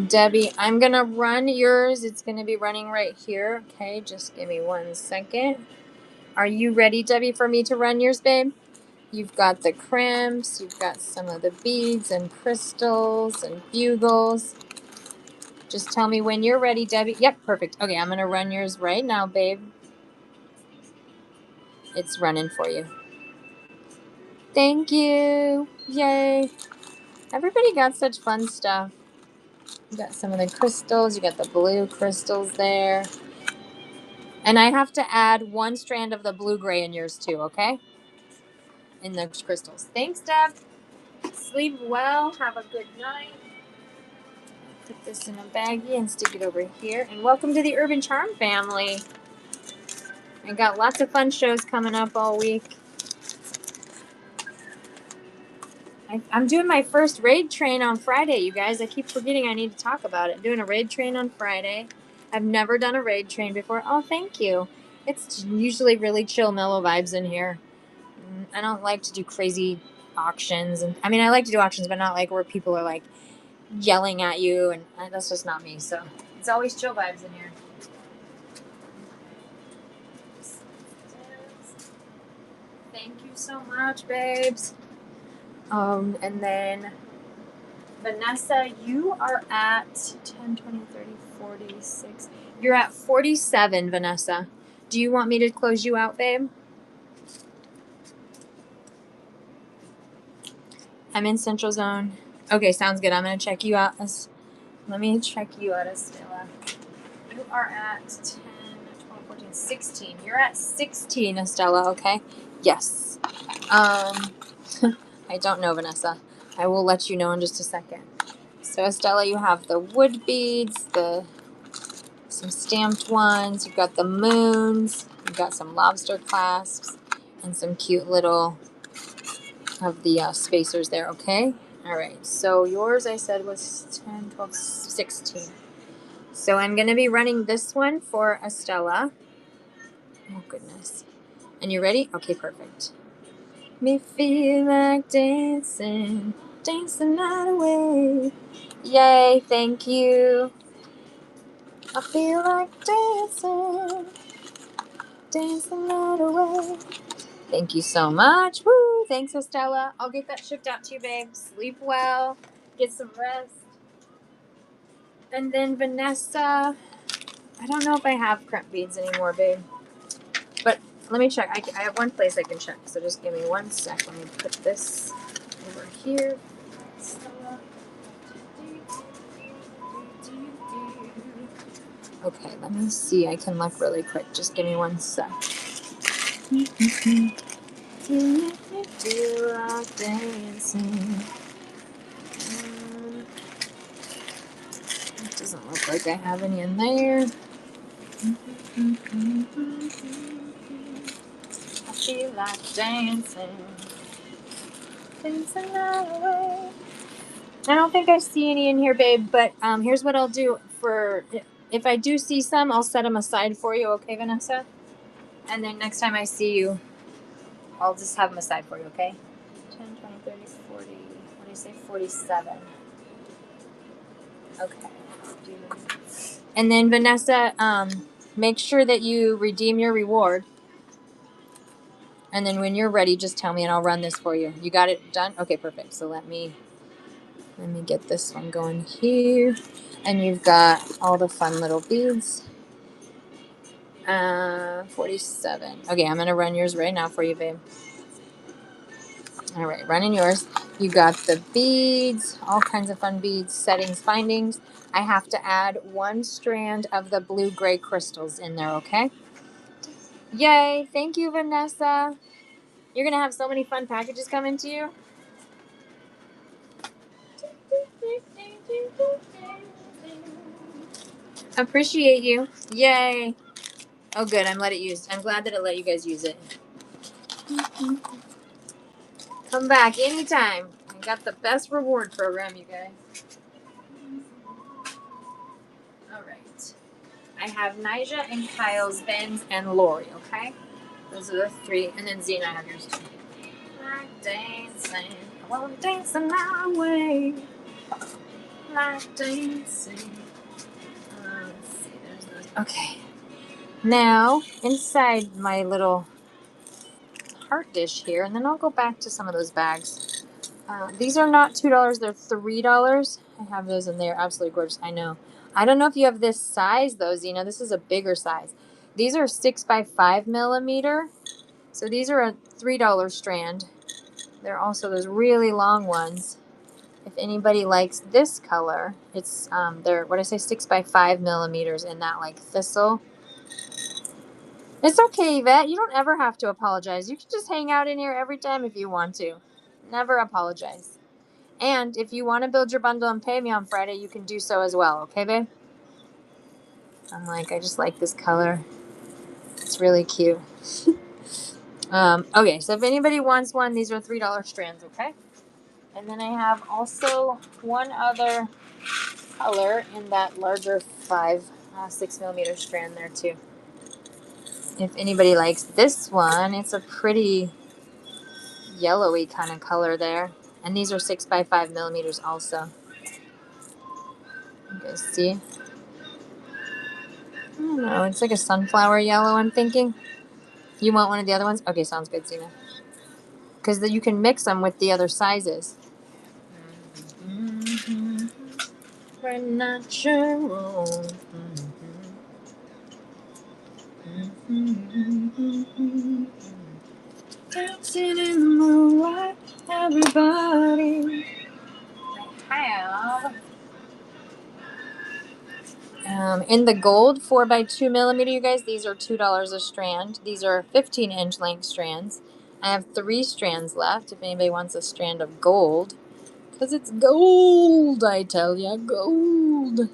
Debbie, I'm going to run yours. It's going to be running right here. Okay, just give me 1 second. Are you ready, Debbie, for me to run yours, babe? You've got the crimps. You've got some of the beads and crystals and bugles. Just tell me when you're ready, Debbie. Yep, perfect. Okay, I'm going to run yours right now, babe. It's running for you. Thank you. Yay. Everybody got such fun stuff. You got some of the crystals. You got the blue crystals there. And I have to add 1 strand of the blue-gray in yours too, okay? In those crystals. Thanks, Deb. Sleep well. Have a good night. Put this in a baggie and stick it over here. And welcome to the Urban Charm family. I got lots of fun shows coming up all week. I'm doing my first raid train on Friday, you guys. I keep forgetting I need to talk about it. I'm doing a raid train on Friday. I've never done a raid train before. Oh, thank you. It's usually really chill, mellow vibes in here. I don't like to do crazy auctions. And I mean, I like to do auctions, but not like where people are like yelling at you. And that's just not me. So it's always chill vibes in here. Thank you so much, babes. And then Vanessa, you are at 10, 20, 30, 46. You're at 47, Vanessa. Do you want me to close you out, babe? I'm in Central Zone. Okay, sounds good. I'm going to check you out. Let me check you out, Estella. You are at 10, 12, 14, 16. You're at 16, Estella, okay? Yes. I don't know, Vanessa. I will let you know in just a second. So Estella, you have the wood beads, some stamped ones. You've got the moons. You've got some lobster clasps, and some cute little of the spacers there. Okay. All right. So yours, I said, was 10, 12, 16. So I'm gonna be running this one for Estella. Oh goodness. And you ready? Okay, perfect. Me feel like dancing, dance the night away. Yay, thank you. I feel like dancing, dance the night away. Thank you so much. Woo! Thanks, Estella. I'll get that shipped out to you, babe. Sleep well, get some rest. And then Vanessa, I don't know if I have crimp beads anymore, babe. But let me check. I have one place I can check, so just give me 1 sec. Let me put this over here. Okay, let me see. I can look really quick. Just give me 1 sec. It doesn't look like I have any in there. I feel like dancing, dancing all away. I don't think I see any in here, babe, but here's what I'll do for, if I do see some, I'll set them aside for you, okay, Vanessa? And then next time I see you, I'll just have them aside for you, okay? 10, 20, 30, 40, what do you say, 47. Okay. And then Vanessa, make sure that you redeem your reward. And then when you're ready, just tell me and I'll run this for you. You got it done? Okay, perfect. So let me get this one going here. And you've got all the fun little beads. 47. Okay, I'm going to run yours right now for you, babe. All right, running yours. You got the beads, all kinds of fun beads, settings, findings. I have to add 1 strand of the blue-gray crystals in there, okay? Yay! Thank you, Vanessa. You're going to have so many fun packages coming to you. Appreciate you. Yay. Oh, good. I'm glad that it let you guys use it. Come back anytime. I got the best reward program, you guys. All right. I have Nija and Kyle's, Ben's, and Lori, okay? Those are the 3. And then Zena, I have yours too. Like dancing. I want to dance the night away. Like dancing. Let's see. There's those. Okay. Now, inside my little heart dish here, and then I'll go back to some of those bags. These are not $2, they're $3. I have those and they're absolutely gorgeous. I know. I don't know if you have this size though, Zena. This is a bigger size. These are 6 by 5 millimeter. So these are a $3 strand. There are also those really long ones. If anybody likes this color, it's they're, what I say, 6 by 5 millimeters in that like thistle. It's okay, Yvette. You don't ever have to apologize. You can just hang out in here every time if you want to. Never apologize. And if you want to build your bundle and pay me on Friday, you can do so as well. Okay, babe? I just like this color. It's really cute. Okay, so if anybody wants one, these are $3 strands, okay? And then I have also one other color in that larger 6 millimeter strand there too. If anybody likes this one, it's a pretty yellowy kind of color there. And these are 6 by 5 millimeters also. You guys see? I don't know. It's like a sunflower yellow, I'm thinking. You want one of the other ones? Okay, sounds good, Zena. Because you can mix them with the other sizes. We're not your own. Dancing in the moonlight, everybody. I have in the gold 4 by 2 millimeter, you guys, these are $2 a strand. These are 15-inch length strands. I have 3 strands left if anybody wants a strand of gold. Because it's gold, I tell ya, gold.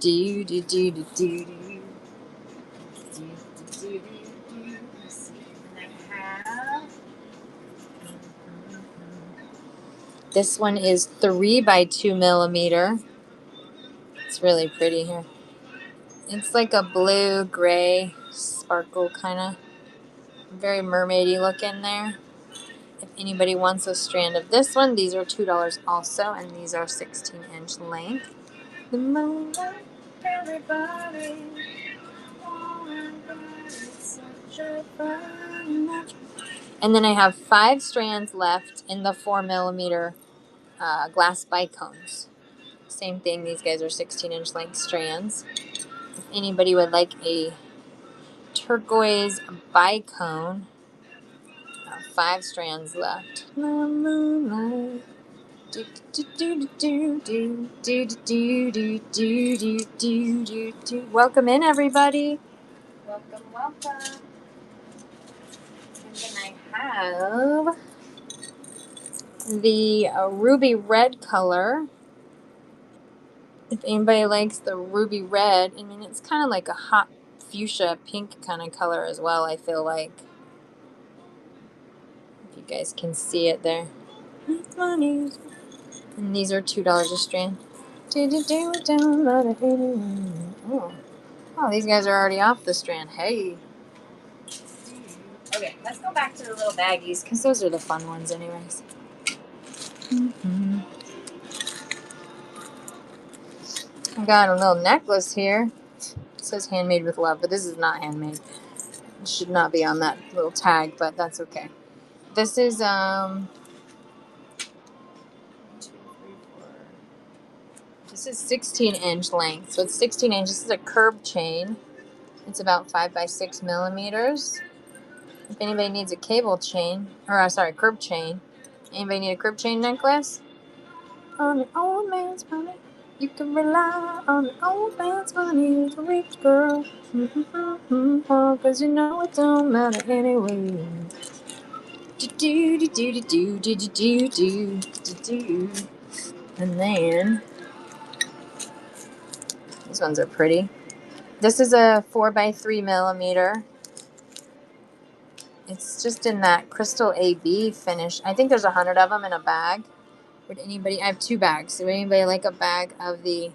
Do do do do do do. This one is 3 by 2 millimeter. It's really pretty here. It's like a blue gray sparkle kind of, very mermaidy look in there. If anybody wants a strand of this one, these are $2 also, and these are 16-inch length. The moonlight, everybody. And then I have 5 strands left in the 4 millimeter glass bicones. Same thing, these guys are 16-inch length strands. If anybody would like a turquoise bicone, 5 strands left. The moonlight. Welcome in, everybody. Welcome, welcome. And then I have the ruby red color. If anybody likes the ruby red, I mean, it's kind of like a hot fuchsia pink kind of color as well, I feel like. If you guys can see it there. And these are $2 a strand. Oh, these guys are already off the strand. Hey. Okay, let's go back to the little baggies, because those are the fun ones anyways. I got a little necklace here. It says handmade with love, but this is not handmade. It should not be on that little tag, but that's okay. This is 2, 3, 4. This is 16-inch length, so it's 16 inches. This is a curb chain. It's about 5 by 6 millimeters. If anybody needs a cable chain, or curb chain. Anybody need a curb chain necklace? On the old man's money, you can rely on the old man's money. You're a rich girl, cause you know it don't matter anyway. And then these ones are pretty. This is a 4 by 3 millimeter. It's just in that crystal AB finish. I think there's 100 of them in a bag. Would anybody? I have 2 bags. So would anybody like a bag of the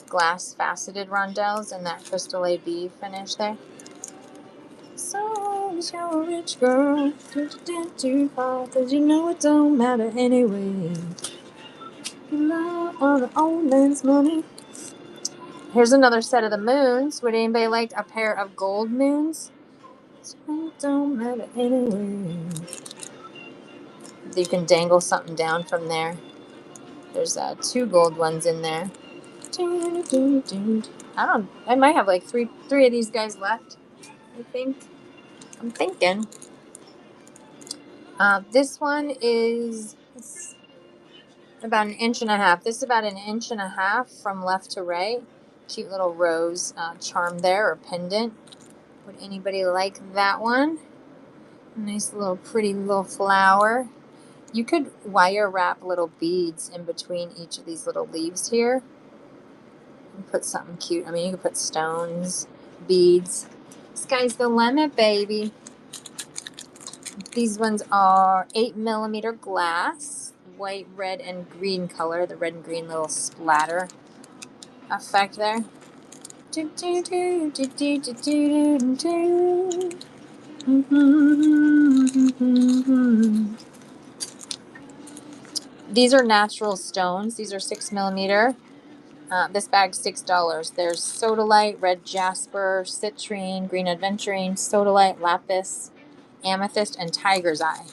glass faceted rondelles and that crystal AB finish there? So you're a rich girl, cause you know it don't matter anyway. You rely on the old man's money. Here's another set of the moons. Would anybody like a pair of gold moons? It don't matter anyway. You can dangle something down from there. There's 2 gold ones in there. I might have like three of these guys left. I'm thinking. This one is about 1.5 inches. This is about 1.5 inches from left to right. Cute little rose charm there, or pendant. Would anybody like that one? Nice little pretty little flower. You could wire wrap little beads in between each of these little leaves here. And put something cute. I mean, you could put stones, beads. Sky's the limit, baby. These ones are 8 millimeter glass, white, red, and green color. The red and green little splatter effect there. These are natural stones. These are 6 millimeter. This bag's $6. There's sodalite, red jasper, citrine, green aventurine, sodalite, lapis, amethyst, and tiger's eye.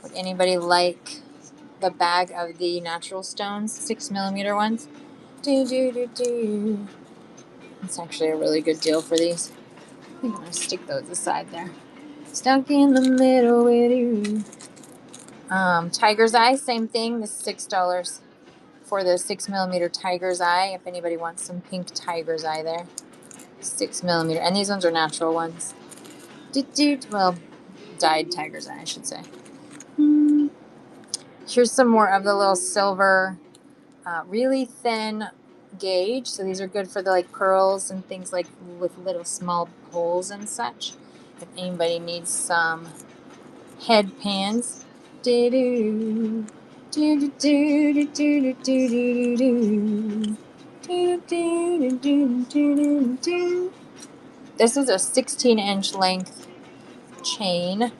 Would anybody like the bag of the natural stones, 6 millimeter ones? It's actually a really good deal for these. I think I'm going to stick those aside there. Stuck in the middle with you. Tiger's eye, same thing. This is $6 for the 6 millimeter tiger's eye. If anybody wants some pink tiger's eye there. 6 millimeter. And these ones are natural ones. Well, dyed tiger's eye, I should say. Here's some more of the little silver, really thin gauge. So these are good for the like pearls and things like with little small holes and such. If anybody needs some headbands. Do-do. Do-do-do-do-do-do-do-do. Do-do-do-do-do-do-do. This is a 16-inch length chain.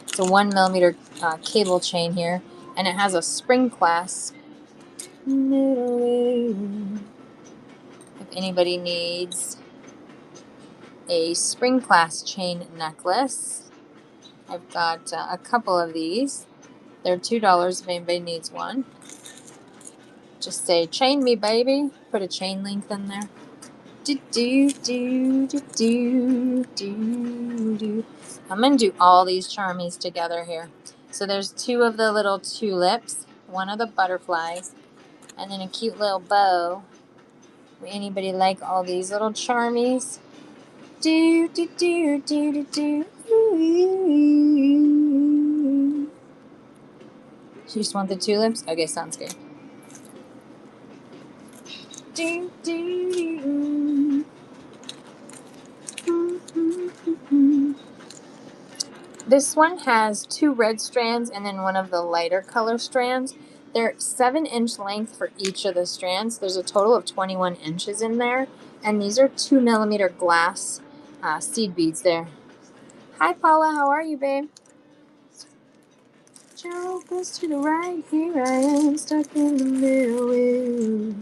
It's a 1 millimeter cable chain here, and it has a spring clasp. If anybody needs a spring clasp chain necklace, I've got a couple of these. They're $2 if anybody needs one. Just say, chain me, baby. Put a chain length in there. I'm going to do all these charmies together here. So there's two of the little tulips, one of the butterflies, and then a cute little bow. Would anybody like all these little charmies? You just want the tulips? Okay, sounds good. This one has 2 red strands and then one of the lighter color strands. They're 7-inch length for each of the strands. There's a total of 21 inches in there. And these are 2 millimeter glass seed beads there. Hi, Paula. How are you, babe? Joe goes to the right. Here I am, stuck in the middle.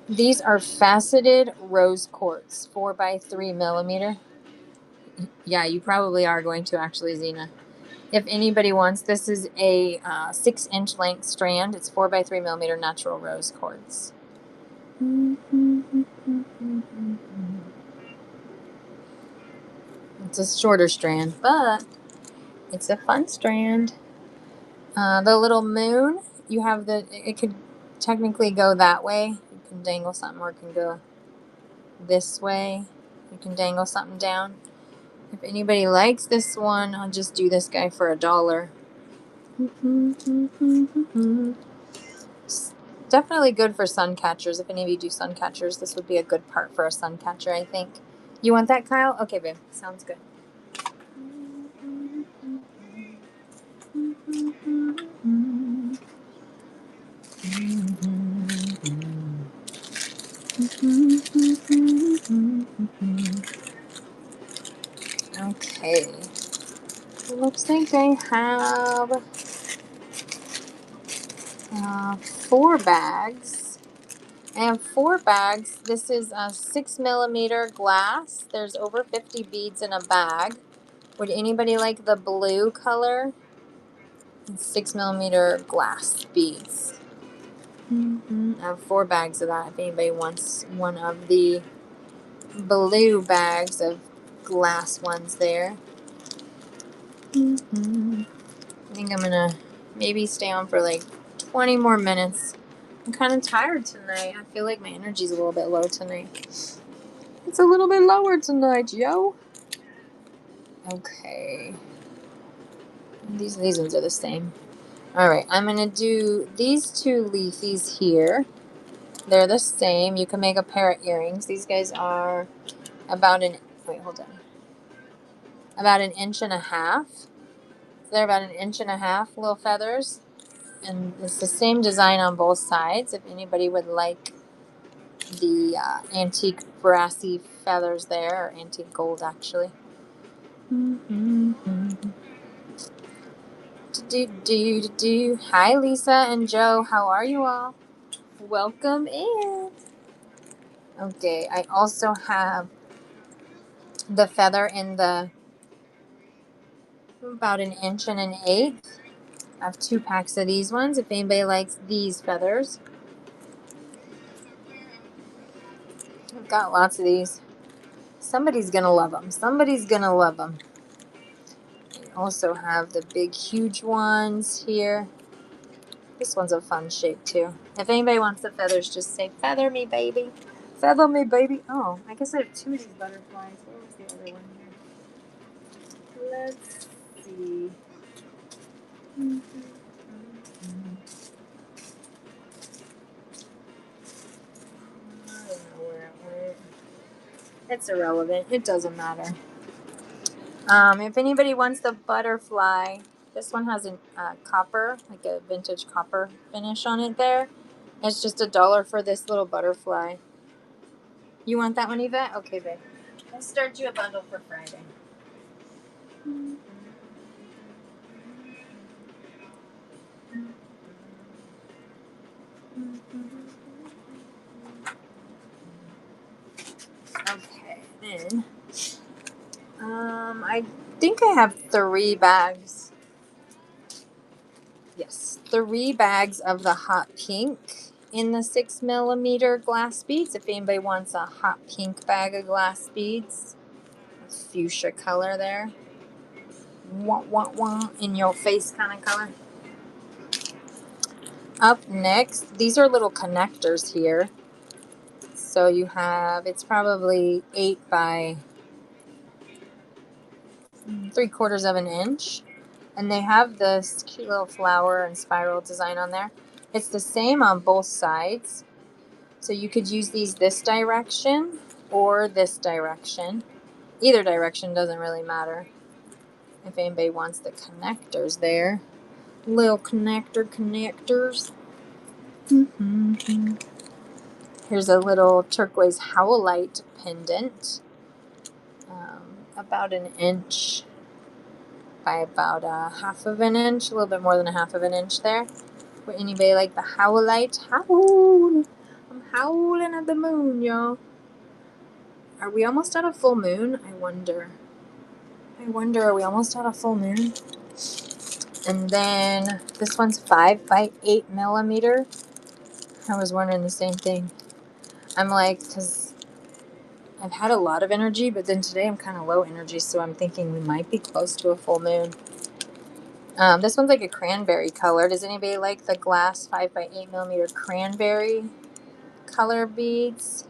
These are faceted rose quartz, 4x3 millimeter. Yeah, you probably are going to actually, Zena. If anybody wants, this is a 6-inch length strand. It's 4x3 millimeter natural rose quartz. It's a shorter strand, but it's a fun strand. The little moon, you have it could technically go that way. You can dangle something, or it can go this way. You can dangle something down. If anybody likes this one, I'll just do this guy for $1. It's definitely good for sun catchers. If any of you do sun catchers, this would be a good part for a sun catcher, I think. You want that, Kyle? Okay, babe. Sounds good. Okay. It looks like I have 4 bags. I have 4 bags. This is a 6 millimeter glass. There's over 50 beads in a bag. Would anybody like the blue color? It's 6 millimeter glass beads. I have 4 bags of that. If anybody wants one of the blue bags of glass ones there. I think I'm gonna maybe stay on for like 20 more minutes. I'm kind of tired tonight. I feel like my energy's a little bit low tonight. It's a little bit lower tonight, yo. Okay. These ones are the same. Alright, I'm going to do these 2 leafies here. They're the same. You can make a pair of earrings. These guys are about an... Wait, hold on. About 1.5 inches. So they're about 1.5 inches, little feathers. And it's the same design on both sides. If anybody would like the antique brassy feathers there, or antique gold actually. Hi, Lisa and Joe. How are you all? Welcome in. Okay, I also have the feather in the about 1 1/8 inches. I have 2 packs of these ones. If anybody likes these feathers, I've got lots of these. Somebody's gonna love them. Somebody's gonna love them. I also have the big, huge ones here. This one's a fun shape too. If anybody wants the feathers, just say, feather me, baby. Feather me, baby. Oh, I guess I have two of these butterflies. Where was the other one here? Let's see. I don't know where it went. It's irrelevant. It doesn't matter. If anybody wants the butterfly, this one has a copper, like a vintage copper finish on it there. It's just $1 for this little butterfly. You want that one, Yvette? Okay, babe. I'll start you a bundle for Friday. Okay, then. I think I have 3 bags. Yes, 3 bags of the hot pink in the 6mm glass beads. If anybody wants a hot pink bag of glass beads, fuchsia color there. Wah, wah, wah, in your face kind of color. Up next, these are little connectors here. So you have, it's probably 8 by 3/4 of an inch. And they have this cute little flower and spiral design on there. It's the same on both sides. So you could use these this direction or this direction. Either direction doesn't really matter. If anybody wants the connectors there. Little connectors. Here's a little turquoise howlite pendant. About an inch by about a half of an inch. A little bit more than a half of an inch there. Would anybody like the howlite? Howl! I'm howling at the moon, y'all. Are we almost at a full moon? I wonder, are we almost at a full moon? And then this one's 5 by 8mm. I was wondering the same thing. I'm like, because I've had a lot of energy, but then today I'm kind of low energy, so I'm thinking we might be close to a full moon. This one's like a cranberry color. Does anybody like the glass 5 by 8mm cranberry color beads?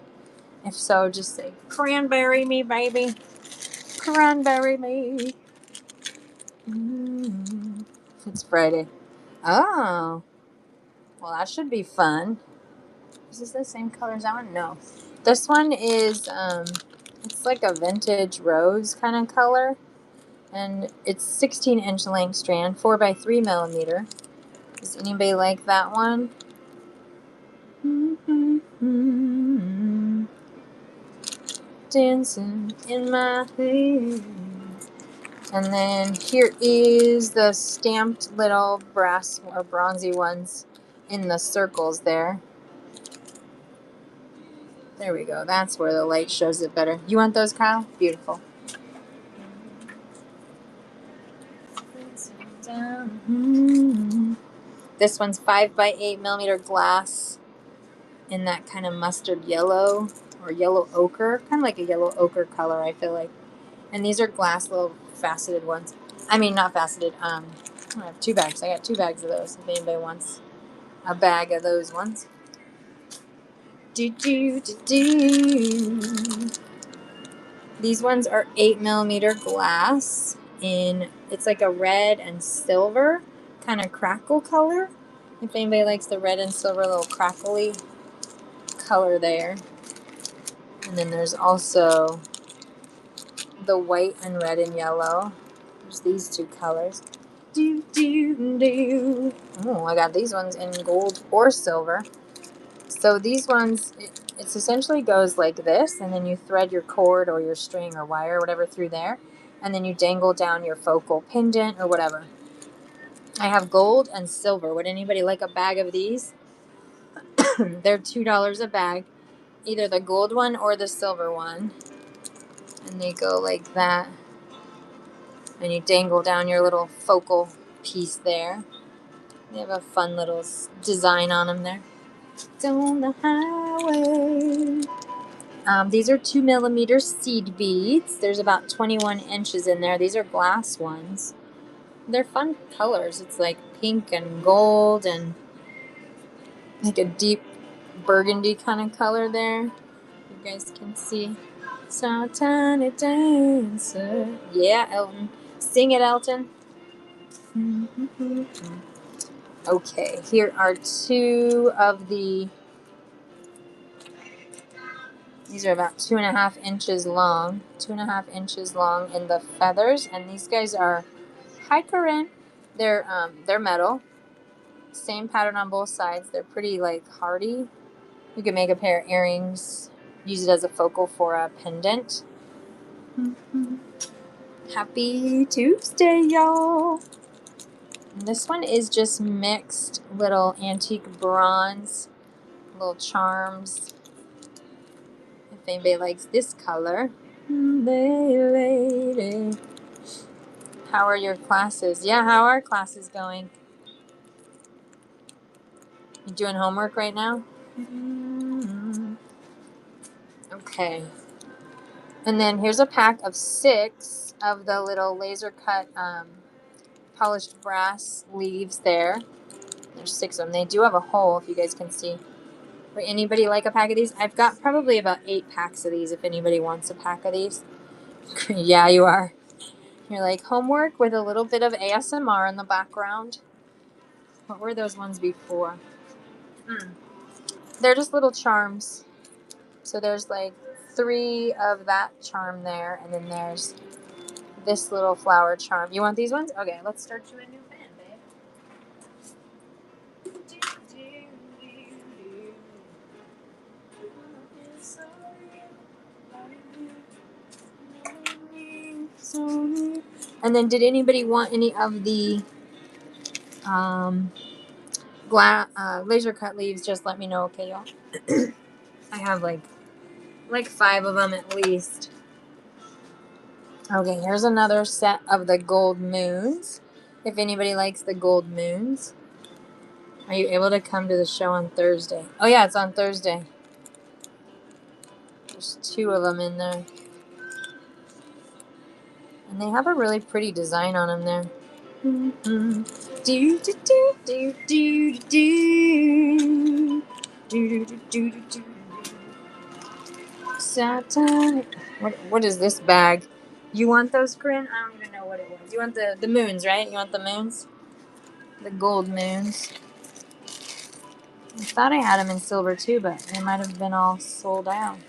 If so, just say, cranberry me, baby. Cranberry me. It's Friday. Oh. Well, that should be fun. Is this the same color as that one? No. This one is, it's like a vintage rose kind of color. And it's 16-inch length strand, 4 by 3mm. Does anybody like that one? Dancing in my head. And then here is the stamped little brass or bronzy ones in the circles there. There we go. That's where the light shows it better. You want those, Kyle? Beautiful. This one's 5 by 8mm glass in that kind of mustard yellow or yellow ochre. Kind of like a yellow ochre color, I feel like. And these are glass little faceted ones. I mean, not faceted. I have 2 bags. I got 2 bags of those if anybody wants a bag of those ones. These ones are 8mm glass in, it's like a red and silver kind of crackle color. If anybody likes the red and silver little crackly color there. And then there's also the white and red and yellow. There's these 2 colors. Oh, I got these ones in gold or silver. So these ones, it essentially goes like this, and then you thread your cord or your string or wire or whatever through there, and then you dangle down your focal pendant or whatever. I have gold and silver. Would anybody like a bag of these? They're $2 a bag, either the gold one or the silver one. And they go like that. And you dangle down your little focal piece there. They have a fun little design on them there. It's on the highway. These are 2mm seed beads. There's about 21 inches in there. These are glass ones. They're fun colors. It's like pink and gold and like a deep burgundy kind of color there. you guys can see. So tiny dancer. Yeah, Elton. Sing it, Elton. Okay, here are two of the. These are about 2.5 inches long. 2.5 inches long in the feathers, and these guys are Hiker. They're metal. Same pattern on both sides. They're pretty like hardy. You can make a pair of earrings. Use it as a focal for a pendant. Happy Tuesday, y'all! And this one is just mixed little antique bronze, little charms. If anybody likes this color. Lady. How are your classes? Yeah, how are classes going? You doing homework right now? Okay. And then here's a pack of 6 of the little laser cut polished brass leaves there. There's 6 of them. They do have a hole, if you guys can see. Would anybody like a pack of these? I've got probably about 8 packs of these if anybody wants a pack of these. Yeah, you are. You're like, homework with a little bit of ASMR in the background. What were those ones before? They're just little charms. So there's like 3 of that charm there, and then there's this little flower charm. You want these ones? Okay, let's start you a new fan, babe. And then did anybody want any of the laser cut leaves? Just let me know, okay, y'all? I have like 5 of them at least. Okay, here's another set of the gold moons. If anybody likes the gold moons. Are you able to come to the show on Thursday? Oh yeah, it's on Thursday. There's 2 of them in there. And they have a really pretty design on them there. Do do do do do do do do do. Saturn. What is this bag? You want those, Corinne? I don't even know what it was. You want the moons, right? You want the moons? The gold moons. I thought I had them in silver too, but they might have been all sold out.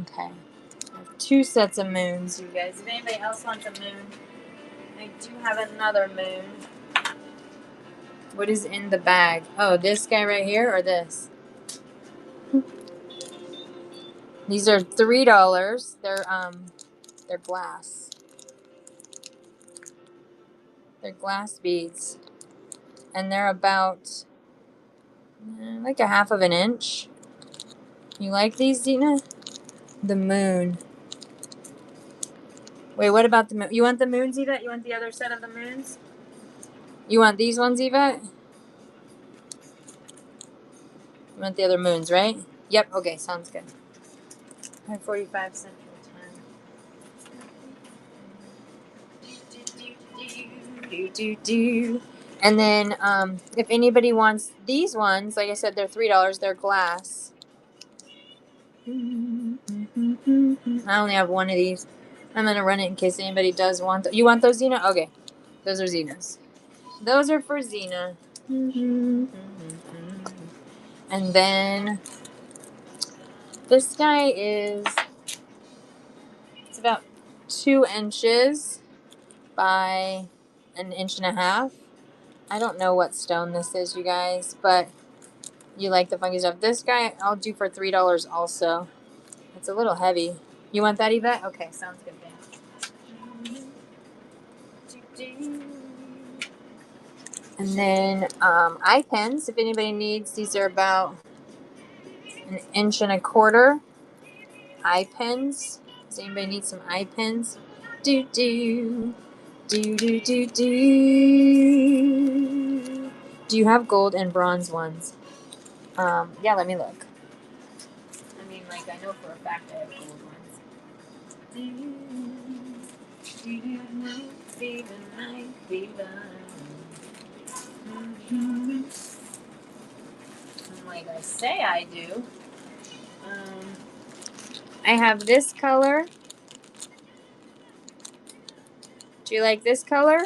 Okay. I have 2 sets of moons, you guys. If anybody else wants a moon, I do have another moon. What is in the bag? Oh, this guy right here or this? These are $3. They're glass. They're glass beads. And they're about like a half of an inch. You like these, Zena? The moon. Wait, what about the moon? You want the moons, Yvette? You want the other set of the moons? You want these ones, Yvette? You want the other moons, right? Yep, okay, sounds good. 5:45 Central Time. And then, if anybody wants these ones, like I said, they're $3. They're glass. I only have one of these. I'm gonna run it in case anybody does want. You want those, Zena? Okay, those are Zena's. Those are for Zena. And then this guy is. It's about 2 inches by 1.5 inches. I don't know what stone this is, you guys, but you like the funky stuff. This guy I'll do for $3 also. It's a little heavy. You want that, Yvette? Okay, sounds good, then. And then eye pens, if anybody needs. These are about 1.25 inches. Eye pens. Does anybody need some eye pens? Do do. Do do do do. Do you have gold and bronze ones? Yeah, let me look. I mean, like, I know for a fact I have gold ones. Like I say I do. I have this color. Do you like this color?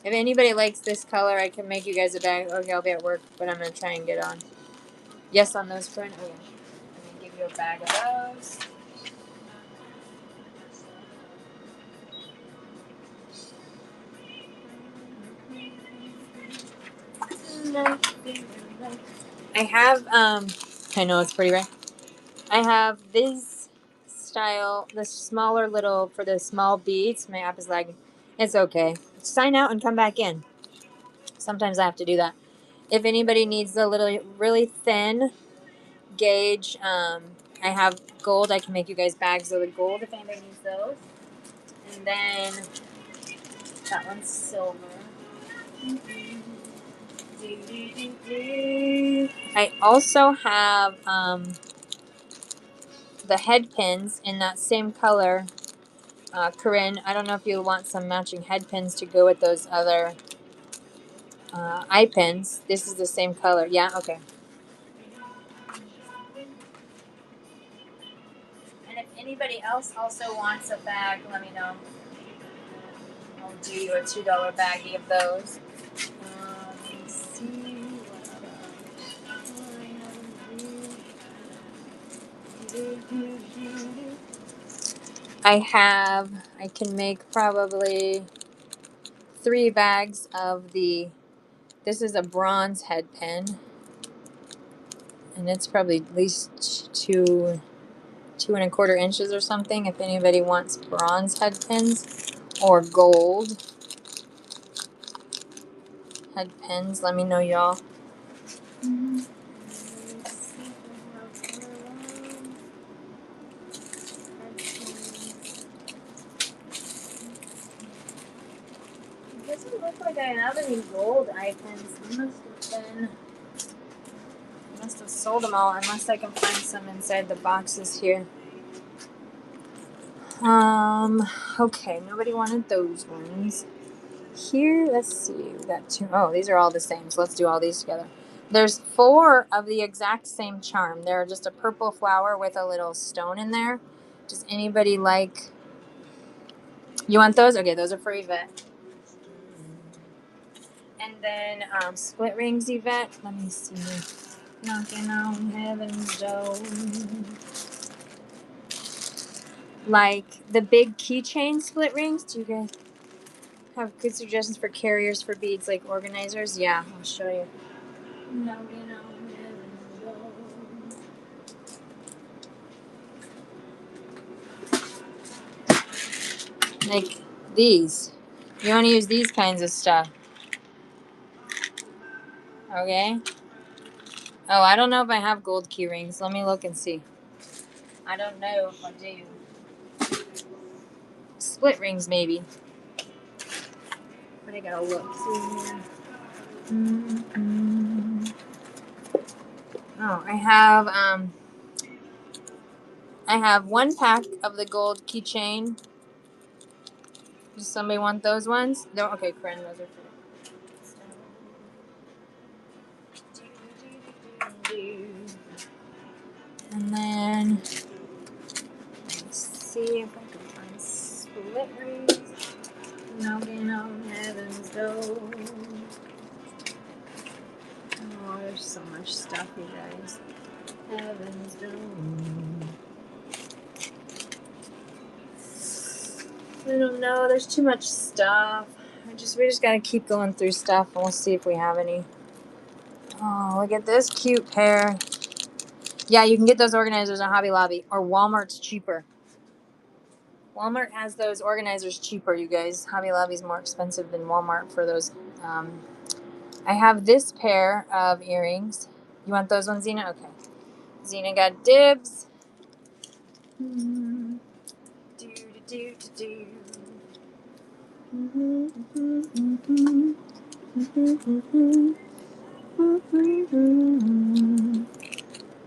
If anybody likes this color, I can make you guys a bag. Okay, I'll be at work, but I'm going to try and get on. Yes, on those front. Okay. Let me give you a bag of those. I have, I know it's pretty, right? I have this style, the smaller little, for the small beads. My app is lagging. It's okay. Sign out and come back in. Sometimes I have to do that. If anybody needs the little, really thin gauge, I have gold. I can make you guys bags of the gold if anybody needs those. And then that one's silver. I also have the head pins in that same color. Corinne, I don't know if you want some matching head pins to go with those other eye pins. This is the same color. Yeah? Okay. And if anybody else also wants a bag, let me know. I'll do you a $2 baggie of those. Let's see. I can make probably 3 bags of this is a bronze head pin. And it's probably at least 2.25 inches or something. If anybody wants bronze head pins or gold head pins, let me know, y'all. It doesn't look like I have any gold eye pins. I must have sold them all, unless I can find some inside the boxes here. Okay, nobody wanted those ones. Here, let's see, we got 2. Oh, these are all the same, so let's do all these together. There's 4 of the exact same charm. They're just a purple flower with a little stone in there. Does anybody like... You want those? Okay, those are for Yvette. And then split rings, Yvette. Let me see. Knocking on heaven's door. Like the big keychain split rings. Do you guys have good suggestions for carriers for beads, like organizers? Yeah, I'll show you. Knocking on heaven's door. Like these. You want to use these kinds of stuff. Okay. Oh, I don't know if I have gold key rings. Let me look and see. I don't know if I do. Split rings, maybe. But I gotta look. See here. Oh, I have 1 pack of the gold keychain. Does somebody want those ones? No. Okay, Corinne, those are for you. And then let's see if I can find split rings. Knocking on heaven's door. Oh, there's so much stuff, you guys. Heaven's door. I don't know. There's too much stuff. We just gotta keep going through stuff, and we'll see if we have any. Oh, look at this cute pair. Yeah, you can get those organizers on Hobby Lobby, or Walmart's cheaper. Walmart has those organizers cheaper, you guys. Hobby Lobby's more expensive than Walmart for those. I have this pair of earrings. You want those ones, Zena? Okay. Zena got dibs.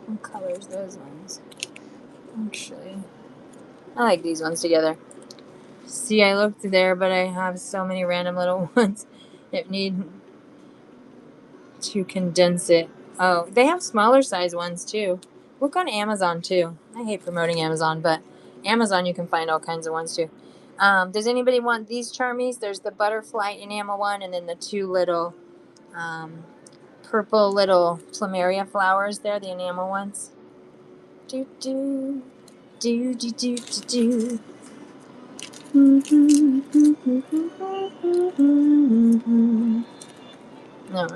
What colors those ones? Actually, I like these ones together. See, I looked there, but I have so many random little ones that need... to condense it. Oh, they have smaller size ones too. Look on Amazon too. I hate promoting Amazon, but Amazon you can find all kinds of ones too. Does anybody want these Charmies? There's the butterfly enamel one, and then the two little purple little plumeria flowers there, the enamel ones. Do do do do do do do. No,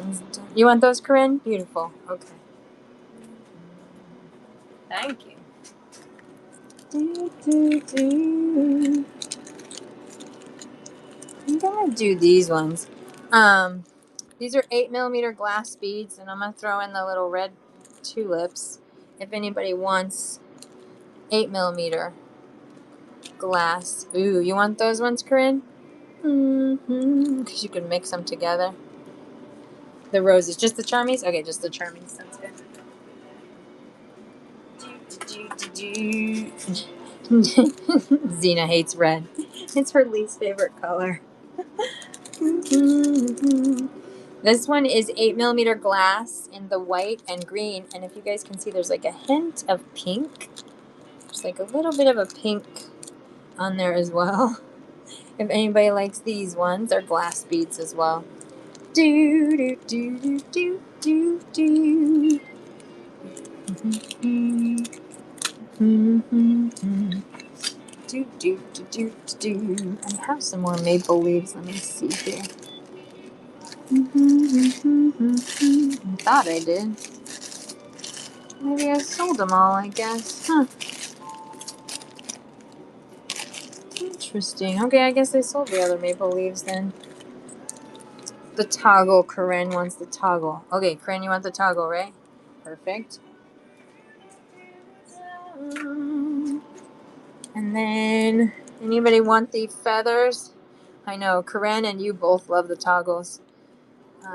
you want those, Corinne? Beautiful. Okay. Thank you. Do, do, do. I'm gonna do these ones. These are 8mm glass beads, and I'm gonna throw in the little red tulips. If anybody wants 8mm glass. Ooh, you want those ones, Corinne? Because you can mix them together. The roses, just the Charmies? Okay, just the Charmies. Sounds good. Xena hates red. It's her least favorite color. This one is 8mm glass in the white and green, and if you guys can see, there's like a hint of pink. There's like a little bit of a pink on there as well. If anybody likes these ones, they're glass beads as well. Do do do do do do do. Do do do do do. I have some more maple leaves. Let me see here. I thought I did. Maybe I sold them all, I guess. Huh. Interesting. Okay, I guess I sold the other maple leaves then. The toggle. Corinne wants the toggle. Okay, Corinne, you want the toggle, right? Perfect. And then, anybody want the feathers? I know, Corinne and you both love the toggles.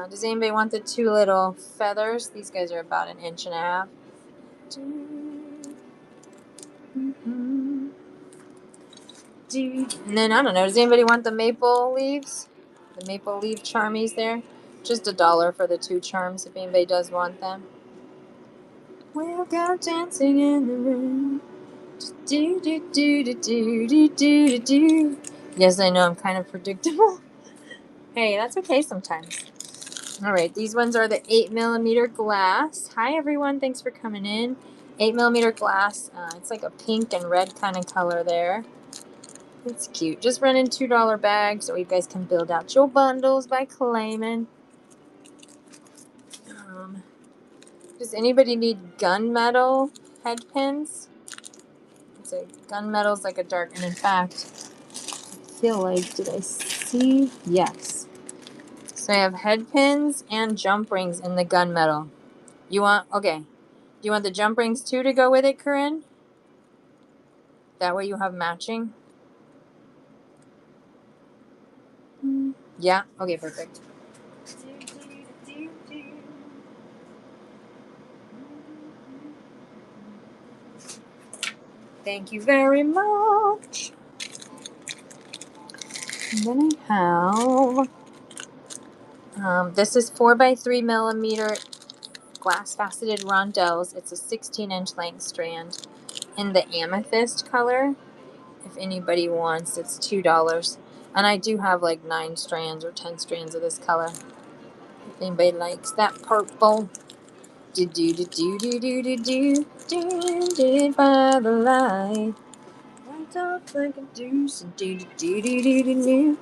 Does anybody want the two little feathers? These guys are about 1.5 inches. And then, I don't know, does anybody want the maple leaves? The maple leaf Charmies there? Just $1 for the 2 charms if anybody does want them. We'll go dancing in the room. Do do do do do do do do. Yes, I know I'm kind of predictable. Hey, that's okay sometimes. Alright, these ones are the 8mm glass. Hi everyone, thanks for coming in. 8mm glass. It's like a pink and red kind of color there. It's cute. Just run in $2 bags, or you guys can build out your bundles by claiming. Does anybody need gunmetal head pins? It's a gunmetal's like a dark, and in fact, I feel like, did I see? Yes. So I have head pins and jump rings in the gunmetal. You want, okay. Do you want the jump rings too to go with it, Corinne? That way you have matching. Yeah? Okay, perfect. Thank you very much. And then I have, this is 4x3mm glass faceted rondelles. It's a 16-inch length strand in the amethyst color. If anybody wants, it's $2. And I do have like 9 strands or 10 strands of this color. If anybody likes that purple. Do do do do do do do do do by the light. Lights off like a deuce. Do do do do do do do.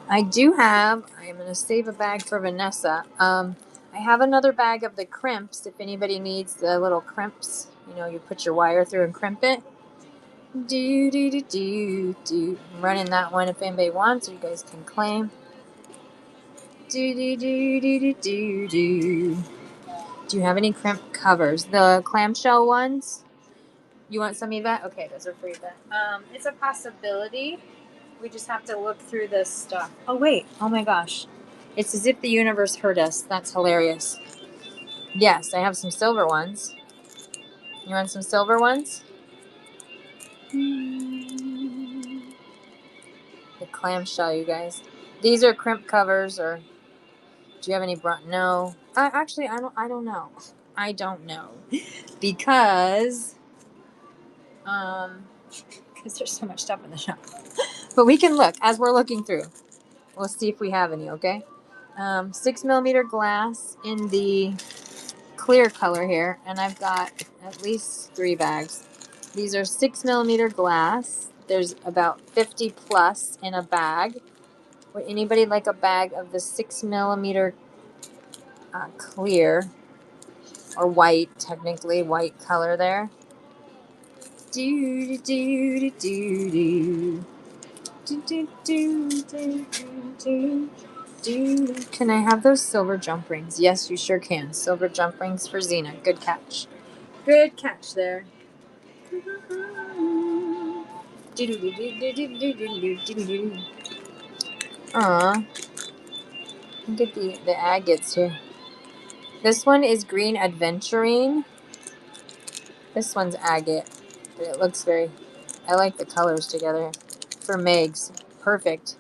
I do have. I'm gonna save a bag for Vanessa. I have another bag of the crimps. If anybody needs the little crimps, you know, you put your wire through and crimp it. Do do do do do. I'm running that one if anybody wants, or you guys can claim. Do do do do do do do. Do you have any crimp covers? The clamshell ones? You want some, Yvette? Okay, those are for Yvette. It's a possibility. We just have to look through this stuff. Oh, wait. Oh, my gosh. It's as if the universe heard us. That's hilarious. Yes, I have some silver ones. You want some silver ones? The clamshell, you guys. These are crimp covers, or do you have any brown? No. Actually, I don't know. I don't know because because there's so much stuff in the shop. But we can look as we're looking through. We'll see if we have any. Okay. 6 millimeter glass in the clear color here, and I've got at least 3 bags. These are 6 millimeter glass. There's about 50 plus in a bag. Would anybody like a bag of the 6 millimeter clear or white, technically white color there? Do do do do do. Do, do, do, do, do, do. Can I have those silver jump rings? Yes, you sure can. Silver jump rings for Xena. Good catch. Good catch there. Aw. Look at the agates here. This one is green adventurine. This one's agate. But it looks very... I like the colors together. For Megs. Perfect.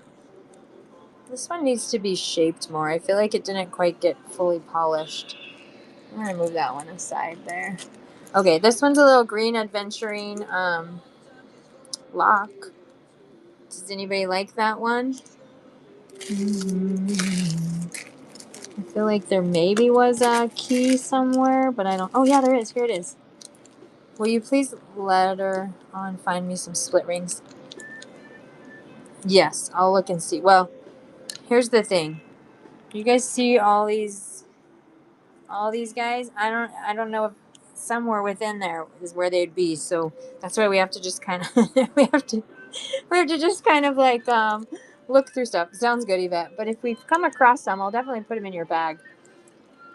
This one needs to be shaped more. I feel like it didn't quite get fully polished. I'm going to move that one aside there. Okay, this one's a little green adventurine lock. Does anybody like that one? I feel like there maybe was a key somewhere, but I don't... Oh, yeah, there is. Here it is. Will you please later on find me some split rings? Yes, I'll look and see. Well, here's the thing. You guys see all these guys? I don't know if somewhere within there is where they'd be. So that's why we have to just kind of we have to just kind of like look through stuff. Sounds good, Yvette. But if we come across some, I'll definitely put them in your bag.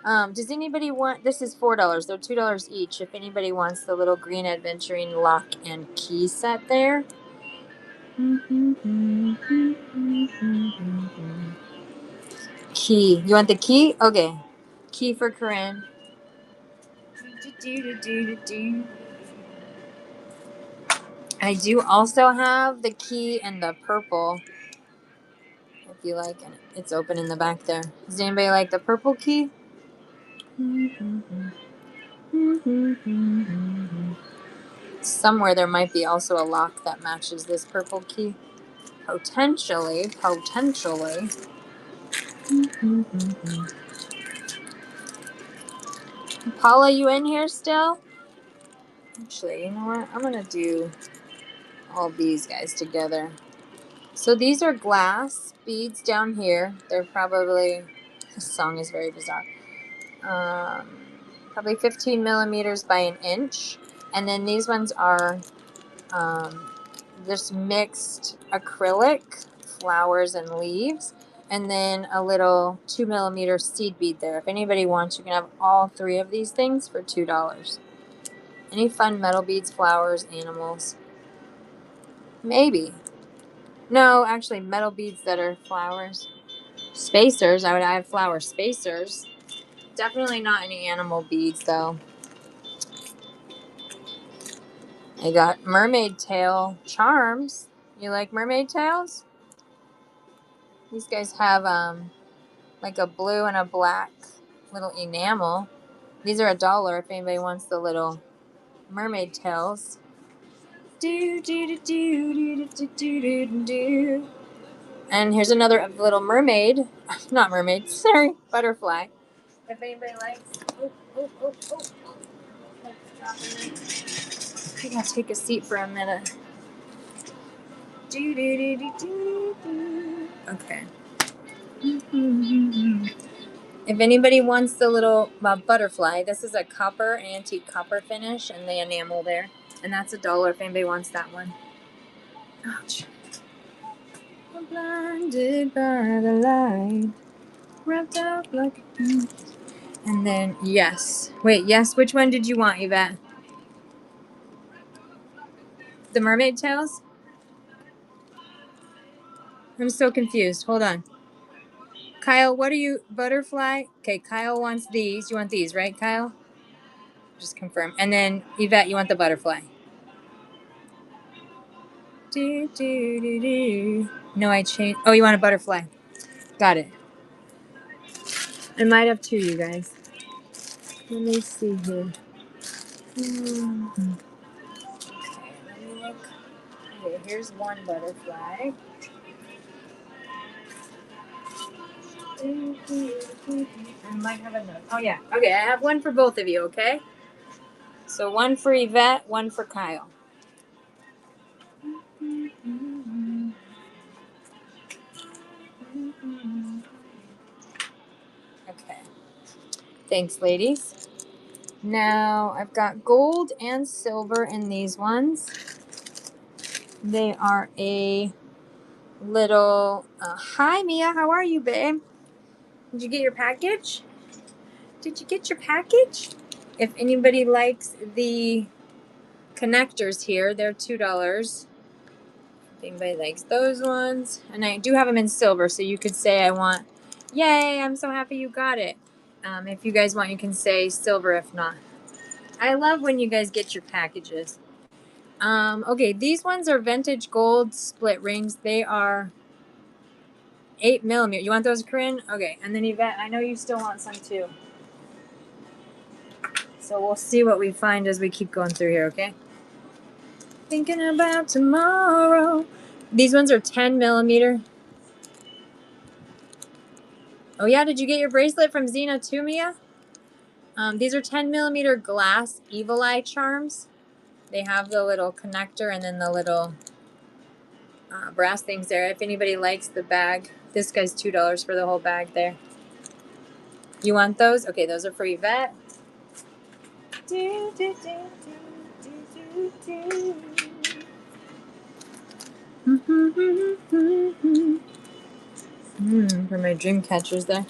Does anybody want? This is $4. They're $2 each. If anybody wants the little green adventuring lock and key set there. Key. You want the key? Okay. Key for Corinne. I do also have the key in the purple. If you like it. It's open in the back there. Does anybody like the purple key? Somewhere there might be also a lock that matches this purple key. Potentially. Paula, you in here still? Actually, you know what? I'm going to do all these guys together. So these are glass beads down here. They're probably... This song is very bizarre. Probably 15 millimeters by an inch. And then these ones are just mixed acrylic, flowers and leaves. And then a little 2 millimeter seed bead there. If anybody wants, you can have all 3 of these things for $2. Any fun metal beads, flowers, animals? Maybe. No, actually, metal beads that are flowers. Spacers. I have flower spacers. Definitely not any animal beads, though. I got mermaid tail charms. You like mermaid tails? These guys have like a blue and a black little enamel. These are $1 if anybody wants the little mermaid tails. Do do do do do do do do do. And here's another little mermaid. Not mermaid, sorry, butterfly. If anybody likes... I gotta take a seat for a minute. Okay. If anybody wants the little butterfly, this is a copper, antique copper finish, and the enamel there. And that's $1 if anybody wants that one. Ouch. I'm blinded by the light, wrapped up like a... And then, yes. Wait, yes, which one did you want, Yvette? The mermaid tails? I'm so confused. Hold on. Kyle, what are you... Butterfly? Okay, Kyle wants these. You want these, right, Kyle? Just confirm. And then, Yvette, you want the butterfly. Do, do, do, do. No, I changed... Oh, you want a butterfly. Got it. I might have two, you guys. Let me see here. Okay, let me look. Okay, here's one butterfly. I might have another. Oh, yeah. Okay, I have one for both of you, okay? So one for Yvette, one for Kyle. Okay. Thanks, ladies. Now, I've got gold and silver in these ones. They are a little... hi, Mia. How are you, babe? Did you get your package? Did you get your package? If anybody likes the connectors here, they're $2. If anybody likes those ones. And I do have them in silver, so you could say I want... Yay, I'm so happy you got it. If you guys want, you can say silver if not. I love when you guys get your packages. Okay, these ones are vintage gold split rings. They are 8mm. You want those, Corinne? Okay, and then Yvette, I know you still want some too. So we'll see what we find as we keep going through here, okay? Thinking about tomorrow. These ones are 10mm. Oh yeah, did you get your bracelet from Xena too, Mia? These are 10mm glass Evil Eye charms. They have the little connector and then the little brass things there. If anybody likes the bag, this guy's $2 for the whole bag there. You want those? Okay, those are for Yvette. For my dream catchers there.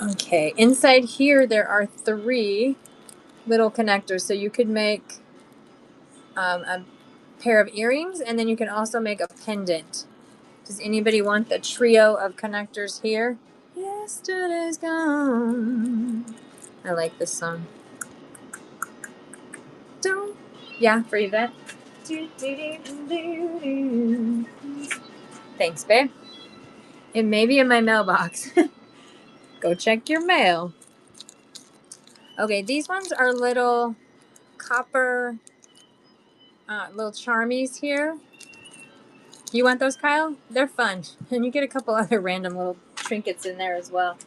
Okay, inside here there are 3 little connectors, so you could make a pair of earrings, and then you can also make a pendant. Does anybody want the trio of connectors here? Yesterday's gone. I like this song. Don't. Yeah, for Yvette. Thanks, babe. It may be in my mailbox. Go check your mail. Okay, these ones are little copper, little charmies here. You want those, Kyle? They're fun. And you get a couple other random little trinkets in there as well.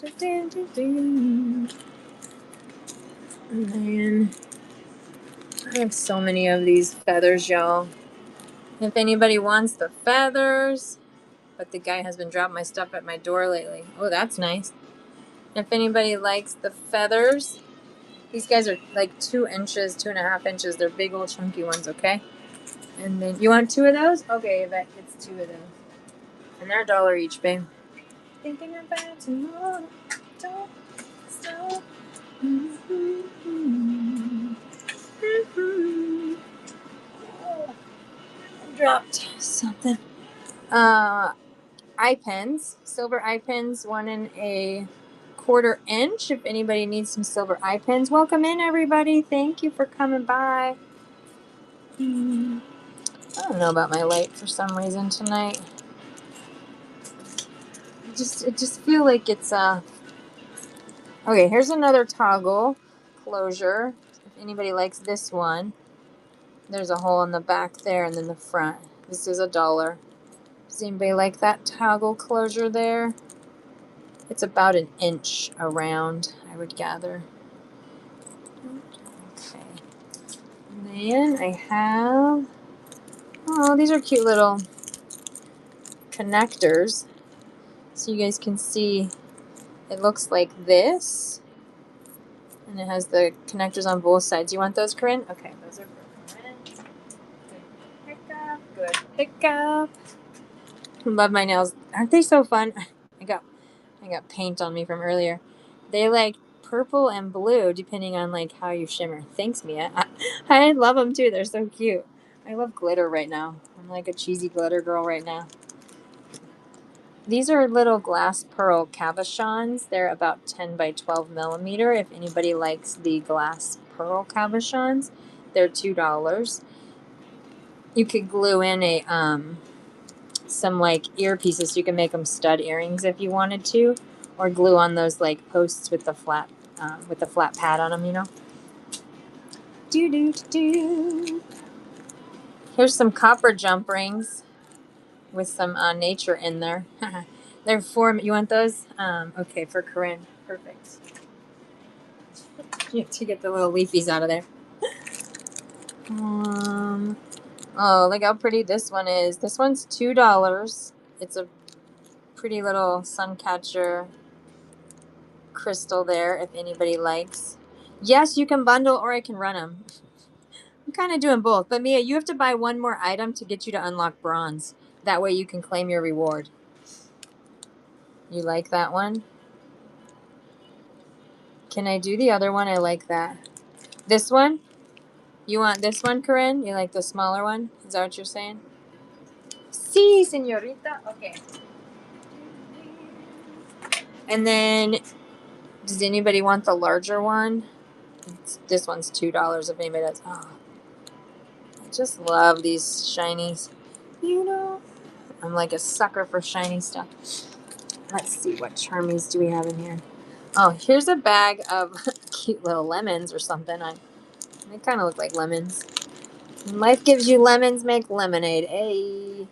And then I have so many of these feathers, y'all. If anybody wants the feathers, but the guy has been dropping my stuff at my door lately. Oh, that's nice. If anybody likes the feathers, these guys are like 2 inches, 2.5 inches. They're big old chunky ones, okay? And then, you want 2 of those? Okay, Yvette gets 2 of those. And they're $1 each, babe. Thinking about tomorrow, don't stop. Oh, I dropped something. Eye pens, silver eye pens, 1 1/4 inch. If anybody needs some silver eye pens, welcome in, everybody. Thank you for coming by. I don't know about my light for some reason tonight. I just feel like it's okay, here's another toggle closure. If anybody likes this one, there's a hole in the back there and then the front. This is $1. Does anybody like that toggle closure there? It's about 1 inch around, I would gather. Okay. And then I have, oh, these are cute little connectors. So you guys can see it looks like this. And it has the connectors on both sides. You want those, Corinne? Okay, those are for Corinne. Good pickup. Good pickup. Love my nails. Aren't they so fun? I got paint on me from earlier. They like purple and blue depending on like how you shimmer. Thanks, Mia. I love them too. They're so cute. I love glitter right now. I'm like a cheesy glitter girl right now. These are little glass pearl cabochons. They're about 10 by 12mm. If anybody likes the glass pearl cabochons, they're $2. You could glue in a some like earpieces so you can make them stud earrings if you wanted to, or glue on those like posts with the flat pad on them, you know. Do do do. Here's some copper jump rings with some nature in there. They're for you want those? Okay, for Corinne. Perfect. You have to get the little leafies out of there. Oh, look how pretty this one is. This one's $2. It's a pretty little sun catcher crystal there if anybody likes. Yes, you can bundle or I can run them. I'm kind of doing both. But Mia, you have to buy one more item to get you to unlock bronze. That way you can claim your reward. You like that one? Can I do the other one? I like that. This one? You want this one, Corinne? You like the smaller one? Is that what you're saying? Sí, señorita. Okay. And then, does anybody want the larger one? This one's $2 if anybody does. Oh, I just love these shinies. You know, I'm like a sucker for shiny stuff. Let's see, what charmies do we have in here? Oh, here's a bag of cute little lemons or something. They kind of look like lemons. When life gives you lemons, make lemonade. Hey.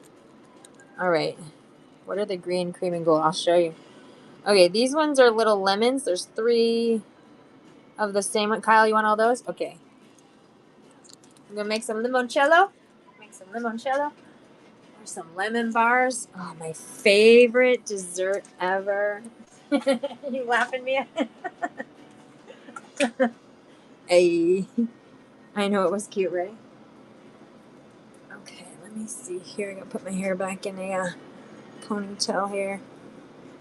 All right. What are the green, cream, and gold? I'll show you. Okay, these ones are little lemons. There's 3 of the same one. Kyle, you want all those? Okay. I'm going to make some limoncello. Make some limoncello. Or some lemon bars. Oh, my favorite dessert ever. You laughing, Mia? Hey. I know it was cute, right? Okay, let me see here. I'm going to put my hair back in a ponytail here.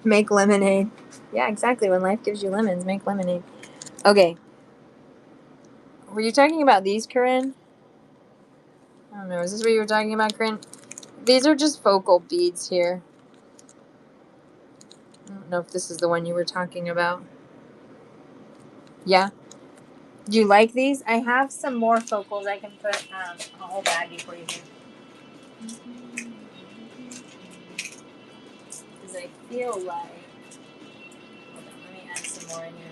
Make lemonade. Yeah, exactly. When life gives you lemons, make lemonade. Okay. Were you talking about these, Corinne? I don't know. Is this what you were talking about, Corinne? These are just focal beads here. I don't know if this is the one you were talking about. Yeah? Do you like these? I have some more focals I can put a whole baggie for you here. Because I feel like... Hold on, let me add some more in here.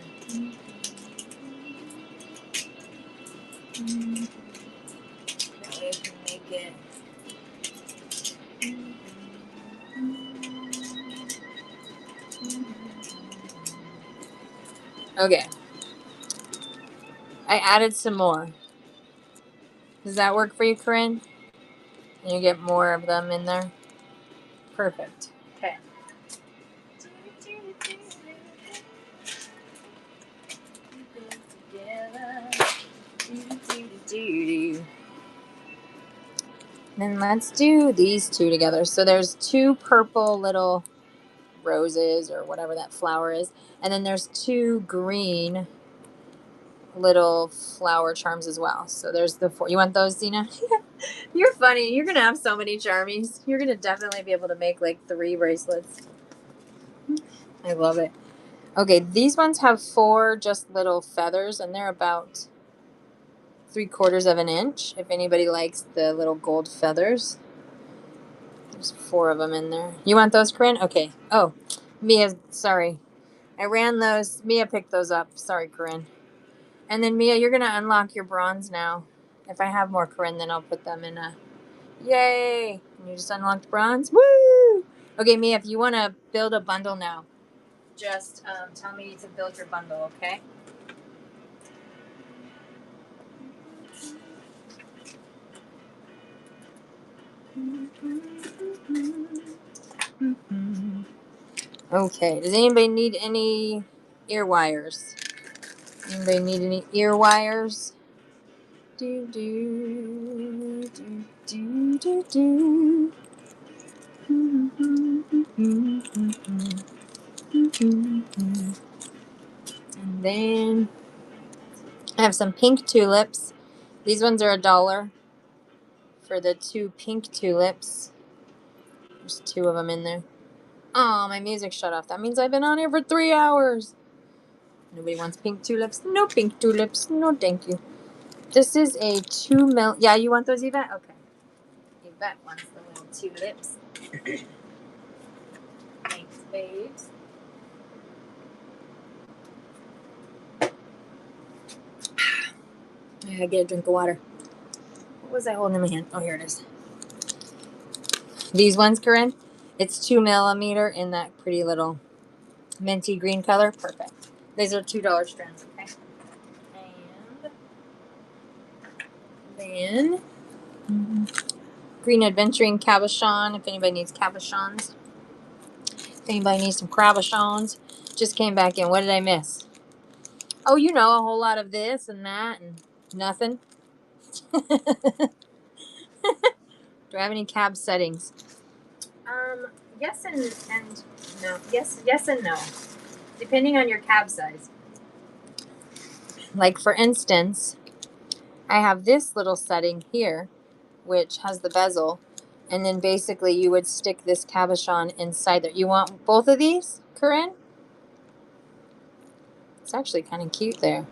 That way I can make it... Okay. I added some more. Does that work for you, Corinne? And you get more of them in there? Perfect. Okay. Then let's do these 2 together. So there's 2 purple little roses or whatever that flower is. And then there's 2 green little flower charms as well. So there's the 4. You want those, Zena? You're funny. You're going to have so many charmies. You're going to definitely be able to make like 3 bracelets. I love it. Okay, these ones have 4 just little feathers, and they're about 3/4 of an inch. If anybody likes the little gold feathers. There's 4 of them in there. You want those, Corinne? Okay. Oh, Mia, sorry. I ran those. Mia picked those up. Sorry, Corinne. And then, Mia, you're going to unlock your bronze now. If I have more, Corinne, then I'll put them in a... Yay! And you just unlocked bronze. Woo! Okay, Mia, if you want to build a bundle now, just tell me to build your bundle, okay? Okay, does anybody need any ear wires? Anybody need any ear wires? Do do do do do do. And then I have some pink tulips. These ones are $1 for the 2 pink tulips. There's 2 of them in there. Oh, my music shut off. That means I've been on here for 3 hours. Nobody wants pink tulips. No pink tulips. No, thank you. This is a 2 mil. Yeah, you want those, Yvette? Okay. Yvette wants the little tulips. Thanks, babes. I gotta get a drink of water. What was I holding in my hand? Oh, here it is. These ones, Corinne, it's 2 millimeter in that pretty little minty green color. Perfect. These are $2 strands, okay? And then Green Adventuring Cabochon, if anybody needs cabochons. If anybody needs some cabochons, just came back in. What did I miss? Oh, you know, a whole lot of this and that and nothing. Do I have any cab settings? Yes and no. Yes and no. Depending on your cab size. Like for instance, I have this little setting here, which has the bezel, and then basically you would stick this cabochon inside there. You want both of these, Corinne? It's actually kind of cute there.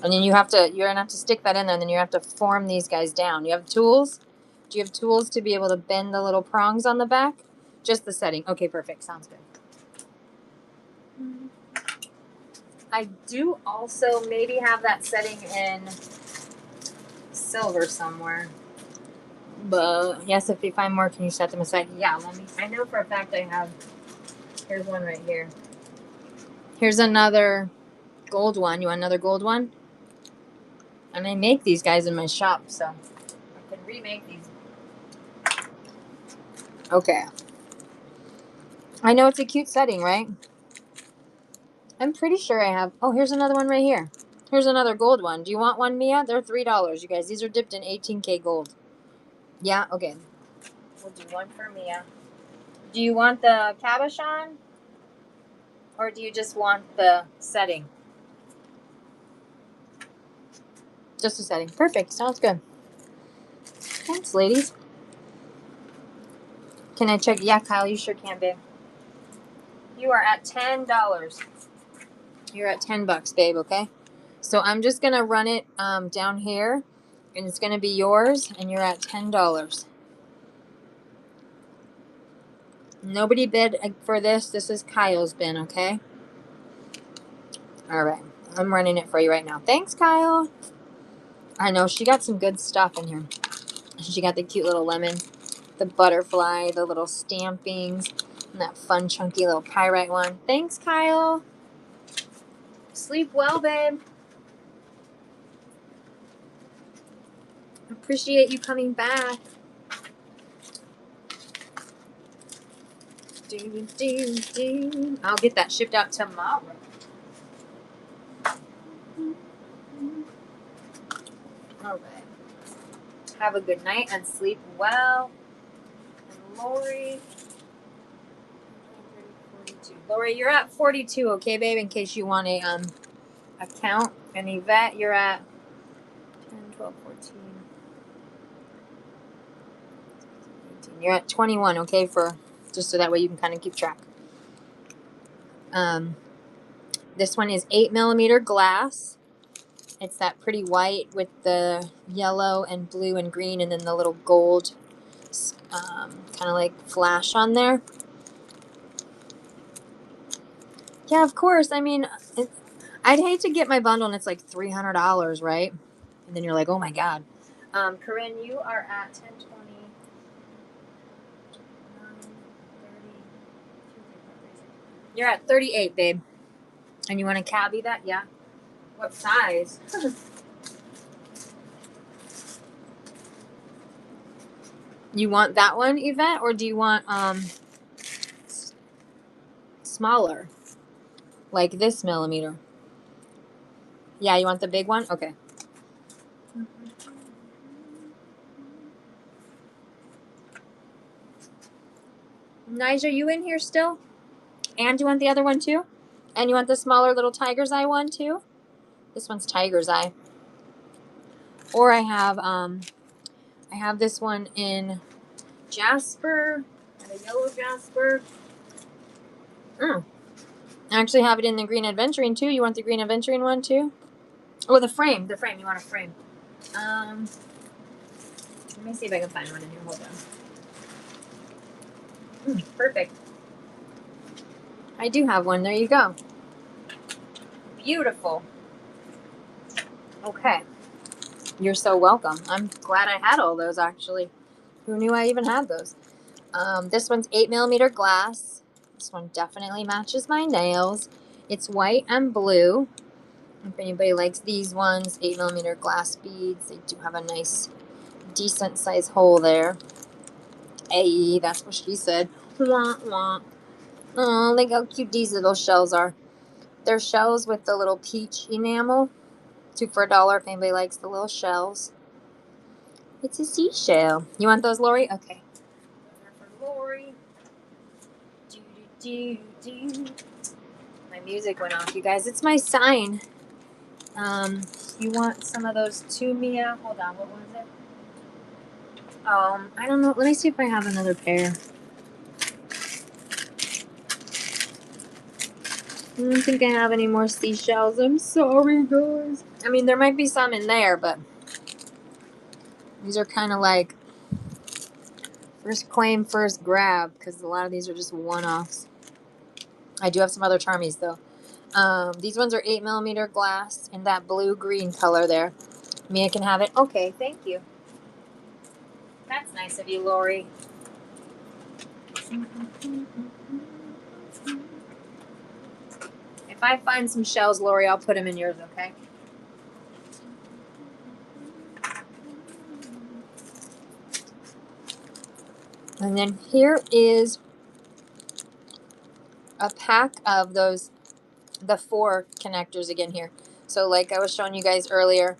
And then you're gonna have to stick that in there, and then you have to form these guys down. You have tools? Do you have tools to be able to bend the little prongs on the back? Just the setting. Okay, perfect. Sounds good. I do also maybe have that setting in silver somewhere. But yes, if you find more, can you set them aside? Yeah, I know for a fact I have. Here's one right here. Here's another gold one. You want another gold one? And I make these guys in my shop, so I can remake these. Okay. I know it's a cute setting, right? I'm pretty sure I have. Oh, here's another one right here. Here's another gold one. Do you want one, Mia? They're $3, you guys. These are dipped in 18K gold. Yeah? Okay. We'll do one for Mia. Do you want the cabochon? Or do you just want the setting? Just a setting. Perfect. Sounds good. Thanks, ladies. Can I check? Yeah, Kyle, you sure can, babe. You are at $10. You're at $10, babe, okay? So I'm just going to run it down here, and it's going to be yours, and you're at $10. Nobody bid for this. This is Kyle's bin, okay? All right. I'm running it for you right now. Thanks, Kyle. I know she got some good stuff in here. She got the cute little lemon, the butterfly, the little stampings, and that fun chunky little pyrite one. Thanks, Kyle. Sleep well, babe. Appreciate you coming back. I'll get that shipped out tomorrow. All right. Have a good night and sleep well. And Lori, you're at 42, okay, babe? In case you want a count. And Yvette, you're at 10, 12, 14. 18. You're at 21, okay, for just so that way you can kind of keep track. This one is 8 millimeter glass. It's that pretty white with the yellow and blue and green, and then the little gold kind of like flash on there. Yeah, of course. I mean, I'd hate to get my bundle and it's like $300, right? And then you're like, oh my God. Corinne, you are at 10, 20, 29, 30. You're at 38, babe. And you want to cabbie that? Yeah. What size? You want that one, Yvette, or do you want smaller, like this millimeter? Yeah, you want the big one? Okay. Nige, are you in here still? And you want the other one too? And you want the smaller little tiger's eye one too? This one's tiger's eye. Or I have this one in Jasper, and a yellow Jasper. I actually have it in the green adventuring too. You want the green adventuring one too? Oh, the frame. You want a frame. Let me see if I can find one in here. Hold on. Perfect. I do have one. There you go. Beautiful. Okay. You're so welcome. I'm glad I had all those, actually. Who knew I even had those? This one's 8mm glass. This one definitely matches my nails. It's white and blue. If anybody likes these ones, 8mm glass beads. They do have a nice, decent size hole there. Hey, that's what she said. Wah, wah. Oh, look how cute these little shells are. They're shells with the little peach enamel. 2 for $1 if anybody likes the little shells. It's a seashell. You want those, Lori? Okay. Those are for Lori. Do, do, do, do. My music went off, you guys. It's my sign. You want some of those too, Mia? Hold on, what was it? I don't know. Let me see if I have another pair. I don't think I have any more seashells. I'm sorry, guys. I mean, there might be some in there, but these are kind of like first claim, first grab, because a lot of these are just one-offs. I do have some other Charmies, though. These ones are 8mm glass in that blue-green color there. Mia can have it. Okay, thank you. That's nice of you, Lori. If I find some shells, Lori, I'll put them in yours, okay? And then here is a pack of those, the 4 connectors again here. So like I was showing you guys earlier,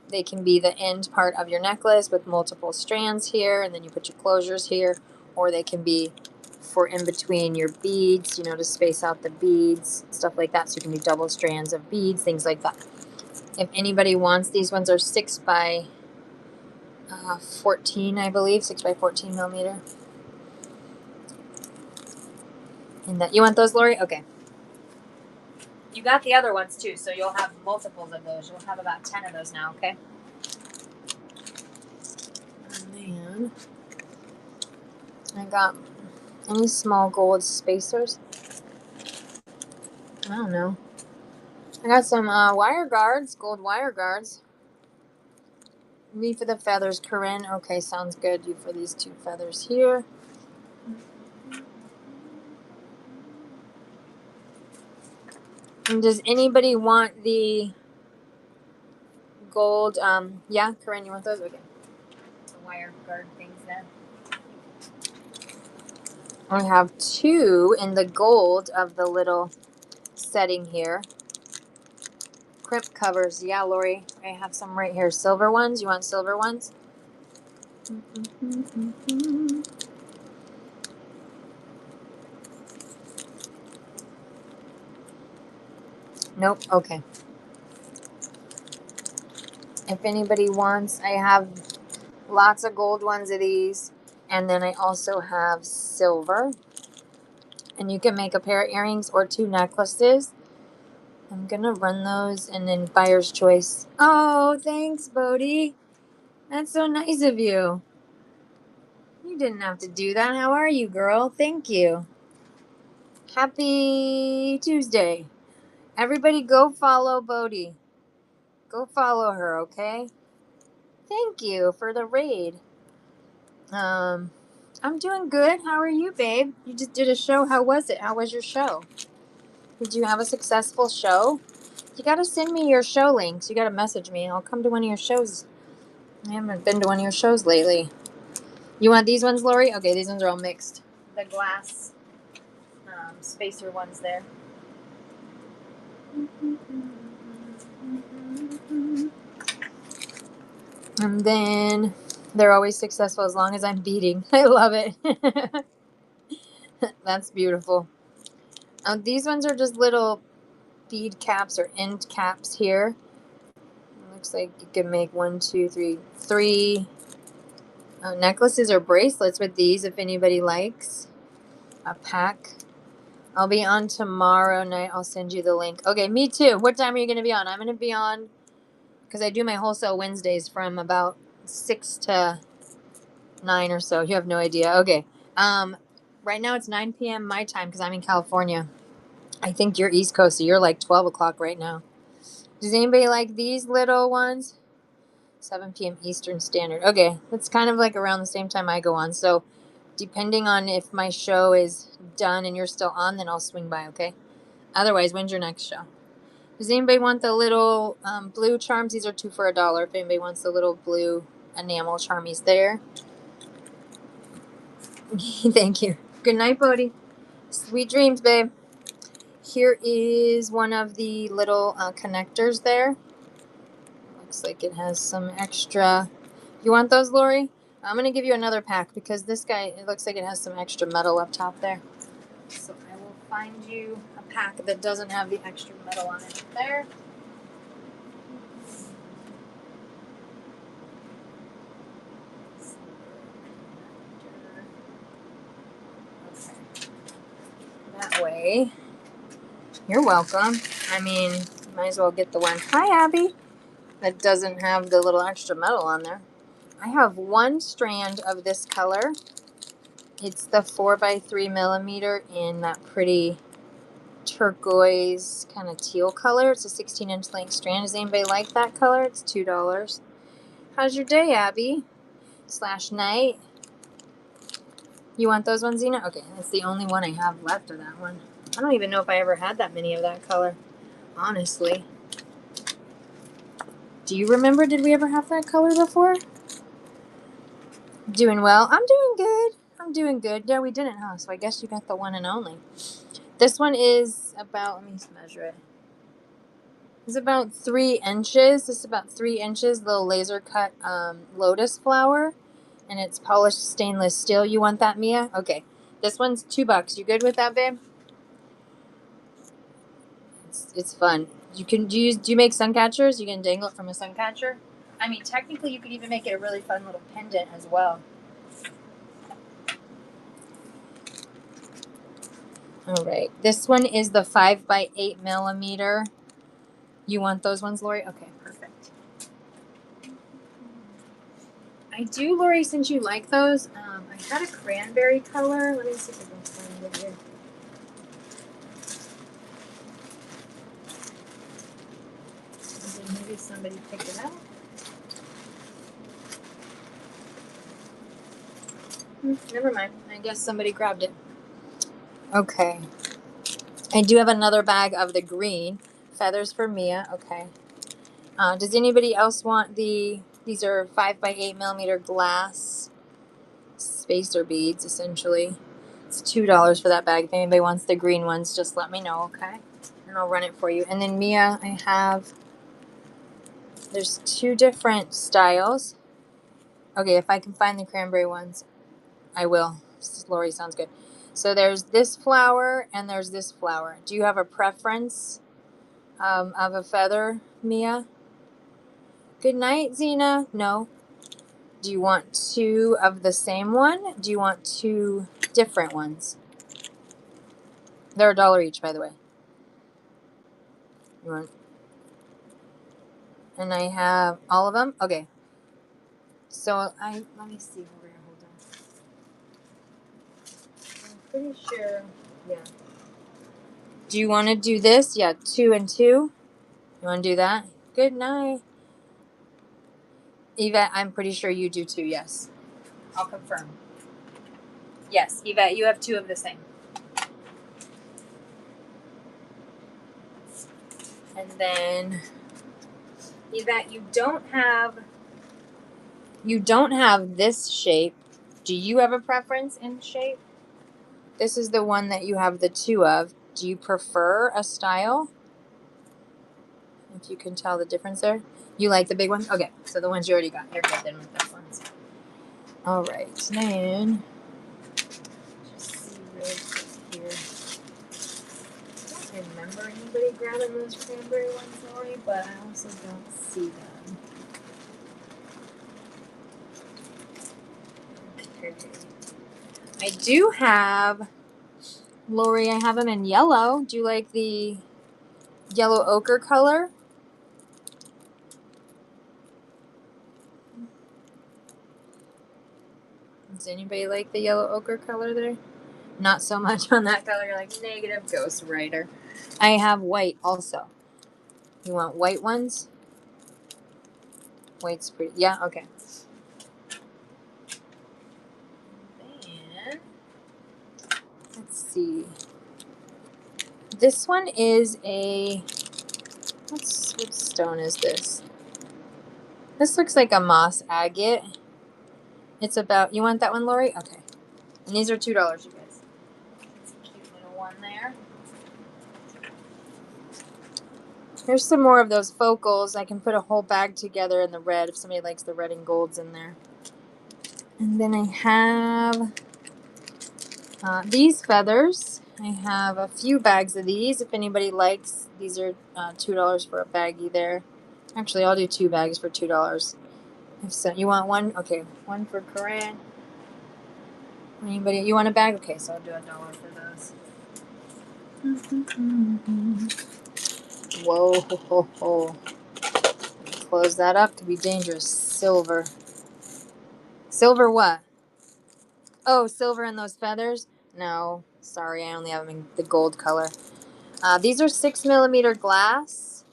they can be the end part of your necklace with multiple strands here, and then you put your closures here, or they can be for in between your beads, you know, to space out the beads, stuff like that. So you can do double strands of beads, things like that. If anybody wants, these ones are 6 by 14, I believe, 6 by 14mm. And that, you want those, Lori? Okay. You got the other ones too, so you'll have multiples of those. You'll have about 10 of those now, okay? And then I got any small gold spacers. I don't know. I got some wire guards, gold wire guards. Me for the feathers, Corinne. Okay, sounds good. You for these 2 feathers here. And does anybody want the gold? Yeah, Corinne, you want those? Okay. The wire guard things there. I have 2 in the gold of the little setting here. Crimp covers. Yeah, Lori, I have some right here. Silver ones. You want silver ones? Nope. Okay. If anybody wants, I have lots of gold ones of these. And then I also have silver. And you can make a pair of earrings or 2 necklaces. I'm going to run those and then buyer's choice. Oh, thanks, Bodie. That's so nice of you. You didn't have to do that. How are you, girl? Thank you. Happy Tuesday. Everybody go follow Bodie. Go follow her, okay? Thank you for the raid. I'm doing good. How are you, babe? You just did a show. How was it? How was your show? Did you have a successful show? You gotta send me your show links. You gotta message me. I'll come to one of your shows. I haven't been to one of your shows lately. You want these ones, Lori? Okay, these ones are all mixed. The glass spacer ones there. And then they're always successful as long as I'm beading. I love it. That's beautiful. These ones are just little bead caps or end caps here. It looks like you can make 1, 2, 3, 3 necklaces or bracelets with these if anybody likes a pack. I'll be on tomorrow night. I'll send you the link. Okay, me too. What time are you going to be on? I'm going to be on because I do my wholesale Wednesdays from about 6 to 9 or so. You have no idea. Okay. Right now it's 9 p.m. my time because I'm in California. I think you're East Coast, so you're like 12 o'clock right now. Does anybody like these little ones? 7 p.m. Eastern Standard. Okay, that's kind of like around the same time I go on. So depending on if my show is done and you're still on, then I'll swing by, okay? Otherwise, when's your next show? Does anybody want the little blue charms? These are 2 for $1. If anybody wants the little blue enamel charmies there. Thank you. Good night, Bodie. Sweet dreams, babe. Here is one of the little connectors there. Looks like it has some extra. You want those, Lori? I'm going to give you another pack because this guy, it looks like it has some extra metal up top there. So I will find you a pack that doesn't have the extra metal on it there. Okay. That way. You're welcome. I mean, might as well get the one. Hi, Abby. That doesn't have the little extra metal on there. I have one strand of this color. It's the 4x3mm in that pretty turquoise kind of teal color. It's a 16-inch length strand. Does anybody like that color? It's $2. How's your day, Abby? / night. You want those ones, Zena? Okay, that's the only one I have left of that one. I don't even know if I ever had that many of that color, honestly. Do you remember, did we ever have that color before? Doing well. I'm doing good. I'm doing good. Yeah, we didn't, huh? So I guess you got the one and only. This one is about, let me measure it. It's about 3 inches. This is about 3 inches, little laser cut lotus flower. And it's polished stainless steel. You want that, Mia? Okay. This one's $2. You good with that, babe? It's fun. Do you make sun catchers? You can dangle it from a sun catcher. I mean, technically, you could even make it a really fun little pendant as well. All right. This one is the 5x8mm. You want those ones, Lori? Okay, perfect. I do, Lori, since you like those. I had a cranberry color. Let me see if I can find it here. Maybe somebody picked it up. Never mind. I guess somebody grabbed it. Okay. I do have another bag of the green. Feathers for Mia. Okay. Does anybody else want these are 5x8mm glass spacer beads, essentially. It's $2 for that bag. If anybody wants the green ones, just let me know, okay? And I'll run it for you. And then Mia, there's 2 different styles. Okay, if I can find the cranberry ones, I will. Lori, sounds good. So there's this flower and there's this flower. Do you have a preference of a feather, Mia? Good night, Zena. No. Do you want 2 of the same one? Do you want 2 different ones? They're $1 each, by the way. You want? And I have all of them. Okay. So let me see. Hold on. I'm pretty sure. Yeah. Do you want to do this? Yeah, 2 and 2. You want to do that? Good night. Yvette, I'm pretty sure you do too. Yes. I'll confirm. Yes, Yvette, you have 2 of the same. And then Yvette, you don't have this shape. Do you have a preference in shape? This is the one that you have the 2 of. Do you prefer a style? If you can tell the difference there. You like the big one? Okay, so the ones you already got. You're good then with those ones. All right, then just see really quick here. I don't remember anybody grabbing those cranberry ones, Lori, but I also don't see them. Okay. I do have, Lori, I have them in yellow. Do you like the yellow ochre color? Does anybody like the yellow ochre color there? Not so much on that color. You're like, negative, Ghost Rider. I have white also. You want white ones? White's pretty. Yeah, okay. And let's see. This one is a. What stone is this? This looks like a moss agate. It's about. You want that one, Lori? Okay. And these are $2, you guys. It's a cute little one there. Here's some more of those focals. I can put a whole bag together in the red if somebody likes the red and golds in there. And then I have these feathers. I have a few bags of these if anybody likes. These are $2 for a baggie there. Actually, I'll do 2 bags for $2. If so, you want one? Okay, one for Corinne. Anybody? You want a bag? Okay, so I'll do $1 for those. Whoa, ho, ho. Close that up. Could be dangerous. Silver. Silver what? Oh, silver in those feathers? No, sorry, I only have them in the gold color. These are 6mm glass,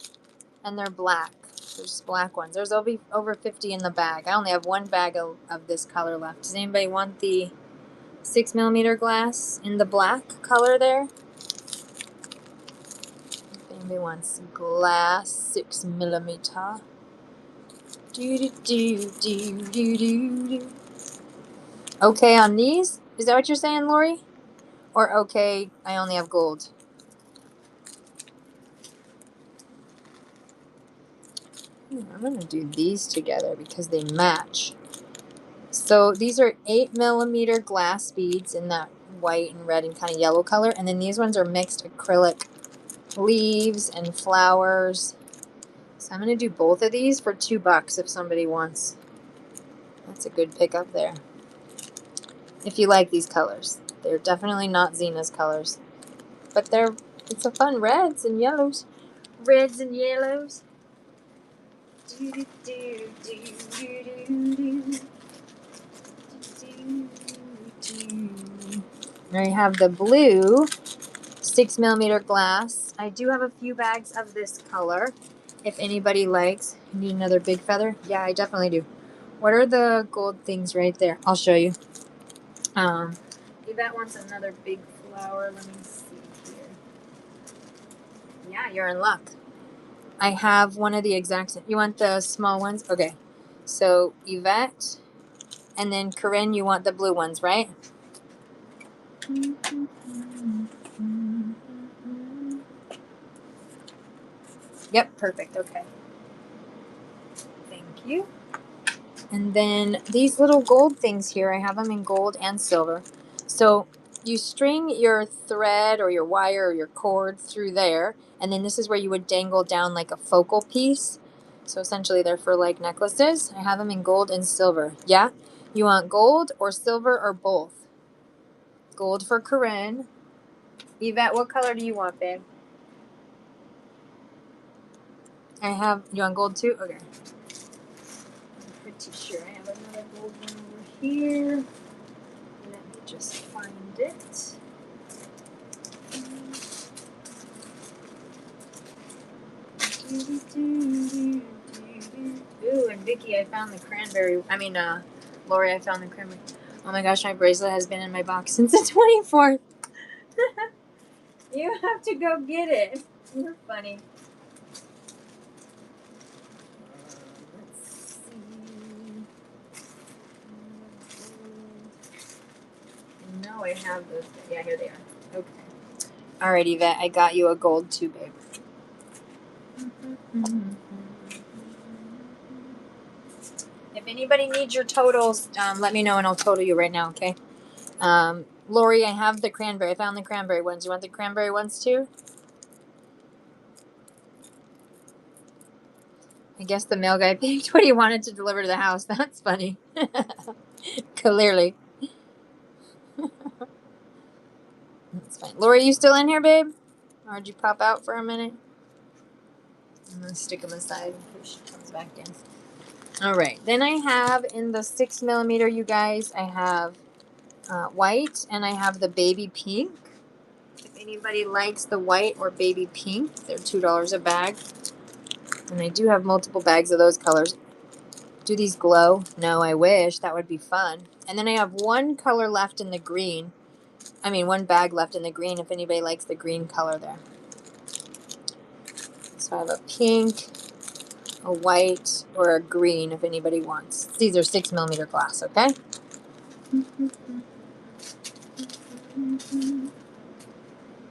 and they're black. There's black ones. There's over 50 in the bag. I only have one bag of this color left. Does anybody want the 6mm glass in the black color there? If anybody wants glass 6mm. Do. Okay on these? Is that what you're saying, Lori? Or okay, I only have gold. I'm going to do these together because they match. So these are 8mm glass beads in that white and red and kind of yellow color. And then these ones are mixed acrylic leaves and flowers. So I'm going to do both of these for $2 if somebody wants. That's a good pickup there. If you like these colors. They're definitely not Zena's colors. But it's a fun reds and yellows. Reds and yellows. I have the blue 6mm glass. I do have a few bags of this color. If anybody likes, need another big feather? Yeah, I definitely do. What are the gold things right there? I'll show you. That wants another big flower. Let me see here. Yeah, you're in luck. I have one of the exact. You want the small ones? Okay. So Yvette, and then Corinne, you want the blue ones, right? Yep, perfect. Okay. Thank you. And then these little gold things here, I have them in gold and silver. So you string your thread or your wire or your cord through there, and then this is where you would dangle down like a focal piece. So essentially they're for like necklaces. I have them in gold and silver. Yeah? You want gold or silver or both? Gold for Corinne. Yvette, what color do you want, babe? You want gold too? Okay. I'm pretty sure I have another gold one over here. Let me just find it. Ooh, and Vicky, I found the cranberry. Lori, I found the cranberry. Oh my gosh, my bracelet has been in my box since the 24th. You have to go get it. You're funny. Let's see. No, I have those. Yeah, here they are. Okay. Alright, Yvette, I got you a gold too, babe. If anybody needs your totals, let me know and I'll total you right now, okay? Lori, I have the cranberry. I found the cranberry ones. You want the cranberry ones too? I guess the mail guy picked what he wanted to deliver to the house. That's funny. Clearly. That's fine. Lori, you still in here, babe? Or did you pop out for a minute? I'm going to stick them aside in case she comes back in. All right. Then I have in the 6mm, you guys, I have white, and I have the baby pink. If anybody likes the white or baby pink, they're $2 a bag. And I do have multiple bags of those colors. Do these glow? No, I wish. That would be fun. And then I have one color left in the green. I mean, one bag left in the green if anybody likes the green color there. So I have a pink, a white, or a green if anybody wants. These are 6mm glass, okay?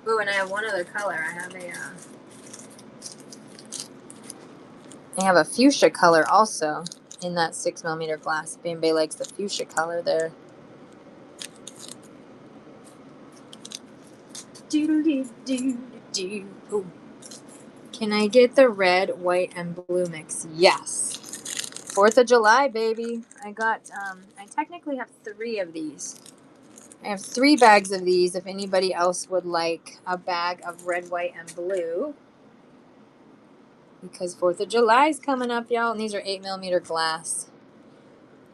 Ooh, and I have one other color. I have a fuchsia color also in that 6mm glass. If anybody likes the fuchsia color there. Ooh. Can I get the red, white, and blue mix? Yes. 4th of July, baby. I technically have 3 of these. I have 3 bags of these if anybody else would like a bag of red, white, and blue. Because 4th of July is coming up, y'all, and these are 8mm glass.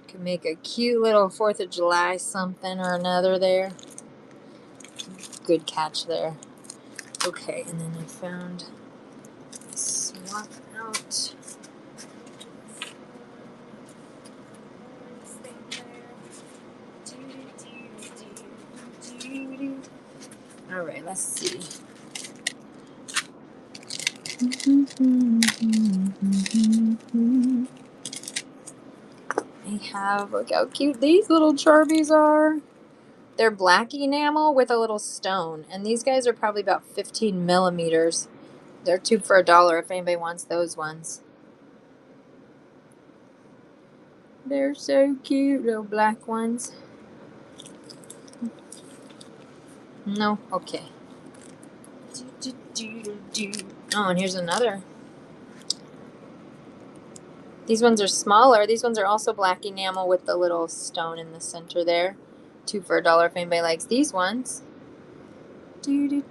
Can make a cute little 4th of July something or another there. Good catch there. Okay, and then I found swap out. All right, let's see. I have, look how cute these little Charmies are. They're black enamel with a little stone, and these guys are probably about 15mm. They're 2 for $1 if anybody wants those ones. They're so cute, little black ones. No? Okay. Oh, and here's another. These ones are smaller. These ones are also black enamel with the little stone in the center there. 2 for $1 if anybody likes these ones. You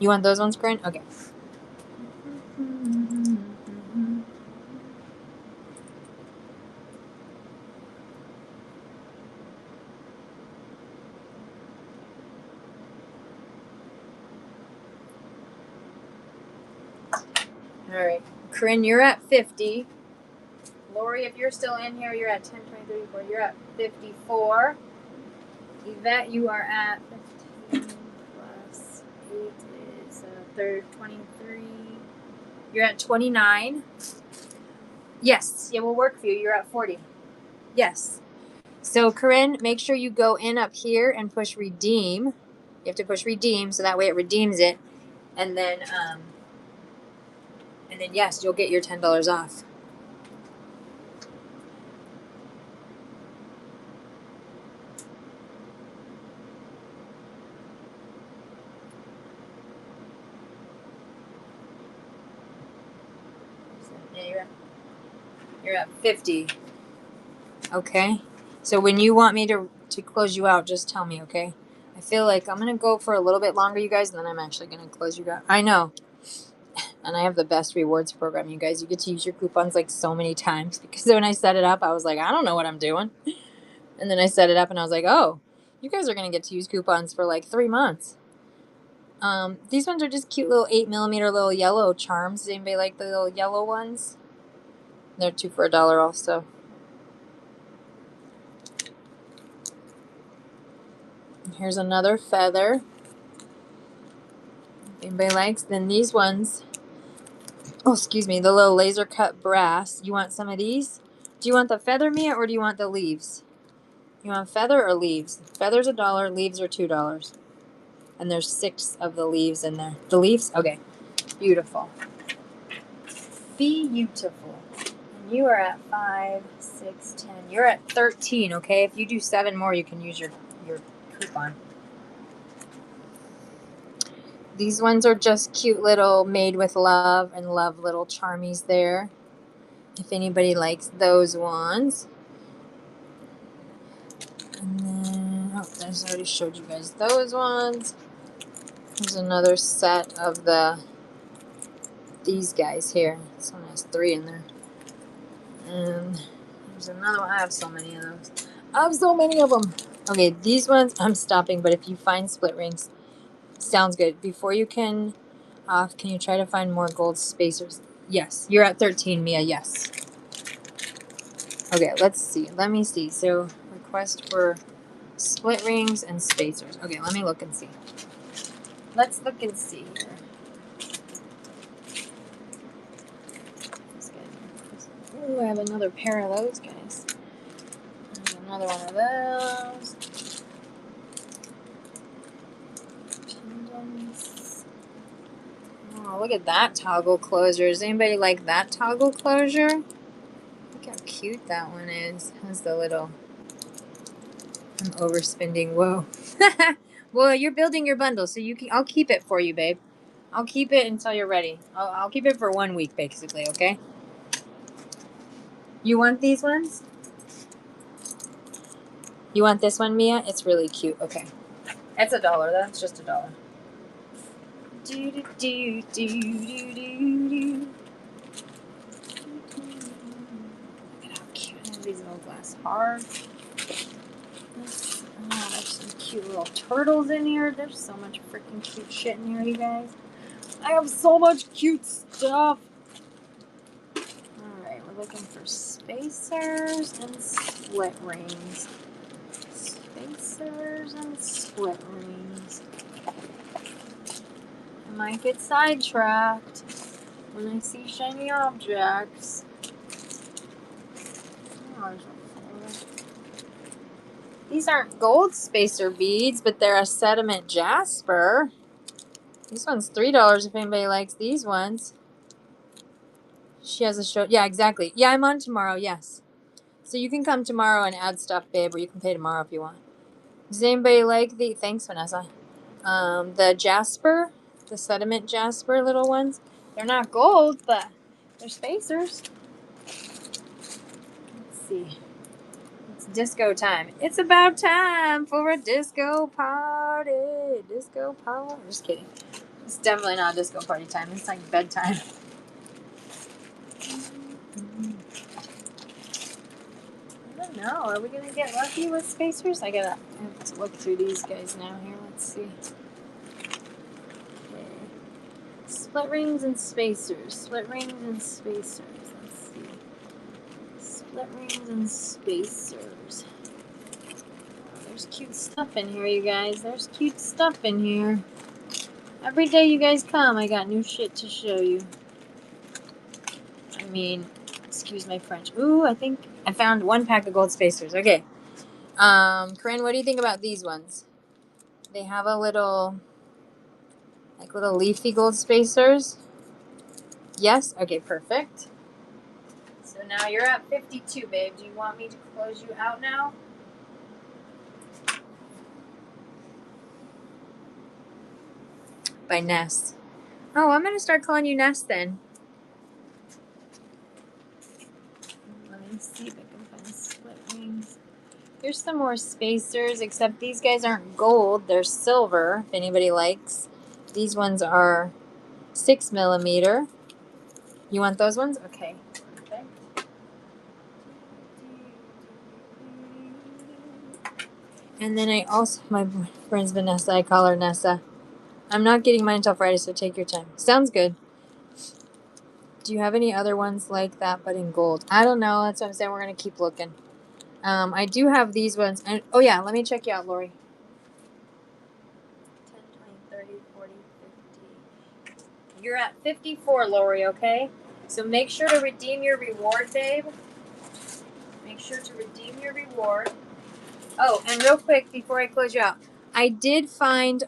want those ones, Corinne? Okay. All right. Corinne, you're at 50. Lori, if you're still in here, you're at 10, 20, 34. You're at 54. Yvette, you are at 15 plus 8 is 23. You're at 29. Yes, it will work for you. You're at 40. Yes. So, Corinne, make sure you go in up here and push redeem. You have to push redeem so that way it redeems it. And then yes, you'll get your $10 off. Yeah, you're at 50. Okay. So when you want me to close you out, just tell me, okay? I feel like I'm going to go for a little bit longer, you guys, and then I'm actually going to close you out. I know. And I have the best rewards program, you guys. You get to use your coupons like so many times because when I set it up, I was like, I don't know what I'm doing. And then I set it up and I was like, oh, you guys are going to get to use coupons for like 3 months. These ones are just cute little 8mm little yellow charms. Does anybody like the little yellow ones? They're 2 for $1 also. Here's another feather. If anybody likes, then these ones. Oh, excuse me, the little laser cut brass. You want some of these? Do you want the feather, Mia, or do you want the leaves? You want feather or leaves? Feather's $1, leaves are $2. And there's 6 of the leaves in there. The leaves? Okay. Beautiful. Beautiful. And you are at 5, 6, 10. You're at 13, okay? If you do 7 more, you can use your coupon. These ones are just cute little made with love and love little charmies there. If anybody likes those ones. And then, oh, I already showed you guys those ones. There's another set of these guys here. This one has 3 in there. And there's another one. I have so many of those. I have so many of them. Okay, these ones I'm stopping, but if you find split rings, sounds good. Before you can off, can you try to find more gold spacers? Yes, you're at 13, Mia. Yes. Okay, let's see. Let me see. So, request for split rings and spacers. Okay, let me look and see. Let's look and see here. Ooh, I have another pair of those guys. There's another one of those. Pendants. Oh, look at that toggle closure. Does anybody like that toggle closure? Look how cute that one is. Has the little... I'm overspending. Whoa. Well, you're building your bundle, so you can... I'll keep it for you, babe. I'll keep it until you're ready. I'll keep it for 1 week, basically, okay? You want these ones? You want this one, Mia? It's really cute. Okay. It's $1. That's just $1. Do, do, do, do, do, do. Look at how cute. I have these little glass hearts. Oh, there's some cute little turtles in here. There's so much freaking cute shit in here, you guys. I have so much cute stuff. Alright, we're looking for spacers and split rings. Spacers and split rings. I might get sidetracked when I see shiny objects. Oh, these aren't gold spacer beads, but they're a sediment jasper. This one's $3 if anybody likes these ones. She has a show. Yeah, exactly. Yeah, I'm on tomorrow. Yes. So you can come tomorrow and add stuff, babe, or you can pay tomorrow if you want. Does anybody like the... Thanks, Vanessa. The jasper, the sediment jasper little ones. They're not gold, but they're spacers. Let's see. It's disco time. It's about time for a disco party. Disco party. I'm just kidding. It's definitely not disco party time. It's like bedtime. I don't know. Are we gonna get lucky with spacers? I have to look through these guys now. Here, let's see. Okay. Split rings and spacers. Split rings and spacers. Let's see. Split rings and spacers. Oh, there's cute stuff in here, you guys. There's cute stuff in here. Every day you guys come, I got new shit to show you. I mean, excuse my French. Ooh, I think I found 1 pack of gold spacers. Okay. Corinne, what do you think about these ones? They have a little, like little leafy gold spacers. Yes? Okay, perfect. So now you're at 52, babe. Do you want me to close you out now? By Ness. Oh, I'm going to start calling you Ness then. Let me see if I can find split rings. Here's some more spacers, except these guys aren't gold. They're silver, if anybody likes. These ones are 6 millimeter. You want those ones? Okay. Perfect. And then I also, my friend's Vanessa, I call her Nessa. I'm not getting mine until Friday, so take your time. Sounds good. Do you have any other ones like that, but in gold? I don't know. That's what I'm saying. We're going to keep looking. I do have these ones. And, oh, yeah. Let me check you out, Lori. 10, 20, 30, 40, 50. You're at 54, Lori, okay? So make sure to redeem your reward, babe. Make sure to redeem your reward. Oh, and real quick, before I close you out, I did find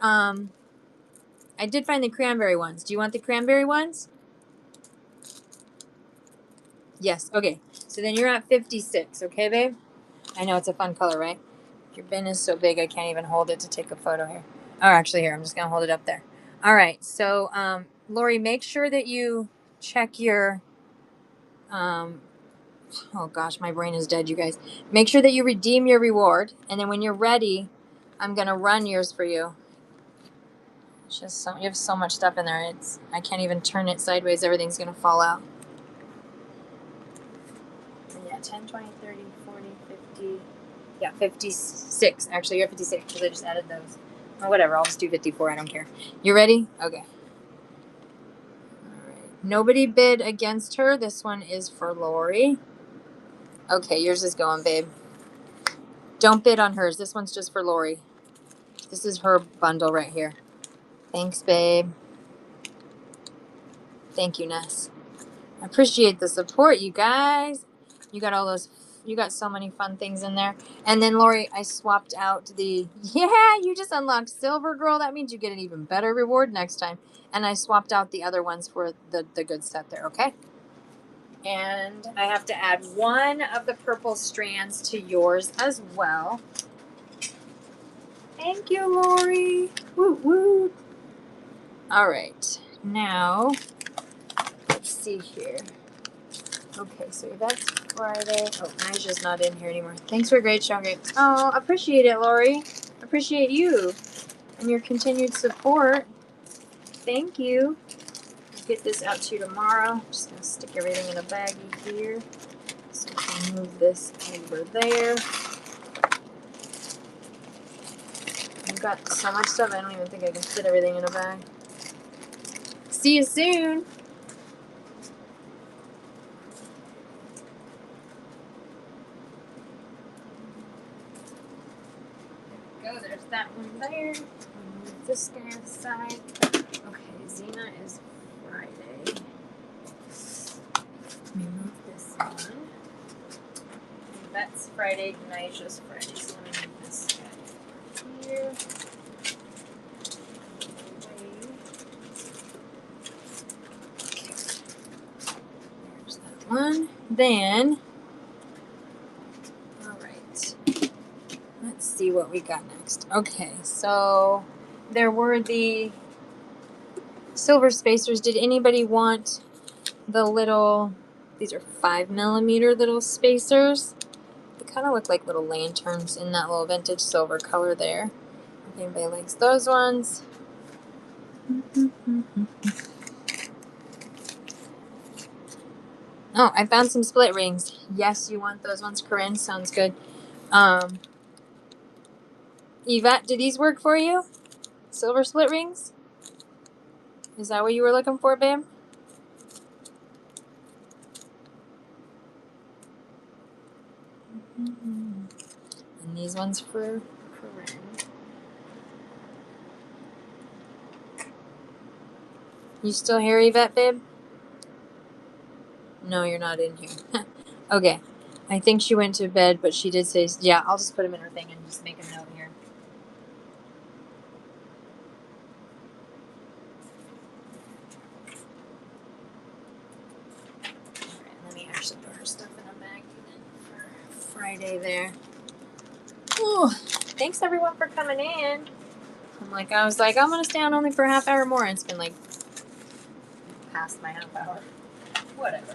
the cranberry ones. Do you want the cranberry ones? Yes. Okay. So then you're at 56. Okay, babe? I know it's a fun color, right? Your bin is so big I can't even hold it to take a photo here. Oh, actually, here. I'm just going to hold it up there. All right. So, Lori, make sure that you check your... oh, gosh, my brain is dead, you guys. Make sure that you redeem your reward. And then when you're ready, I'm going to run yours for you. It's just you have so much stuff in there. I can't even turn it sideways. Everything's going to fall out. 10, 20, 30, 40, 50. Yeah, 56. Actually, you're at 56 because I just added those. Or whatever, I'll just do 54. I don't care. You ready? Okay. All right. Nobody bid against her. This one is for Lori. Okay, yours is going, babe. Don't bid on hers. This one's just for Lori. This is her bundle right here. Thanks, babe. Thank you, Ness. I appreciate the support, you guys. You got all those. You got so many fun things in there. And then, Lori, I swapped out the. Yeah, you just unlocked Silver Girl. That means you get an even better reward next time. And I swapped out the other ones for the good set there, okay? And I have to add one of the purple strands to yours as well. Thank you, Lori. Woo woo. All right. Now, let's see here. Okay, so that's Friday. Oh, Nija's not in here anymore. Thanks for great show. Great. Oh, appreciate it, Lori. Appreciate you and your continued support. Thank you. I'll get this out to you tomorrow. I'm just going to stick everything in a baggie here. So I can move this over there. I've got so much stuff, I don't even think I can fit everything in a bag. See you soon. There we go. There's that one there. Move this guy aside. Okay, Xena is Friday. Let me move this one. That's Friday. Nija's Friday. So let me move this guy here. Okay. There's that one. Then, all right. Let's see what we got next. Okay, so there were the silver spacers. Did anybody want the little, these are 5mm little spacers? They kind of look like little lanterns in that little vintage silver color there. If anybody likes those ones. Oh, I found some split rings. Yes, you want those ones, Corinne? Sounds good. Yvette, do these work for you? Silver split rings? Is that what you were looking for, babe? And these ones for Corinne. You still here, Yvette, babe? No, you're not in here. Okay. I think she went to bed, but she did say, yeah, I'll just put them in her thing and just make a note here. Alright, let me actually put her stuff in a bag for Friday there. Ooh, thanks everyone for coming in. I was like, I'm going to stay on only for a half hour more. And it's been like past my half hour. Whatever.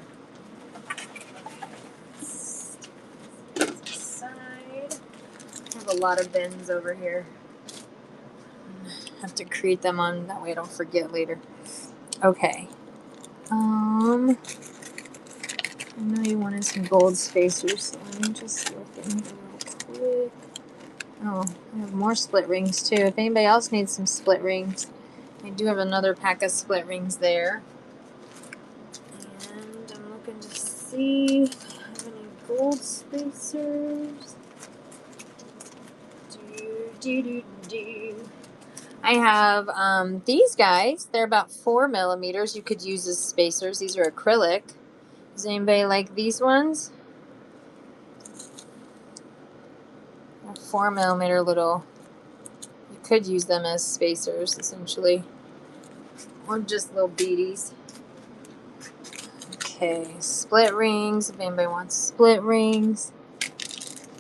Side. I have a lot of bins over here. Have to create them on, that way I don't forget later. Okay. I know you wanted some gold spacers, so let me just look in here real quick. Oh, I have more split rings too. If anybody else needs some split rings, I do have another pack of split rings there. And I'm looking to see if I have any gold spacers. I have these guys. They're about 4mm. You could use as spacers. These are acrylic. Does anybody like these ones? 4mm little. You could use them as spacers, essentially. Or just little beadies. Okay, split rings, if anybody wants split rings.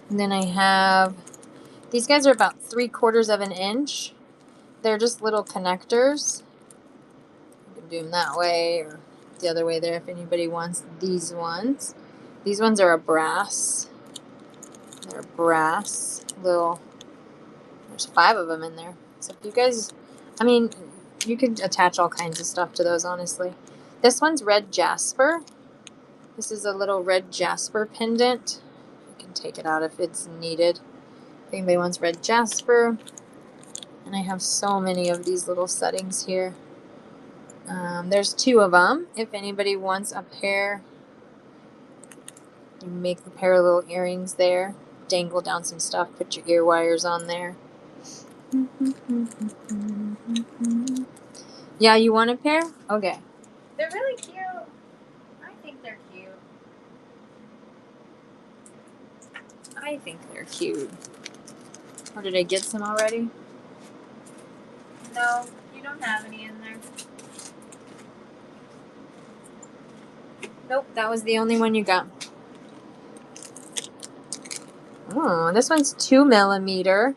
And then I have, these guys are about 3/4 of an inch. They're just little connectors. You can do them that way or the other way there if anybody wants these ones. These ones are a brass. They're brass. Little, there's 5 of them in there. So if you guys, I mean, you could attach all kinds of stuff to those, honestly. This one's red jasper. This is a little red jasper pendant. You can take it out if it's needed. If anybody wants red jasper. And I have so many of these little settings here. There's 2 of them. If anybody wants a pair, you make the pair of little earrings there. Dangle down some stuff. Put your ear wires on there. Yeah, you want a pair? Okay. They're really cute. I think they're cute. I think they're cute. Or did I get some already? No, you don't have any in there. Nope, that was the only one you got. Oh, this one's 2mm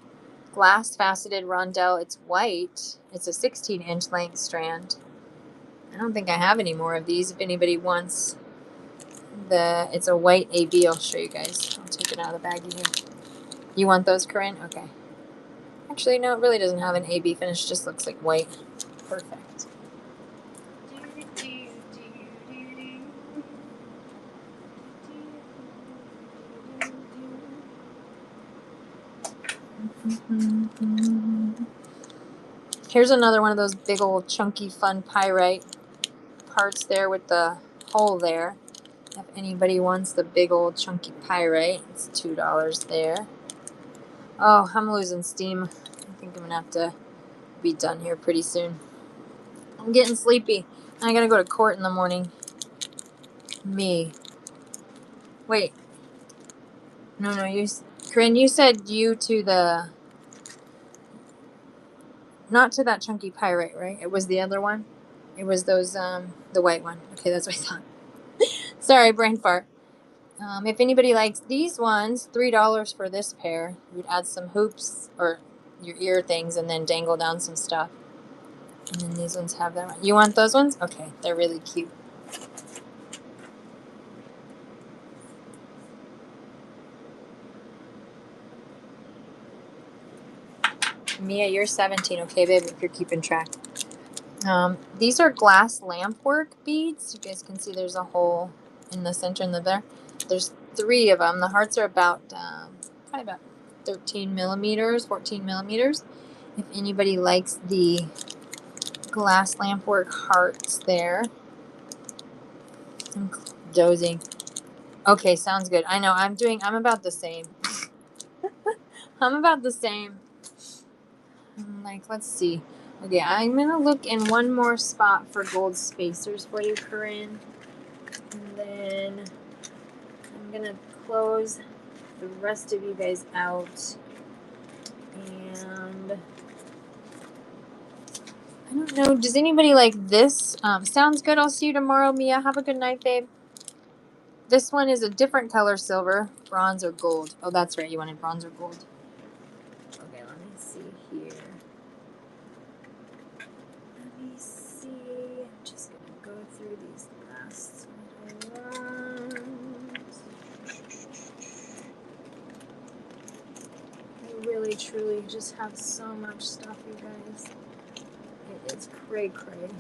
glass faceted rondelle. It's white. It's a 16-inch length strand. I don't think I have any more of these. If anybody wants it's a white AB. I'll show you guys. I'll take it out of the baggie here. You want those, Corinne? Okay. Actually, no, it really doesn't have an AB finish. It just looks like white. Perfect. Here's another one of those big old chunky fun pyrite parts there with the hole there. If anybody wants the big old chunky pyrite, it's $2 there. Oh, I'm losing steam. I think I'm gonna have to be done here pretty soon. I'm getting sleepy. I gotta go to court in the morning. Me. Wait. No, Corinne, you said you to the... Not to that chunky pyrite, right? It was the other one? It was those, the white one. Okay, that's what I thought. Sorry, brain fart. If anybody likes these ones, $3 for this pair. You'd add some hoops or your ear things and then dangle down some stuff. And then these ones have that one. You want those ones? Okay, they're really cute. Mia, you're 17, okay, babe, if you're keeping track. These are glass lamp work beads. You guys can see there's a hole in the center and there. There's 3 of them. The hearts are about, probably about 13mm, 14mm. If anybody likes the glass lamp work hearts there. I'm dozing. Okay, sounds good. I know, I'm about the same. I'm about the same. Like, let's see. Okay, I'm going to look in one more spot for gold spacers for you, Corinne. And then I'm going to close the rest of you guys out. And I don't know. Does anybody like this? Sounds good. I'll see you tomorrow, Mia. Have a good night, babe. This one is a different color silver, bronze or gold. Oh, that's right. You wanted bronze or gold. Okay, let me see here. Let me see. I'm just going to go through these last ones. I really, truly just have so much stuff, you guys. It is cray cray.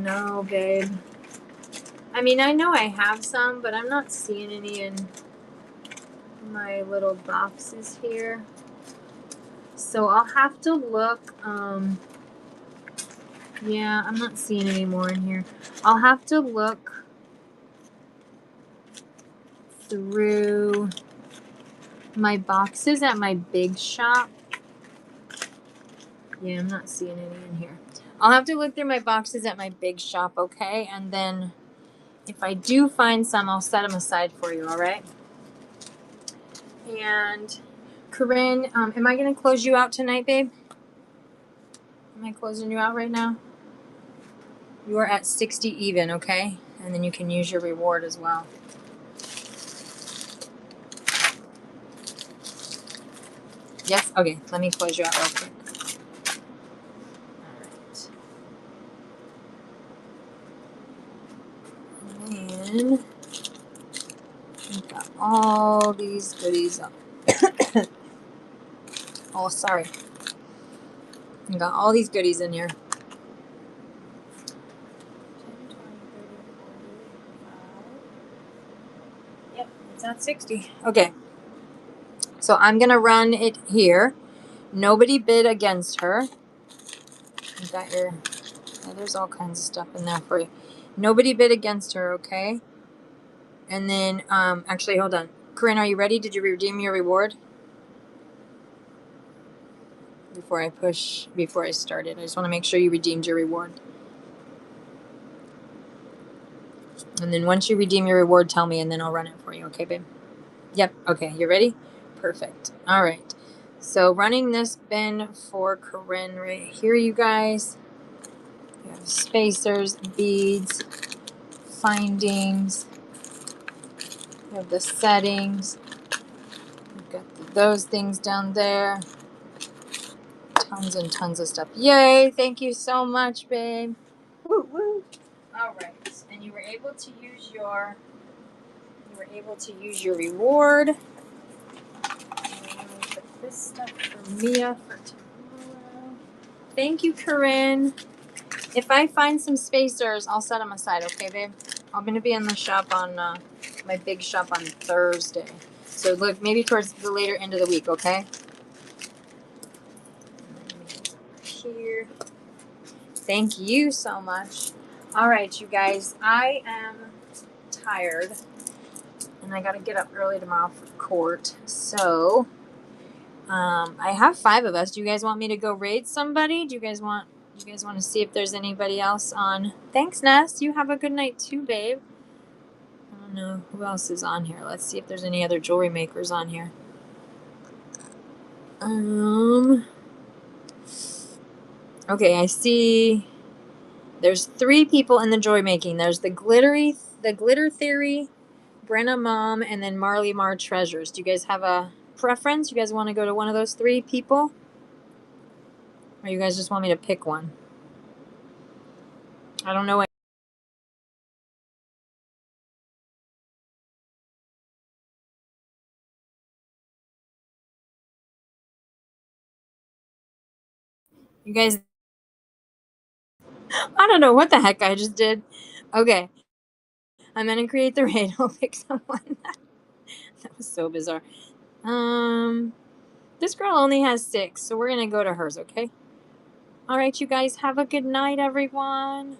No, babe. I mean, I know I have some, but I'm not seeing any in my little boxes here. So I'll have to look. Yeah, I'm not seeing any more in here. I'll have to look through my boxes at my big shop. Yeah, I'm not seeing any in here. I'll have to look through my boxes at my big shop, okay? And then if I do find some, I'll set them aside for you, all right? And Corinne, am I going to close you out tonight, babe? Am I closing you out right now? You are at 60 even, okay? And then you can use your reward as well. Yes? Okay, let me close you out real quick. then we've got all these goodies up. Oh, sorry. We got all these goodies in here. 10, 20, 30, 45. Yep, it's at 60. Okay. So I'm going to run it here. Nobody bid against her. You got your... there's all kinds of stuff in there for you. Nobody bid against her, okay? And then, actually, hold on. Corinne, are you ready? Did you redeem your reward? Before I started. I just want to make sure you redeemed your reward. And then once you redeem your reward, tell me, and then I'll run it for you. Okay, babe? Yep. Okay, you ready? Perfect. All right. So running this bin for Corinne right here, you guys. You have spacers, beads, findings. You have the settings. You've got those things down there. Tons and tons of stuff. Yay! Thank you so much, babe. Woo woo. All right, and you were able to use your reward. Put this stuff for Mia for tomorrow. Thank you, Corinne. If I find some spacers, I'll set them aside. Okay, babe. I'm gonna be in the shop on my big shop on Thursday. So look, maybe towards the later end of the week. Okay. Here. Thank you so much. All right, you guys. I am tired, and I gotta get up early tomorrow for court. So, I have 5 of us. Do you guys want me to go raid somebody? Do you guys want to see if there's anybody else on? Thanks, Ness. You have a good night too, babe. I don't know who else is on here. Let's see if there's any other jewelry makers on here. Okay, I see. There's 3 people in the jewelry making. There's the Glitter Theory, Brenna Mom, and then Marley Mar Treasures. Do you guys have a preference? You guys want to go to one of those 3 people? Or you guys just want me to pick one? I don't know what. You guys, I don't know what the heck I just did. Okay. I'm going to create the raid. I'll pick someone. That was so bizarre. This girl only has 6, so we're going to go to hers, okay? All right, you guys, have a good night, everyone.